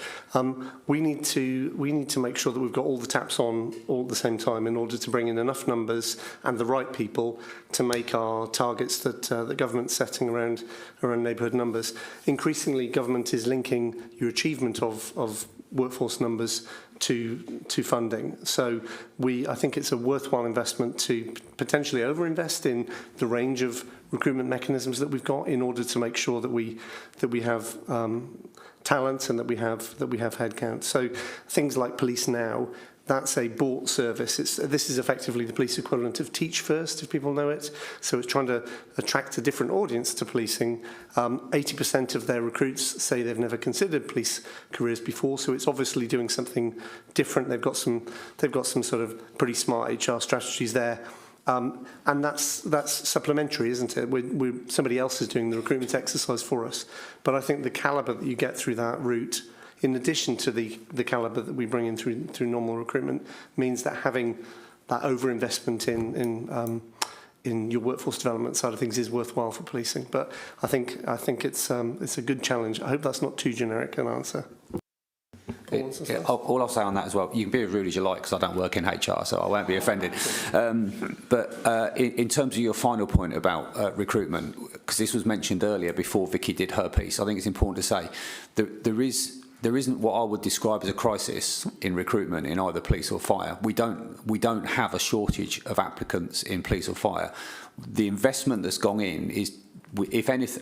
We need to make sure that we've got all the taps on all at the same time in order to bring in enough numbers and the right people to make our targets that the government's setting around neighbourhood numbers. Increasingly, government is linking your achievement of workforce numbers to funding. So I think it's a worthwhile investment to potentially overinvest in the range of recruitment mechanisms that we've got in order to make sure that we have talent and that we have headcount. So things like Police Now, that's a bought service. This is effectively the police equivalent of Teach First, if people know it. So it's trying to attract a different audience to policing. 80% of their recruits say they've never considered police careers before, so it's obviously doing something different. They've got some sort of pretty smart HR strategies there. And that's supplementary, isn't it? Somebody else is doing the recruitment exercise for us. But I think the calibre that you get through that route, in addition to the calibre that we bring in through normal recruitment, means that having that overinvestment in your workforce development side of things is worthwhile for policing. But I think it's a good challenge. I hope that's not too generic an answer. All I'll say on that as well, you can be as rude as you like because I don't work in HR, so I won't be offended. But in terms of your final point about recruitment, because this was mentioned earlier before Vicky did her piece, I think it's important to say there isn't what I would describe as a crisis in recruitment in either police or fire. We don't have a shortage of applicants in police or fire. The investment that's gone in is, if anything,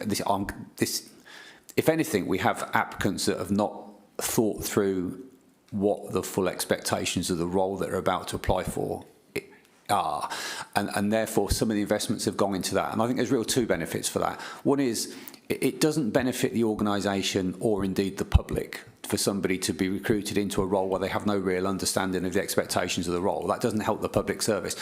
we have applicants that have not thought through what the full expectations of the role that they're about to apply for are. And therefore, some of the investments have gone into that. And I think there's real two benefits for that. One is it doesn't benefit the organisation or indeed the public for somebody to be recruited into a role where they have no real understanding of the expectations of the role. That doesn't help the public service.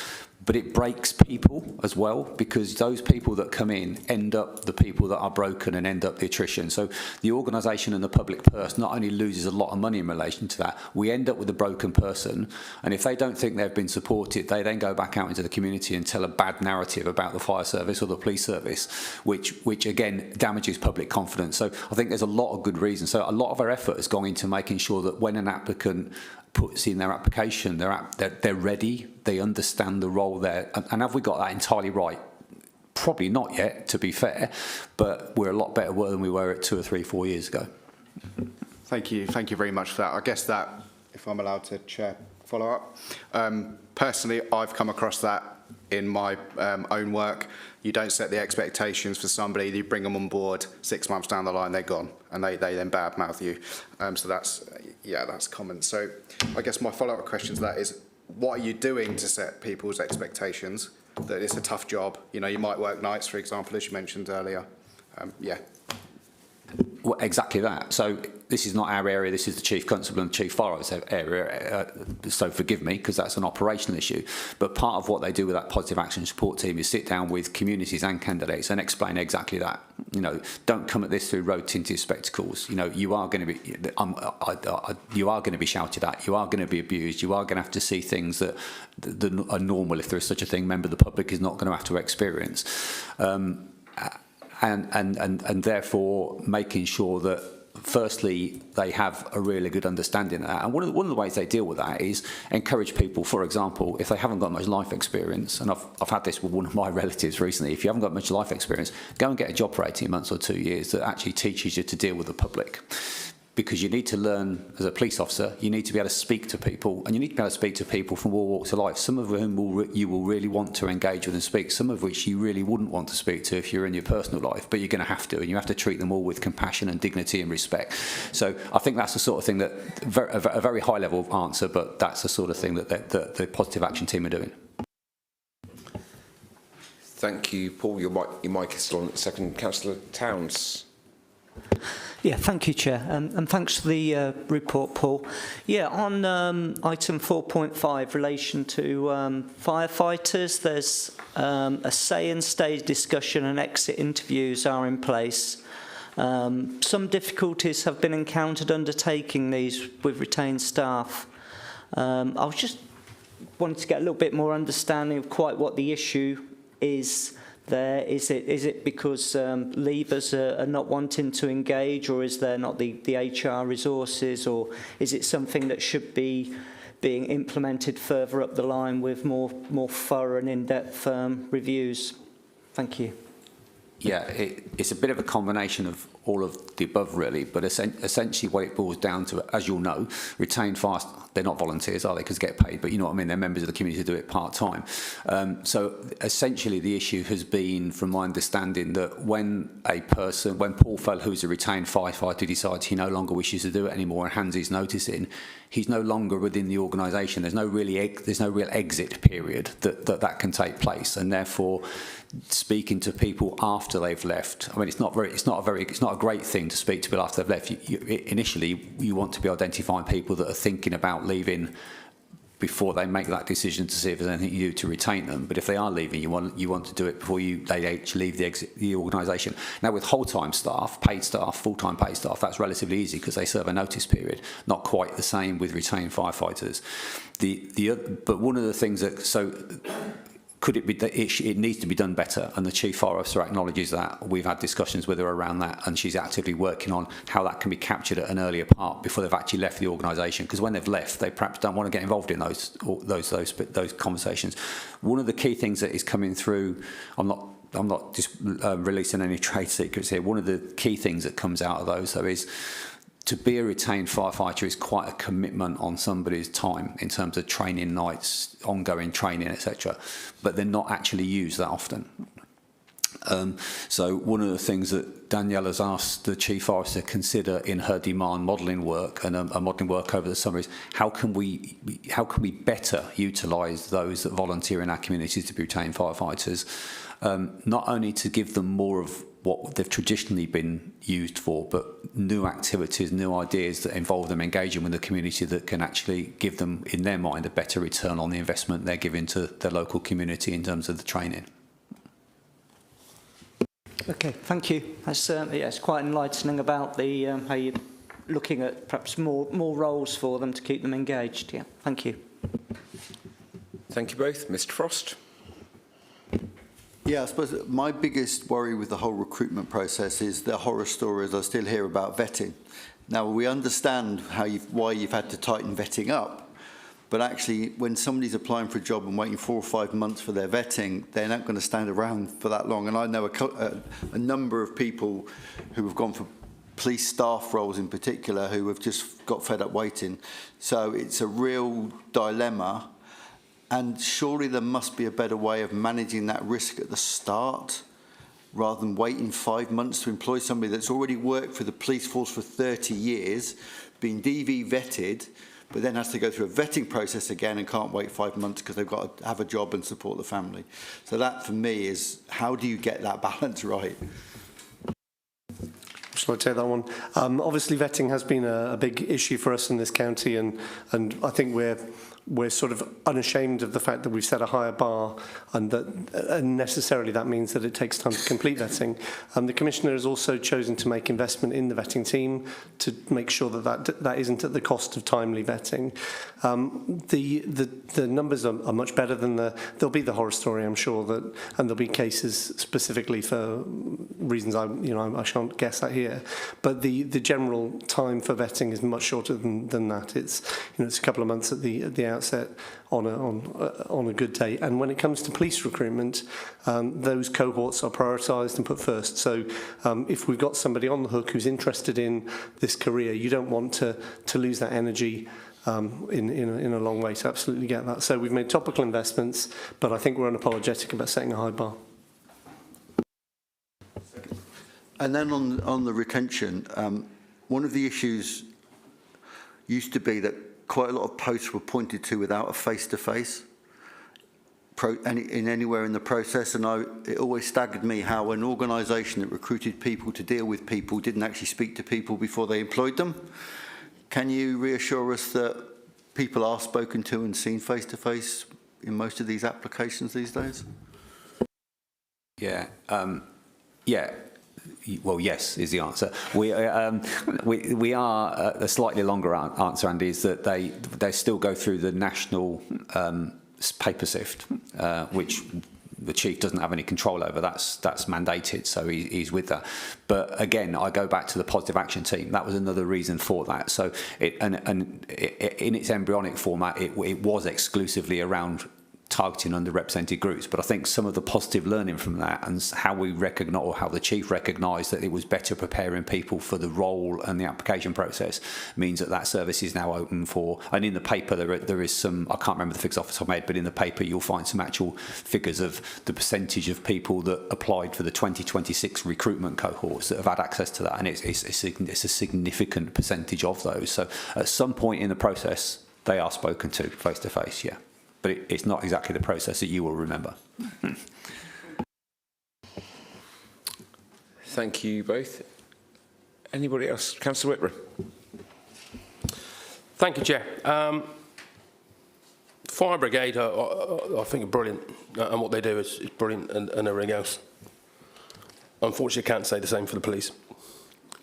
But it breaks people as well, because those people that come in end up the people that are broken and end up the attrition. So the organisation and the public purse not only loses a lot of money in relation to that, we end up with a broken person. And if they don't think they've been supported, they then go back out into the community and tell a bad narrative about the fire service or the police service, which again damages public confidence. So I think there's a lot of good reasons. So a lot of our effort has gone into making sure that when an applicant puts in their application, they're ready, they understand the role there. And have we got that entirely right? Probably not yet, to be fair, but we're a lot better than we were at 2 or 3, 4 years ago. Thank you very much for that. I guess that, if I'm allowed to, Chair, follow up. Personally, I've come across that in my own work. You don't set the expectations for somebody, you bring them on board, 6 months down the line, they're gone, and they then badmouth you. So that's common. So I guess my follow-up question to that is, what are you doing to set people's expectations that it's a tough job? You know, you might work nights, for example, as you mentioned earlier. Well, exactly that. So this is not our area, this is the Chief Constable and Chief Fire Officer area, so forgive me, because that's an operational issue. But part of what they do with that positive action support team is sit down with communities and candidates and explain exactly that. You know, don't come at this through road-tinted spectacles. You know, you are going to be, you are going to be shouted at, you are going to be abused, you are going to have to see things that are normal, if there is such a thing, member of the public is not going to have to experience. And therefore making sure that firstly they have a really good understanding of that. And one of the ways they deal with that is encourage people, for example, if they haven't got much life experience, and I've had this with one of my relatives recently, if you haven't got much life experience, go and get a job for 18 months or 2 years that actually teaches you to deal with the public. Because you need to learn, as a police officer, you need to be able to speak to people, and you need to be able to speak to people from all walks of life, some of whom you will really want to engage with and speak, some of which you really wouldn't want to speak to if you're in your personal life, but you're going to have to, and you have to treat them all with compassion and dignity and respect. So I think that's the sort of thing that, a very high level answer, but that's the sort of thing that the positive action team are doing. Thank you, Paul. Your mic is still on. Second, Councillor Towns. Yeah, thank you, Chair, and thanks for the report, Paul. Yeah, on item 4.5, relation to firefighters, there's a say and stay discussion and exit interviews are in place. Some difficulties have been encountered undertaking these with retained staff. I was just wanting to get a little bit more understanding of quite what the issue is there. Is it because leavers are not wanting to engage, or is there not the HR resources, or is it something that should be being implemented further up the line with more thorough and in-depth reviews? Thank you. Yeah, it's a bit of a combination of all of the above, really, but essentially what it boils down to, as you'll know, retained fire, they're not volunteers, are they, because they get paid, but you know what I mean, they're members of the community who do it part-time. So essentially the issue has been, from my understanding, that when Paul Fell, who's a retained firefighter, decides he no longer wishes to do it anymore and hands his notice in, he's no longer within the organisation. There's no real exit period that can take place, and therefore speaking to people after they've left, I mean, it's not a great thing to speak to people after they've left. Initially, you want to be identifying people that are thinking about leaving before they make that decision to see if there's anything you do to retain them. But if they are leaving, you want to do it before they actually leave the organisation. Now, with whole-time staff, paid staff, full-time paid staff, that's relatively easy because they serve a notice period. Not quite the same with retained firefighters. But one of the things that could it be that it needs to be done better, and the Chief Fire Officer acknowledges that. We've had discussions with her around that, and she's actively working on how that can be captured at an earlier part before they've actually left the organisation, because when they've left, they perhaps don't want to get involved in those conversations. One of the key things that is coming through, I'm not just releasing any trade secrets here. One of the key things that comes out of those, though, is to be a retained firefighter is quite a commitment on somebody's time in terms of training nights, ongoing training, etc. But they're not actually used that often. So one of the things that Danielle has asked the Chief Forester to consider in her demand modelling work and a modelling work over the summer is how can we better utilise those that volunteer in our communities to be retained firefighters, not only to give them more of what they've traditionally been used for, but new activities, new ideas that involve them engaging with the community that can actually give them, in their mind, a better return on the investment they're giving to their local community in terms of the training. Okay, thank you. That's it's quite enlightening about the how you're looking at perhaps more roles for them to keep them engaged. Yeah, thank you. Thank you both. Mr. Frost. Yeah, I suppose my biggest worry with the whole recruitment process is the horror stories I still hear about vetting. Now, we understand why you've had to tighten vetting up, but actually, when somebody's applying for a job and waiting 4 or 5 months for their vetting, they're not going to stand around for that long. And I know a number of people who have gone for police staff roles in particular who have just got fed up waiting. So it's a real dilemma. And surely there must be a better way of managing that risk at the start rather than waiting 5 months to employ somebody that's already worked for the police force for 30 years, been DV vetted, but then has to go through a vetting process again and can't wait 5 months because they've got to have a job and support the family. So that, for me, is how do you get that balance right? Shall I take that one? Obviously, vetting has been a big issue for us in this county, and I think we're sort of unashamed of the fact that we've set a higher bar, and that necessarily that means that it takes time to complete vetting. The Commissioner has also chosen to make investment in the vetting team to make sure that isn't at the cost of timely vetting. The numbers are much better than there'll be the horror story, I'm sure, and there'll be cases specifically for reasons I shan't guess at here. But the general time for vetting is much shorter than that. It's a couple of months at the outset on a good day. And when it comes to police recruitment, those cohorts are prioritised and put first. So if we've got somebody on the hook who's interested in this career, you don't want to lose that energy in a long way. To absolutely get that. So we've made topical investments, but I think we're unapologetic about setting a high bar. And then on the retention, one of the issues used to be that quite a lot of posts were pointed to without a face-to-face anywhere in the process, and it always staggered me how an organisation that recruited people to deal with people didn't actually speak to people before they employed them. Can you reassure us that people are spoken to and seen face-to-face in most of these applications these days? Yeah. Well, yes, is the answer. We are a slightly longer answer, Andy, is that they still go through the national paper sift, which the chief doesn't have any control over. That's mandated, so he's with that. But again, I go back to the positive action team. That was another reason for that. So in its embryonic format, it was exclusively around targeting underrepresented groups, but I think some of the positive learning from that and how we recognise, or how the chief recognised that it was better preparing people for the role and the application process, means that service is now open for. And in the paper there is some, I can't remember the figures off the top of my head, but in the paper you'll find some actual figures of the percentage of people that applied for the 2026 recruitment cohorts that have had access to that, and it's a significant percentage of those. So at some point in the process they are spoken to face to face, yeah. But it's not exactly the process that you will remember. Thank you both. Anybody else? Councillor Whitburn. Thank you, Chair. Fire Brigade, I think, are brilliant, and what they do is brilliant, and everything else. Unfortunately, I can't say the same for the police.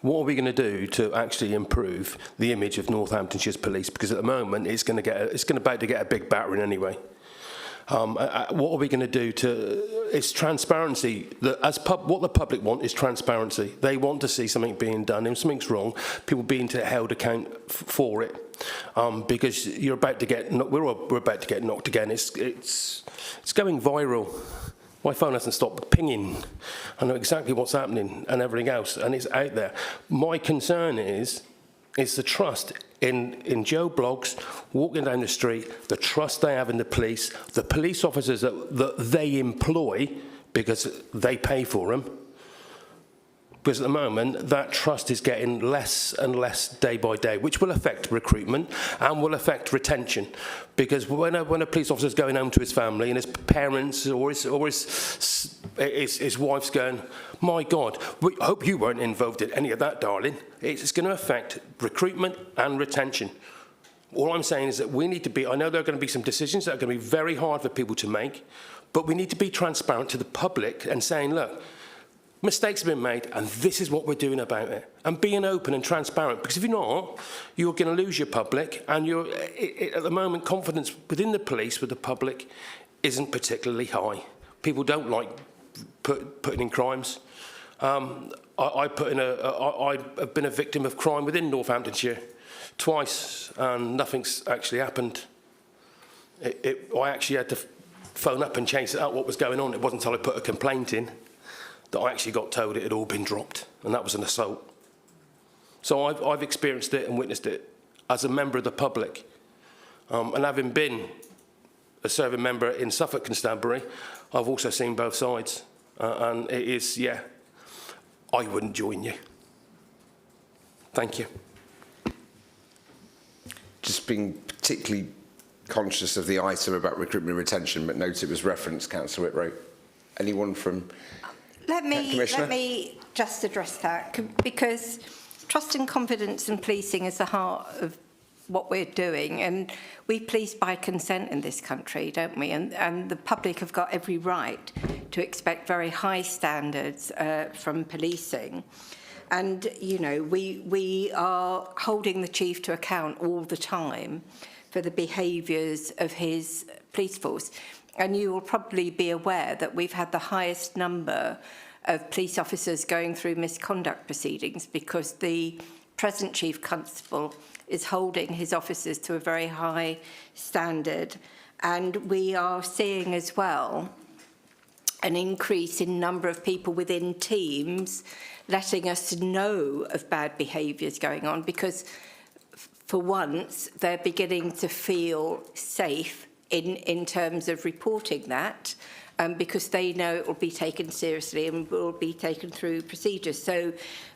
What are we going to do to actually improve the image of Northamptonshire's police? Because at the moment, it's about to get a big battering anyway. What are we going to do it's transparency. What the public want is transparency. They want to see something being done. If something's wrong, people being held account for it. Because we're about to get knocked again. It's going viral. My phone hasn't stopped pinging. I know exactly what's happening and everything else, and it's out there. My concern is the trust in Joe Bloggs walking down the street, the trust they have in the police officers that they employ, because they pay for them. Because at the moment, that trust is getting less and less day by day, which will affect recruitment and will affect retention. Because when a police officer is going home to his family and his parents or his wife's going, my God, I hope you weren't involved in any of that, darling. It's going to affect recruitment and retention. All I'm saying is that we need to be, I know there are going to be some decisions that are going to be very hard for people to make, but we need to be transparent to the public and saying, look, mistakes have been made, and this is what we're doing about it. And being open and transparent, because if you're not, you're going to lose your public, and at the moment, confidence within the police with the public isn't particularly high. People don't like putting in crimes. I've been a victim of crime within Northamptonshire twice, and nothing's actually happened. I actually had to phone up and chase out what was going on. It wasn't until I put a complaint in that I actually got told it had all been dropped, and that was an assault. So I've experienced it and witnessed it as a member of the public. And having been a serving member in Suffolk Constabulary, I've also seen both sides. And it is, yeah, I wouldn't join you. Thank you. Just being particularly conscious of the item about recruitment and retention, but note it was referenced, Councillor Whitrow. Anyone from... Let me just address that, because trust and confidence in policing is the heart of what we're doing, and we police by consent in this country, don't we? And the public have got every right to expect very high standards from policing. And, you know, we are holding the chief to account all the time for the behaviours of his police force. And you will probably be aware that we've had the highest number of police officers going through misconduct proceedings because the present Chief Constable is holding his officers to a very high standard. And we are seeing as well an increase in number of people within teams letting us know of bad behaviours going on, because for once they're beginning to feel safe in terms of reporting that, because they know it will be taken seriously and will be taken through procedures. So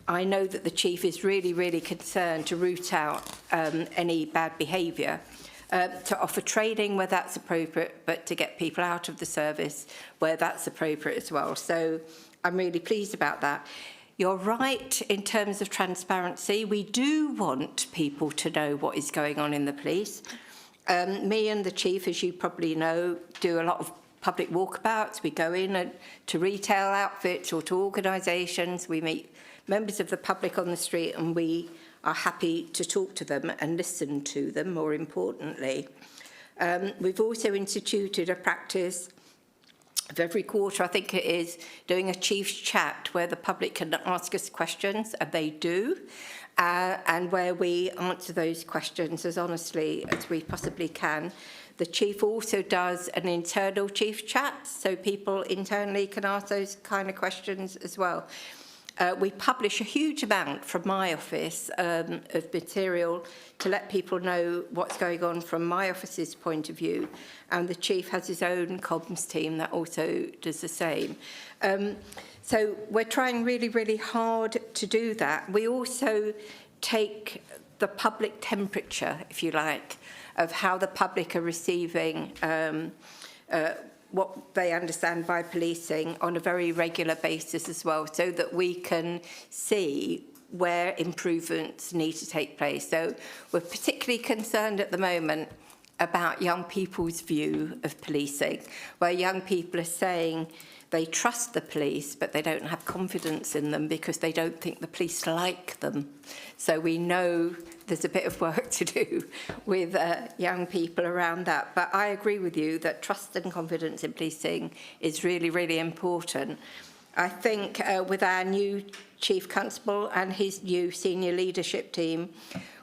I know that the Chief is really, really concerned to root out any bad behaviour, to offer training where that's appropriate, but to get people out of the service where that's appropriate as well. So I'm really pleased about that. You're right in terms of transparency. We do want people to know what is going on in the police. Me and the Chief, as you probably know, do a lot of public walkabouts. We go in to retail outfits or to organisations. We meet members of the public on the street, and we are happy to talk to them and listen to them, more importantly. We've also instituted a practice of every quarter, I think it is, doing a Chief's chat where the public can ask us questions, and they do. And where we answer those questions as honestly as we possibly can. The Chief also does an internal Chief chat, so people internally can ask those kind of questions as well. We publish a huge amount from my office of material to let people know what's going on from my office's point of view, and the Chief has his own comms team that also does the same. So we're trying really, really hard to do that. We also take the public temperature, if you like, of how the public are receiving what they understand by policing on a very regular basis as well, so that we can see where improvements need to take place. So we're particularly concerned at the moment about young people's view of policing, where young people are saying they trust the police, but they don't have confidence in them because they don't think the police like them. So we know there's a bit of work to do with young people around that. But I agree with you that trust and confidence in policing is really, really important. I think with our new Chief Constable and his new senior leadership team,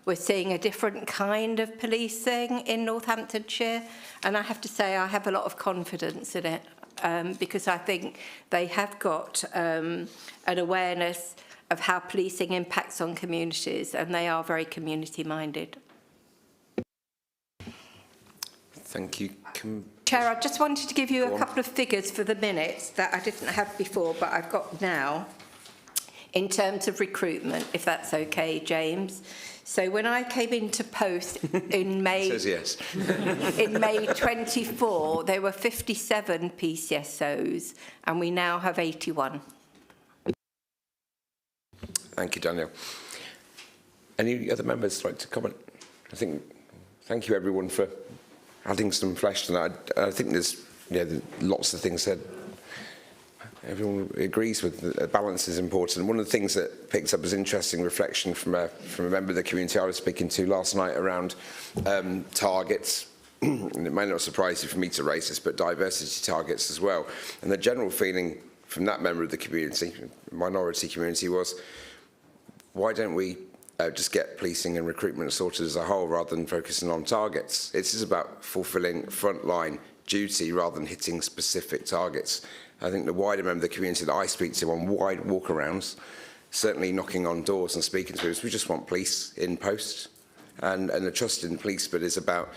we're seeing a different kind of policing in Northamptonshire. And I have to say I have a lot of confidence in it. Because I think they have got an awareness of how policing impacts on communities, and they are very community-minded. Thank you. Chair, I just wanted to give you a couple of figures for the minutes that I didn't have before, but I've got now, in terms of recruitment, if that's okay, James. So when I came into post in May, says yes. in May 24, there were 57 PCSOs, and we now have 81. Thank you, Daniel. Any other members like to comment? Thank you everyone for adding some flesh tonight. I think there's lots of things said. Everyone agrees with the balance is important. One of the things that picked up as interesting reflection from a member of the community I was speaking to last night around targets. And it may not surprise you for me to raise this, but diversity targets as well. And the general feeling from that member of the community, minority community, was why don't we just get policing and recruitment sorted as a whole rather than focusing on targets? It is about fulfilling frontline duty rather than hitting specific targets. I think the wider member of the community that I speak to on wide walkarounds, certainly knocking on doors and speaking to us, we just want police in post and the trust in police, but it's about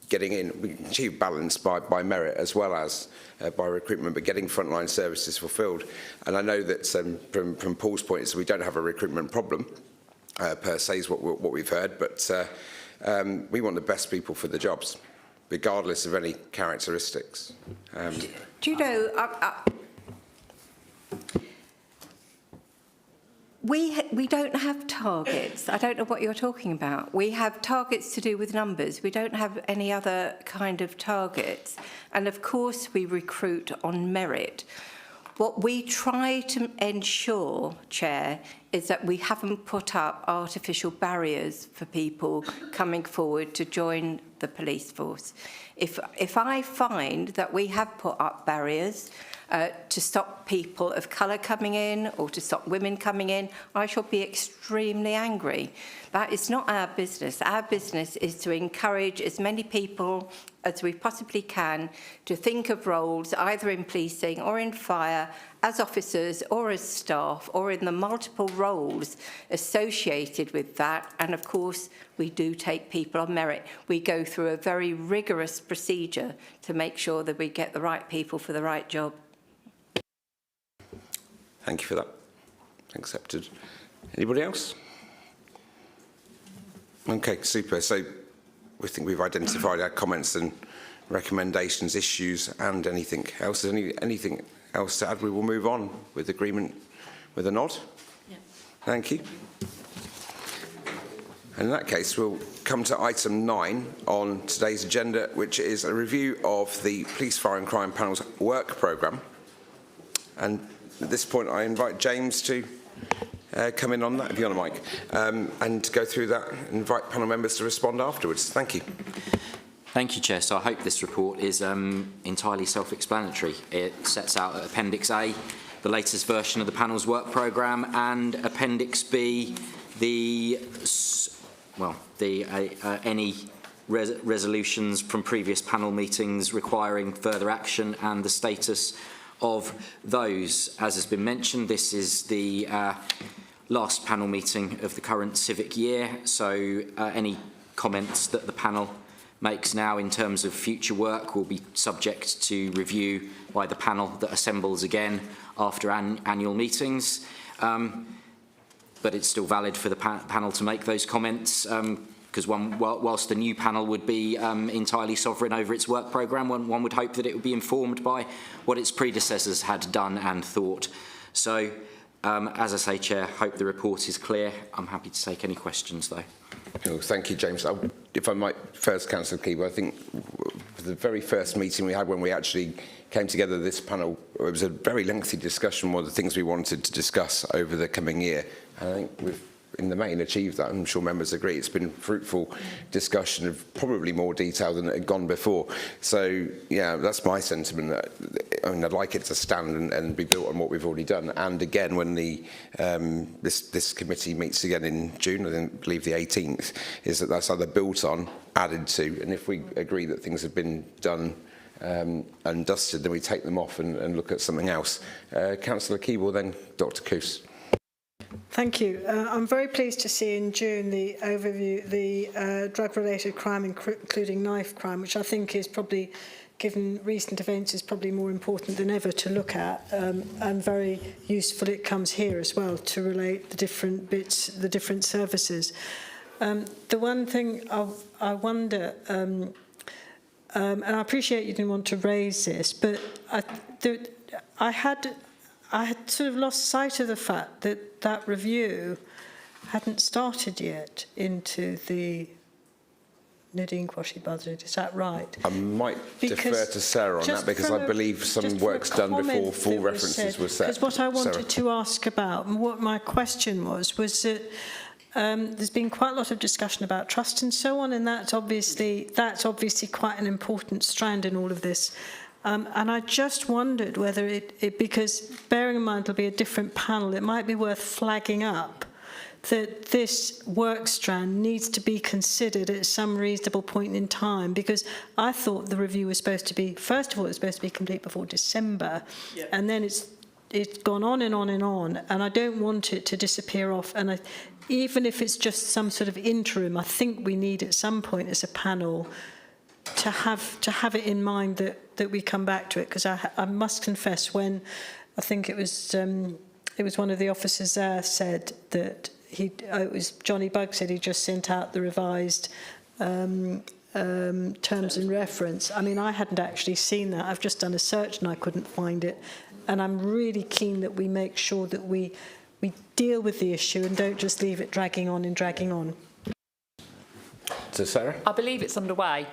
getting in. We can achieve balance by merit as well as by recruitment, but getting frontline services fulfilled. And I know that from Paul's point is we don't have a recruitment problem per se is what we've heard, but we want the best people for the jobs, regardless of any characteristics. Do you know, we don't have targets. I don't know what you're talking about. We have targets to do with numbers. We don't have any other kind of targets. And of course, we recruit on merit. What we try to ensure, Chair, is that we haven't put up artificial barriers for people coming forward to join the police force. If I find that we have put up barriers to stop people of colour coming in or to stop women coming in, I shall be extremely angry. That is not our business. Our business is to encourage as many people as we possibly can to think of roles either in policing or in fire as officers or as staff or in the multiple roles associated with that. And of course, we do take people on merit. We go through a very rigorous procedure to make sure that we get the right people for the right job. Thank you for that. Accepted. Anybody else? Okay, super. So we think we've identified our comments and recommendations, issues, and anything else. Is anything else to add? We will move on with agreement with a nod. Yeah. Thank you. And in that case, we'll come to item 9 on today's agenda, which is a review of the Police, Fire and Crime Panel's work programme. And at this point, I invite James to come in on that, if you're on a mic, and go through that and invite panel members to respond afterwards. Thank you. Thank you, Chair. So I hope this report is entirely self-explanatory. It sets out at Appendix A the latest version of the panel's work programme, and Appendix B any resolutions from previous panel meetings requiring further action and the status of those. As has been mentioned, this is the last panel meeting of the current civic year, so any comments that the panel makes now in terms of future work will be subject to review by the panel that assembles again after annual meetings. But it's still valid for the panel to make those comments, because whilst the new panel would be entirely sovereign over its work programme, one would hope that it would be informed by what its predecessors had done and thought. So, as I say, Chair, hope the report is clear. I'm happy to take any questions, though. Oh, thank you, James. If I might first, Councillor Keeble, I think the very first meeting we had when we actually came together, this panel, it was a very lengthy discussion, one of the things we wanted to discuss over the coming year. And I think we've, in the main, achieved that. I'm sure members agree. It's been fruitful discussion of probably more detail than it had gone before. So, yeah, that's my sentiment. I'd like it to stand and be built on what we've already done. And again, when the this committee meets again in June, I believe the 18th, is that's either built on, added to, and if we agree that things have been done and dusted, then we take them off and look at something else. Councillor Keeble, then Dr. Coos. Thank you. I'm very pleased to see in June the overview, the drug-related crime, including knife crime, which I think is probably given recent events, is probably more important than ever to look at, and very useful it comes here as well to relate the different bits, the different services. The one thing I wonder, and I appreciate you didn't want to raise this, but I had sort of lost sight of the fact that that review hadn't started yet into the Nadine Quashie budget. Is that right? I might defer to Sarah on that, because I believe some work's done before full references were set. Because what I wanted to ask about, and what my question was that there's been quite a lot of discussion about trust and so on, and that's obviously quite an important strand in all of this. And I just wondered whether it because bearing in mind it'll be a different panel, it might be worth flagging up that this work strand needs to be considered at some reasonable point in time, because I thought the review was supposed to be, first of all, it's supposed to be complete before December, and then it's gone on and on and on, and I don't want it to disappear off. And even if it's just some sort of interim, I think we need at some point as a panel to have it in mind that we come back to it, because I must confess, when I think it was one of the officers there said that it was Johnny Bugg said he just sent out the revised terms and reference. I mean, I hadn't actually seen that. I've just done a search and I couldn't find it. And I'm really keen that we make sure that we deal with the issue and don't just leave it dragging on and dragging on. So Sarah? I believe it's underway.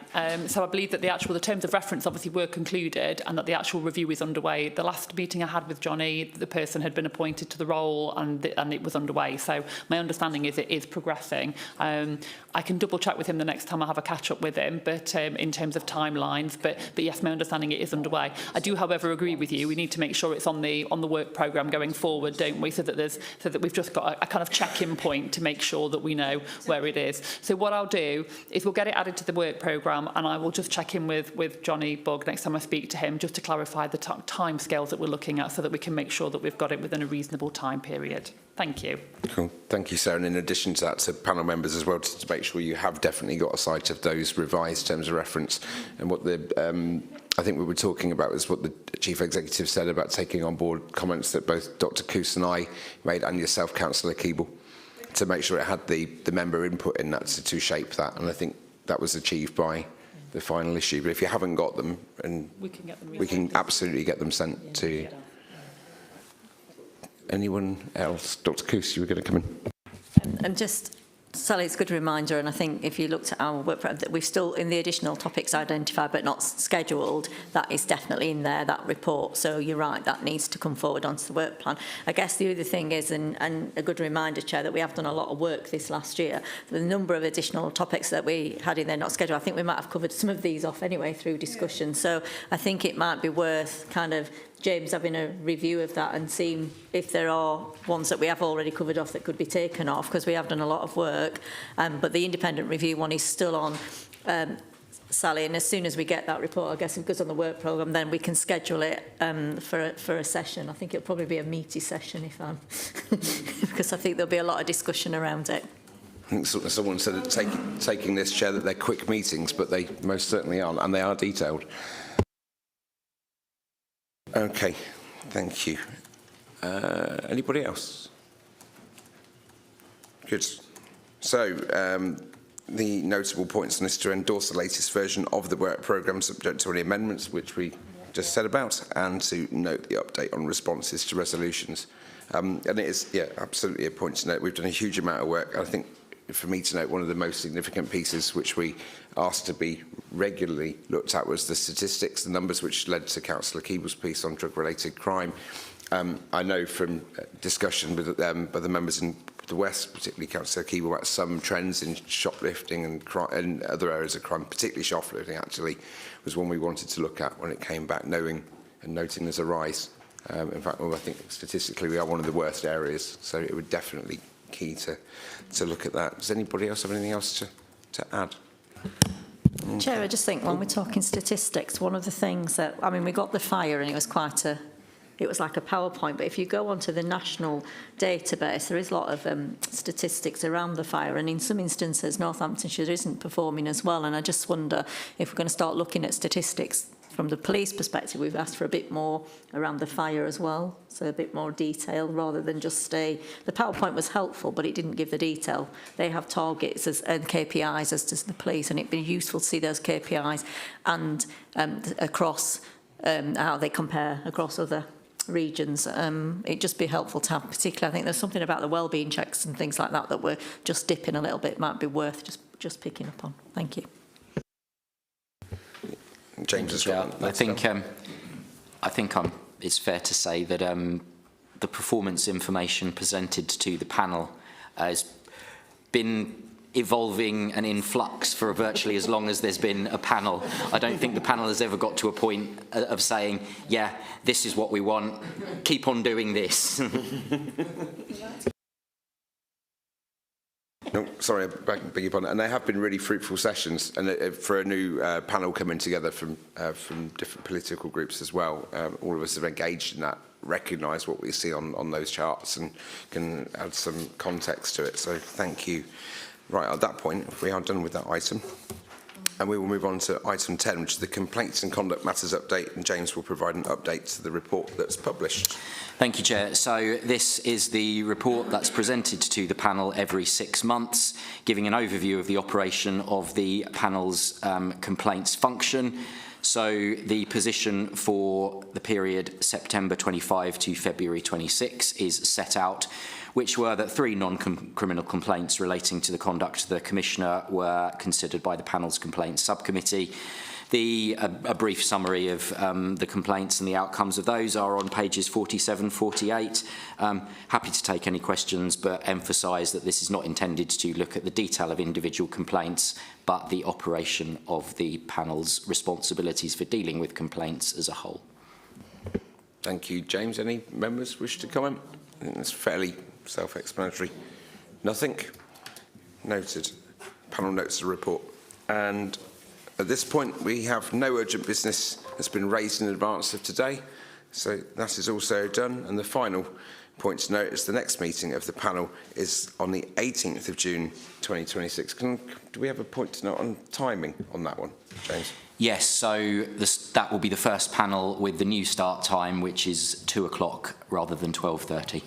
So I believe that the terms of reference obviously were concluded and that the actual review is underway. The last meeting I had with Johnny, the person had been appointed to the role and it was underway. So my understanding is it is progressing. I can double check with him the next time I have a catch up with him, but in terms of timelines, but yes, my understanding it is underway. I do, however, agree with you. We need to make sure it's on the work programme going forward, don't we? So that we've just got a kind of check-in point to make sure that we know where it is. So what I'll do is we'll get it added to the work programme, and I will just check in with Johnny Bugg next time I speak to him, just to clarify the time scales that we're looking at, so that we can make sure that we've got it within a reasonable time period. Thank you. Cool. Thank you, Sarah. And in addition to that, to panel members as well, to make sure you have definitely got a sight of those revised terms of reference. And what I think we were talking about is what the Chief Executive said about taking on board comments that both Dr. Coos and I made, and yourself, Councillor Keeble, to make sure it had the member input in that to shape that. And I think that was achieved by the final issue. But if you haven't got them, and we can absolutely get them sent to you. Anyone else? Dr. Coos, you were going to come in. And just, Sally, it's a good reminder, and I think if you looked at our work program, that we've still, in the additional topics identified but not scheduled, that is definitely in there, that report. So you're right, that needs to come forward onto the work plan. I guess the other thing is, and a good reminder, Chair, that we have done a lot of work this last year. The number of additional topics that we had in there not scheduled, I think we might have covered some of these off anyway through discussion. So I think it might be worth kind of James having a review of that and seeing if there are ones that we have already covered off that could be taken off, because we have done a lot of work. But the independent review one is still on, Sally, and as soon as we get that report, I guess if it goes on the work programme, then we can schedule it for a session. I think it'll probably be a meaty session because I think there'll be a lot of discussion around it. I think someone said that taking this, Chair, that they're quick meetings, but they most certainly aren't, and they are detailed. Okay, thank you. Anybody else? Good. So, the notable points on this to endorse the latest version of the work programme subject to any amendments, which we just said about, and to note the update on responses to resolutions. And it is, yeah, absolutely a point to note. We've done a huge amount of work. I think, for me to note, one of the most significant pieces which we asked to be regularly looked at was the statistics, the numbers which led to Councillor Keeble's piece on drug-related crime. I know from discussion with by the members in the West, particularly Councillor Keeble, about some trends in shoplifting and other areas of crime, particularly shoplifting actually, was one we wanted to look at when it came back, knowing and noting there's a rise. In fact, well, I think statistically we are one of the worst areas, so it would definitely key to look at that. Does anybody else have anything else to add? Okay. Chair, I just think when we're talking statistics, one of the things that, I mean, we got the fire and it was it was like a PowerPoint, but if you go onto the national database, there is a lot of statistics around the fire, and in some instances Northamptonshire isn't performing as well, and I just wonder if we're going to start looking at statistics from the police perspective, we've asked for a bit more around the fire as well, so a bit more detail rather than just the PowerPoint was helpful, but it didn't give the detail. They have targets and KPIs as does the police, and it'd be useful to see those KPIs and across how they compare across other regions. It'd just be helpful to have, particularly, I think there's something about the wellbeing checks and things like that that we're just dipping a little bit, might be worth just picking up on. Thank you. James has got I think it's fair to say that the performance information presented to the panel has been evolving and in flux for virtually as long as there's been a panel. I don't think the panel has ever got to a point of saying, yeah, this is what we want, keep on doing this. No, sorry, I beg your pardon. And they have been really fruitful sessions, and for a new panel coming together from different political groups as well. All of us have engaged in that, recognised what we see on those charts, and can add some context to it. So thank you. Right, at that point, we are done with that item. And we will move on to item 10, which is the Complaints and Conduct Matters update, and James will provide an update to the report that's published. Thank you, Chair. So this is the report that's presented to the panel every 6 months, giving an overview of the operation of the panel's complaints function. So the position for the period September 25 to February 26 is set out, which were that 3 non-criminal complaints relating to the conduct of the Commissioner were considered by the panel's complaints subcommittee. A brief summary of the complaints and the outcomes of those are on pages 47, 48. Happy to take any questions, but emphasise that this is not intended to look at the detail of individual complaints, but the operation of the panel's responsibilities for dealing with complaints as a whole. Thank you, James. Any members wish to comment? I think that's fairly self-explanatory. Nothing? Noted. Panel notes the report. And at this point, we have no urgent business that's been raised in advance of today. So that is also done. And the final point to note is the next meeting of the panel is on the 18th of June 2026. Do we have a point to note on timing on that one, James? Yes, so that will be the first panel with the new start time, which is 2 o'clock rather than 12:30.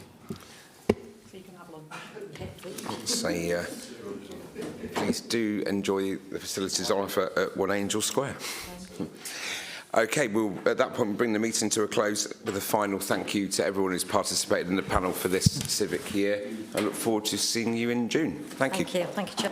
Say, please do enjoy the facilities on offer at One Angel Square. Okay, we'll at that point we'll bring the meeting to a close with a final thank you to everyone who's participated in the panel for this civic year. I look forward to seeing you in June. Thank you. Thank you, Chair.